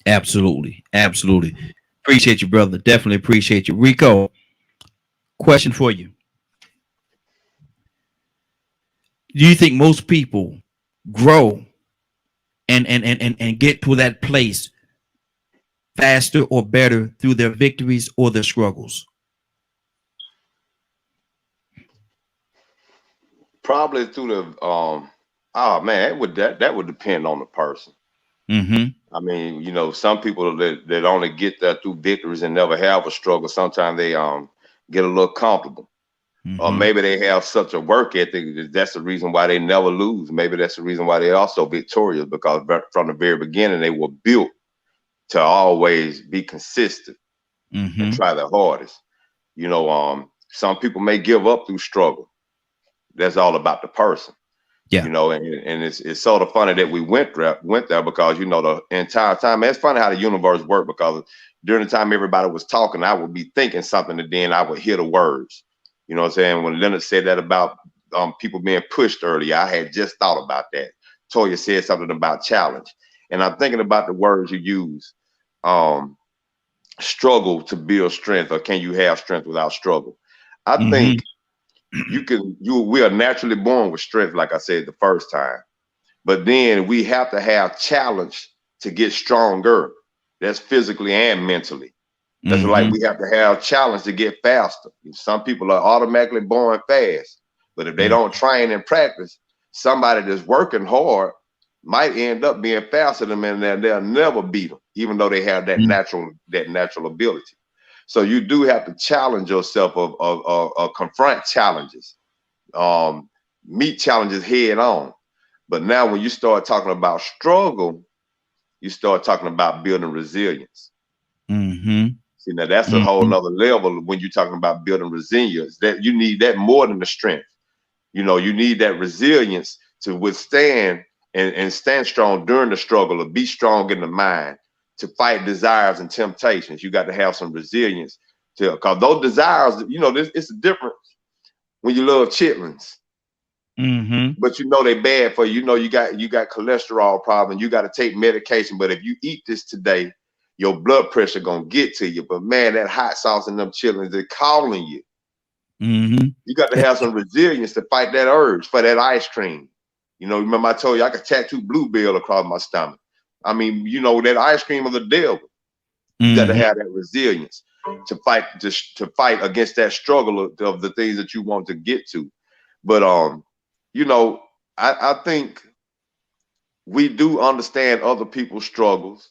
Absolutely. Absolutely. Appreciate you, brother. Definitely appreciate you. Rico, Question for you. Do you think most people grow and get to that place faster or better through their victories or their struggles? Probably through the oh man, that would depend on the person. I mean, you know, some people that only get there through victories and never have a struggle, sometimes they get a little comfortable. Or maybe they have such a work ethic that that's the reason why they never lose. Maybe that's the reason why they're also victorious, because from the very beginning they were built to always be consistent and try their hardest. You know, some people may give up through struggle. That's all about the person. Yeah. You know, and it's sort of funny that we went there because, you know, the entire time, it's funny how the universe worked, because during the time everybody was talking, I would be thinking something and then I would hear the words. You know what I'm saying? When Leonard said that about people being pushed earlier, I had just thought about that. Toya said something about challenge. And I'm thinking about the words you use. Struggle to build strength, or can you have strength without struggle? I think we are naturally born with strength, like I said the first time. But then we have to have challenge to get stronger. That's physically and mentally. That's like we have to have challenge to get faster. Some people are automatically born fast, but if they don't train and practice, somebody that's working hard might end up being faster than them, and they'll never beat them, even though they have that natural ability. So you do have to challenge yourself or confront challenges, meet challenges head on. But now when you start talking about struggle, you start talking about building resilience. See, now that's a whole nother level when you're talking about building resilience. That you need that more than the strength. You know, you need that resilience to withstand and stand strong during the struggle, or be strong in the mind, to fight desires and temptations. You got to have some resilience because those desires, you know, it's a difference when you love chitlins. But you know they bad for you. You know you got cholesterol problem. You got to take medication. But if you eat this today, your blood pressure gonna get to you. But man, that hot sauce and them chitlins, they're calling you. You got to have some resilience to fight that urge for that ice cream. You know, remember I told you I could tattoo Bluebell across my stomach. I mean, you know, that ice cream of the devil. You got to have that resilience to fight against that struggle of the things that you want to get to. But you know, I think we do understand other people's struggles.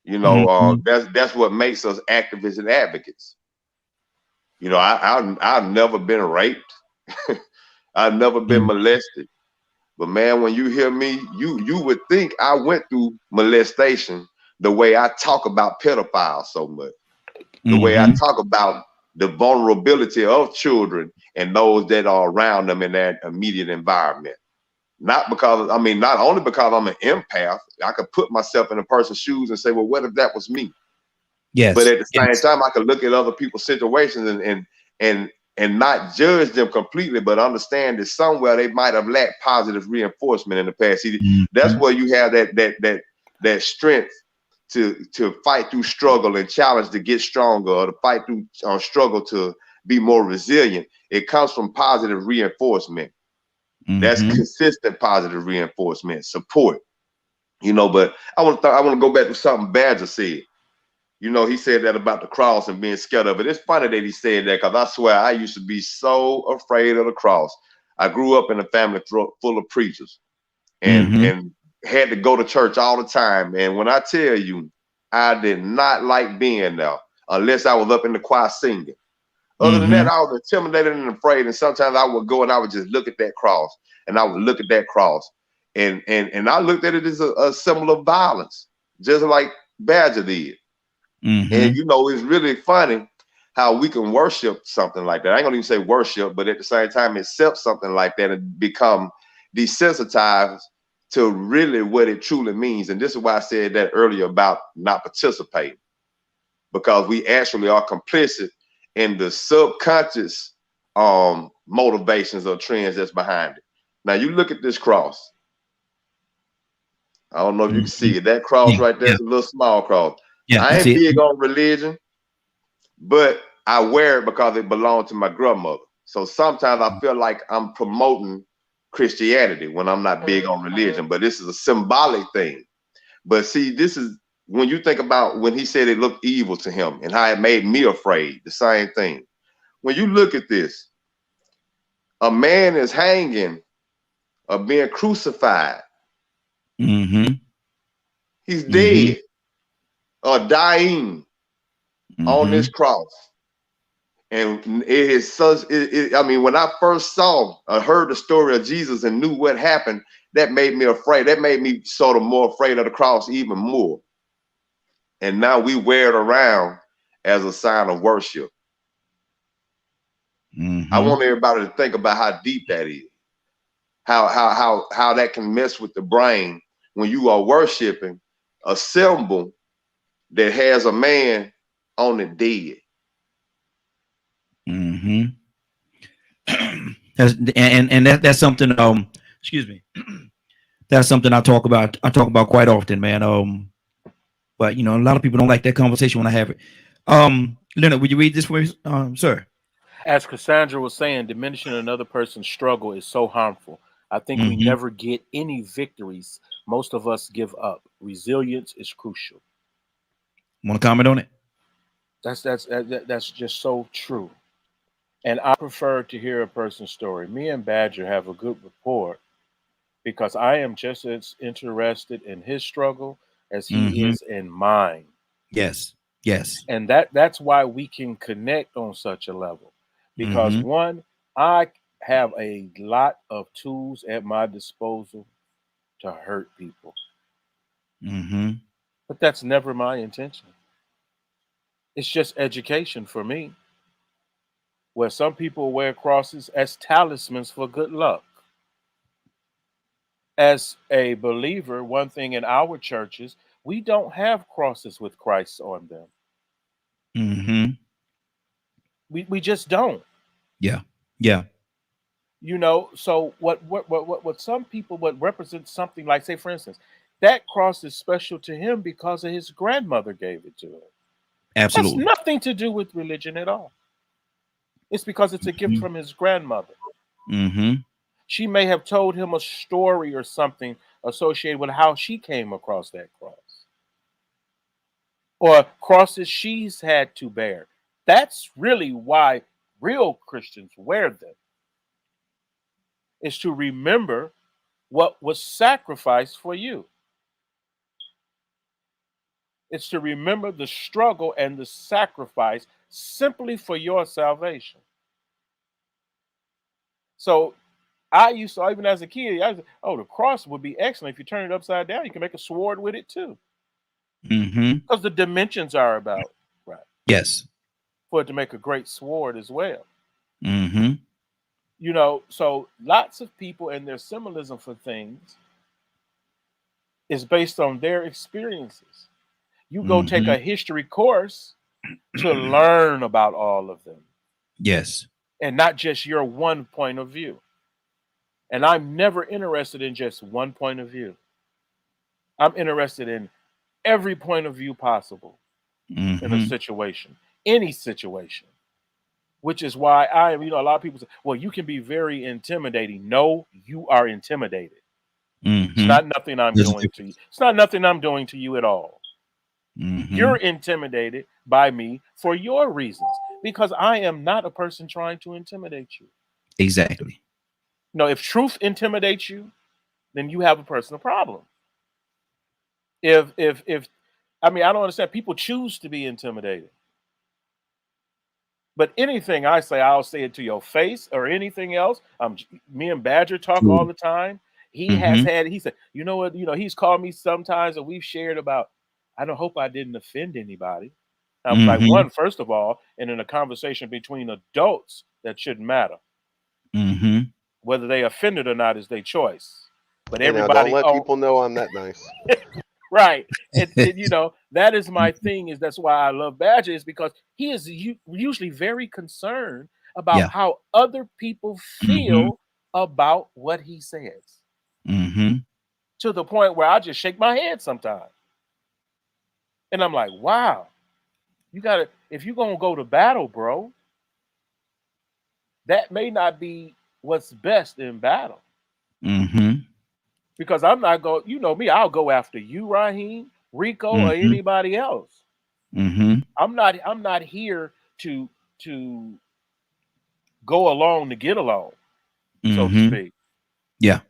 You know, that's what makes us activists and advocates. You know, I've never been raped. I've never been molested. But man, when you hear me, you would think I went through molestation the way I talk about pedophiles so much. The way I talk about the vulnerability of children and those that are around them in that immediate environment. Not only because I'm an empath, I could put myself in a person's shoes and say, well, what if that was me? Yes. But at the same time, I could look at other people's situations and not judge them completely, but understand that somewhere they might have lacked positive reinforcement in the past. See, that's where you have that strength to fight through struggle and challenge to get stronger, or to fight through struggle to be more resilient. It comes from positive reinforcement. That's consistent positive reinforcement, support. You know, but I want to go back to something Badger said. You know, he said that about the cross and being scared of it. It's funny that he said that, because I swear I used to be so afraid of the cross. I grew up in a family full of preachers and had to go to church all the time. And when I tell you, I did not like being there unless I was up in the choir singing. Other than that, I was intimidated and afraid. And sometimes I would go and I would just look at that cross, and I would look at that cross. And I looked at it as a symbol of violence, just like Badger did. And you know, it's really funny how we can worship something like that. I ain't gonna even say worship, but at the same time accept something like that and become desensitized to really what it truly means. And this is why I said that earlier about not participating, because we actually are complicit in the subconscious motivations or trends that's behind it. Now you look at this cross. I don't know if you can see it. That cross right there is a little small cross. Yeah, I ain't big on religion, but I wear it because it belonged to my grandmother. So sometimes I feel like I'm promoting Christianity when I'm not big on religion, but this is a symbolic thing. But see, this is when you think about when he said it looked evil to him and how it made me afraid, the same thing. When you look at this, a man is hanging or being crucified. Mm-hmm. He's dead or dying on this cross. And it is such, I mean, when I first saw or heard the story of Jesus and knew what happened, that made me afraid. That made me sort of more afraid of the cross even more. And now we wear it around as a sign of worship. I want everybody to think about how deep that is. How that can mess with the brain when you are worshiping a symbol that has a man on it dead. That's something. Excuse me. That's something I talk about. I talk about quite often, man. But you know, a lot of people don't like that conversation when I have it. Leonard, would you read this for us, sir? As Cassandra was saying, diminishing another person's struggle is so harmful. I think we never get any victories. Most of us give up. Resilience is crucial. Want to comment on it? That's just so true. And I prefer to hear a person's story. Me and Badger have a good rapport because I am just as interested in his struggle as he is in mine. Yes. Yes. And that's why we can connect on such a level. Because one, I have a lot of tools at my disposal to hurt people. But that's never my intention. It's just education for me. Where some people wear crosses as talismans for good luck. As a believer, one thing in our churches, we don't have crosses with Christ on them. We just don't. Yeah. Yeah. You know, so what some people would represent something like, say, for instance, that cross is special to him because of his grandmother gave it to him. Absolutely. That's nothing to do with religion at all. It's because it's a gift from his grandmother. She may have told him a story or something associated with how she came across that cross. Or crosses she's had to bear. That's really why real Christians wear them. Is to remember what was sacrificed for you. It's to remember the struggle and the sacrifice simply for your salvation. So I used to, even as a kid, I was, the cross would be excellent. If you turn it upside down, you can make a sword with it too. Because the dimensions are about right. Yes. For it to make a great sword as well. You know, so lots of people and their symbolism for things is based on their experiences. You go take a history course to learn about all of them. Yes. And not just your one point of view. And I'm never interested in just one point of view. I'm interested in every point of view possible in a situation, any situation. Which is why a lot of people say, well, you can be very intimidating. No, you are intimidated. It's not nothing I'm doing to you. It's not nothing I'm doing to you at all. You're intimidated by me for your reasons because I am not a person trying to intimidate you. Exactly. No, if truth intimidates you, then you have a personal problem. If I don't understand, people choose to be intimidated. But anything I say, I'll say it to your face or anything else. Me and Badger talk all the time. He he said, you know what, he's called me sometimes and we've shared about, I don't hope I didn't offend anybody. I'm like, one, first of all, and in a conversation between adults, that shouldn't matter. Whether they offended or not is their choice. But everybody, don't let people know I'm that nice. Right. And that is my thing. That's why I love Badger, is because he is usually very concerned about how other people feel about what he says. To the point where I just shake my head sometimes. And I'm like, wow, you got to, if you're gonna go to battle, bro, that may not be what's best in battle. Because I'm not going, you know me, I'll go after you, Raheem, Rico, or anybody else. I'm not here to go along to get along, so to speak. Yeah.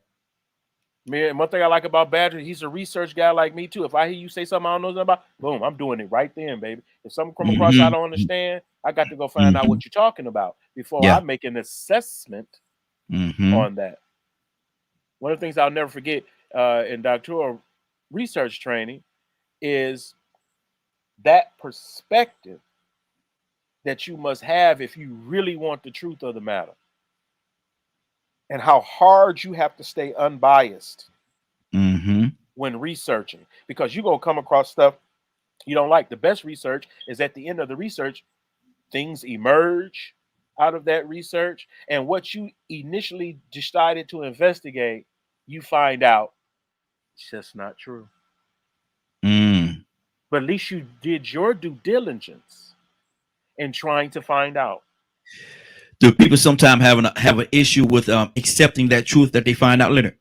Man, one thing I like about Badger, he's a research guy like me too. If I hear you say something I don't know nothing about, boom, I'm doing it right then, baby. If something come across I don't understand, I got to go find out what you're talking about before I make an assessment on that. One of the things I'll never forget in doctoral research training is that perspective that you must have if you really want the truth of the matter, and how hard you have to stay unbiased when researching, because you're going to come across stuff you don't like. The best research is at the end of the research, things emerge out of that research, and what you initially decided to investigate, you find out it's just not true. But at least you did your due diligence in trying to find out. Do people sometimes have an issue with accepting that truth that they find out later?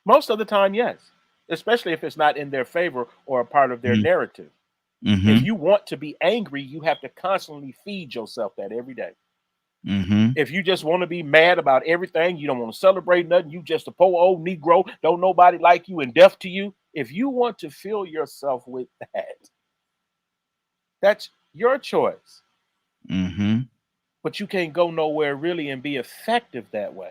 Most of the time, yes. Especially if it's not in their favor or a part of their narrative. If you want to be angry, you have to constantly feed yourself that every day. If you just want to be mad about everything, you don't want to celebrate nothing, you just a poor old Negro, don't nobody like you and deaf to you. If you want to fill yourself with that, that's your choice. But you can't go nowhere really and be effective that way.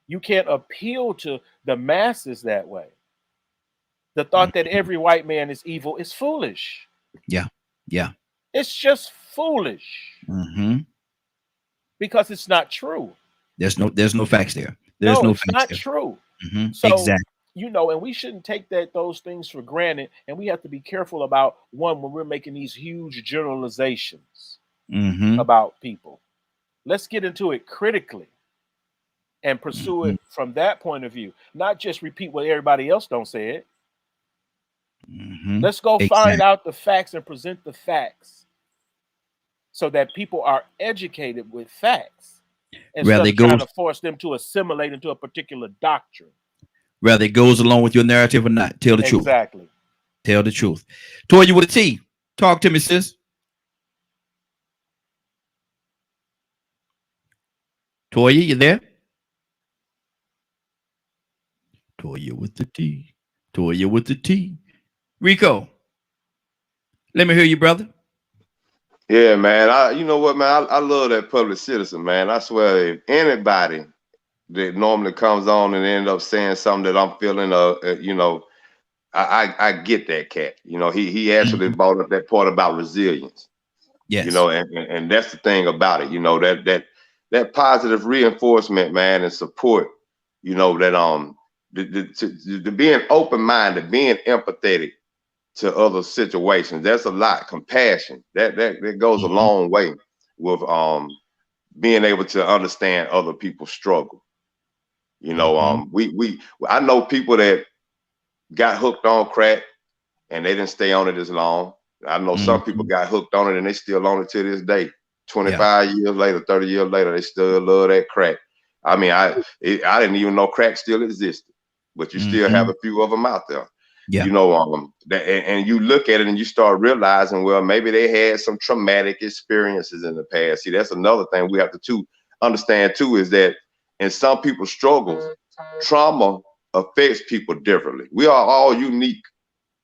You can't appeal to the masses that way. The thought that every white man is evil is foolish. Yeah. It's just foolish. Because it's not true. There's no facts there. It's not true. So, exactly. You know, and we shouldn't take those things for granted. And we have to be careful about, one, when we're making these huge generalizations about people. Let's get into it critically and pursue it from that point of view. Not just repeat what everybody else don't say it. Let's go find out the facts and present the facts so that people are educated with facts instead of trying to force them to assimilate into a particular doctrine. Whether it goes along with your narrative or not. Tell the truth. Exactly. Tell the truth. Toya with a T. Talk to me, sis. Toya, you there? Toya with the T. Toya with the T. Rico, let me hear you, brother. Yeah, man. You know what, man? I love that public citizen, man. I swear, if anybody that normally comes on and end up saying something that I'm feeling, you know, I get that cat. You know, he actually brought up that part about resilience. Yes. You know, and that's the thing about it. You know, that positive reinforcement, man, and support. You know, that the being open-minded, being empathetic to other situations. That's a lot. Compassion. That goes a long way with being able to understand other people's struggle. You know, I know people that got hooked on crack and they didn't stay on it as long. I know some people got hooked on it and they still on it to this day. 25 years later, 30 years later, they still love that crack. I mean, I didn't even know crack still existed, but you still have a few of them out there. Yeah. You know, and you look at it and you start realizing, well, maybe they had some traumatic experiences in the past. See, that's another thing we have to understand too, is that in some people's struggles, trauma affects people differently. We are all unique.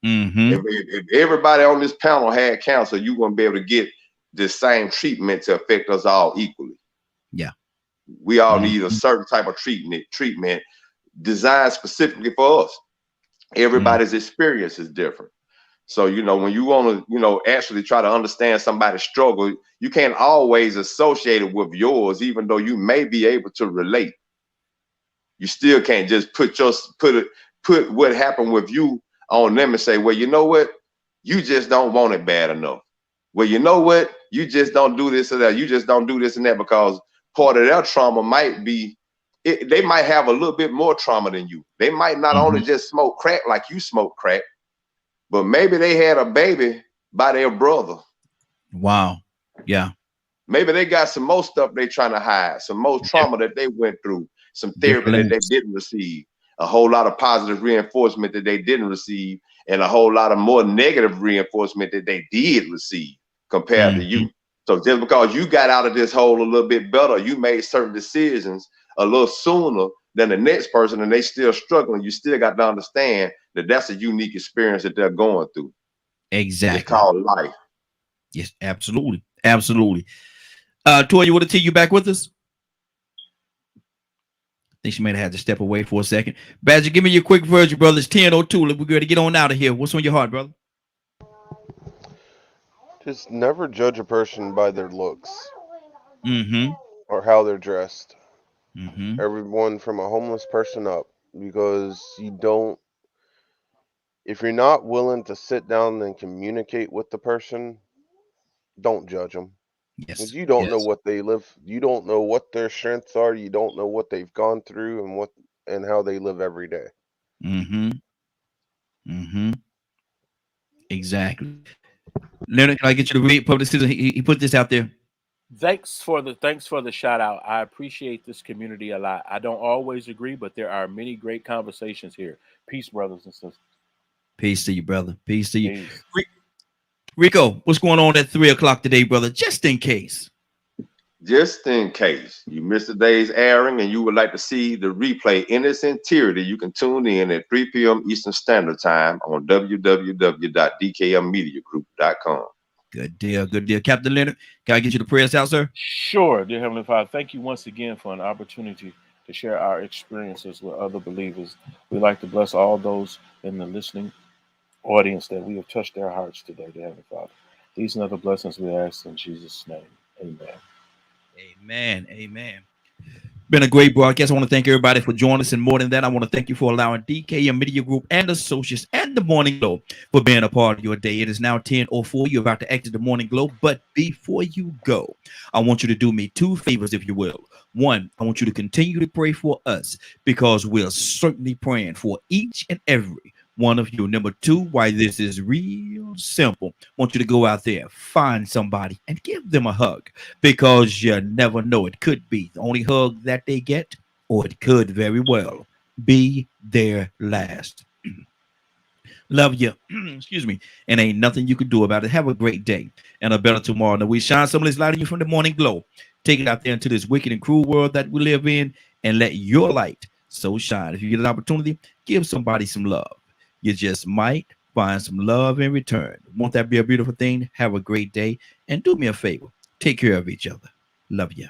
If everybody on this panel had cancer, you're going to be able to get the same treatment to affect us all equally. Yeah. We all need a certain type of treatment designed specifically for us. Everybody's experience is different. So, you know, when you want to, you know, actually try to understand somebody's struggle, you can't always associate it with yours, even though you may be able to relate. You still can't just put what happened with you on them and say, well, you know what? You just don't want it bad enough. Well, you know what? You just don't do this or that. You just don't do this and that, because part of their trauma might be, they might have a little bit more trauma than you. They might not only just smoke crack like you smoke crack, but maybe they had a baby by their brother. Wow. Yeah. Maybe they got some more stuff they trying to hide, some more trauma that they went through, some therapy that they didn't receive, a whole lot of positive reinforcement that they didn't receive, and a whole lot of more negative reinforcement that they did receive compared to you. So just because you got out of this hole a little bit better, you made certain decisions a little sooner than the next person, and they still struggling, you still got to understand that that's a unique experience that they're going through. Exactly. It's called life. Yes, absolutely. Absolutely. Toya, you want to tell you back with us? I think she might have had to step away for a second. Badger, give me your quick version, brother. It's 10:02. We're going to get on out of here. What's on your heart, brother? Just never judge a person by their looks. Mm-hmm. Or how they're dressed. Mm-hmm. Everyone from a homeless person up, because if you're not willing to sit down and communicate with the person, don't judge them. Yes. Because you don't know what they live. You don't know what their strengths are. You don't know what they've gone through and how they live every day. Mm-hmm. Mm-hmm. Exactly. Leonard, can I get you to read Public Citizen? He put this out there. Thanks for the shout out. I appreciate this community a lot. I don't always agree, but there are many great conversations here. Peace, brothers and sisters. Peace to you, brother. Peace to you. Rico, what's going on at 3 o'clock today, brother? Just in case. Just in case you missed the day's airing and you would like to see the replay in its entirety, you can tune in at 3 p.m. Eastern Standard Time on www.dkmmediagroup.com. Good deal. Good deal. Captain Leonard, can I get you the prayers out, sir? Sure, dear Heavenly Father. Thank you once again for an opportunity to share our experiences with other believers. We'd like to bless all those in the listening audience that we have touched their hearts today, dear Heavenly Father. These and other blessings we ask in Jesus' name. Amen. Amen. Amen. Been a great broadcast. I want to thank everybody for joining us, and more than that, I want to thank you for allowing DKM Media Group and Associates and the Morning Glow for being a part of your day. It is now 10:04. You're about to exit the Morning Glow, but before you go, I want you to do me two favors, if you will. One, I want you to continue to pray for us, because we're certainly praying for each and every one of you. Number two, why this is real simple, I want you to go out there, find somebody, and give them a hug, because you never know. It could be the only hug that they get, or it could very well be their last. Love you. Excuse me. And ain't nothing you can do about it. Have a great day and a better tomorrow. Now we shine some of this light on you from the Morning Glow. Take it out there into this wicked and cruel world that we live in, and let your light so shine. If you get an opportunity, give somebody some love. You just might find some love in return. Won't that be a beautiful thing? Have a great day, and do me a favor. Take care of each other. Love you.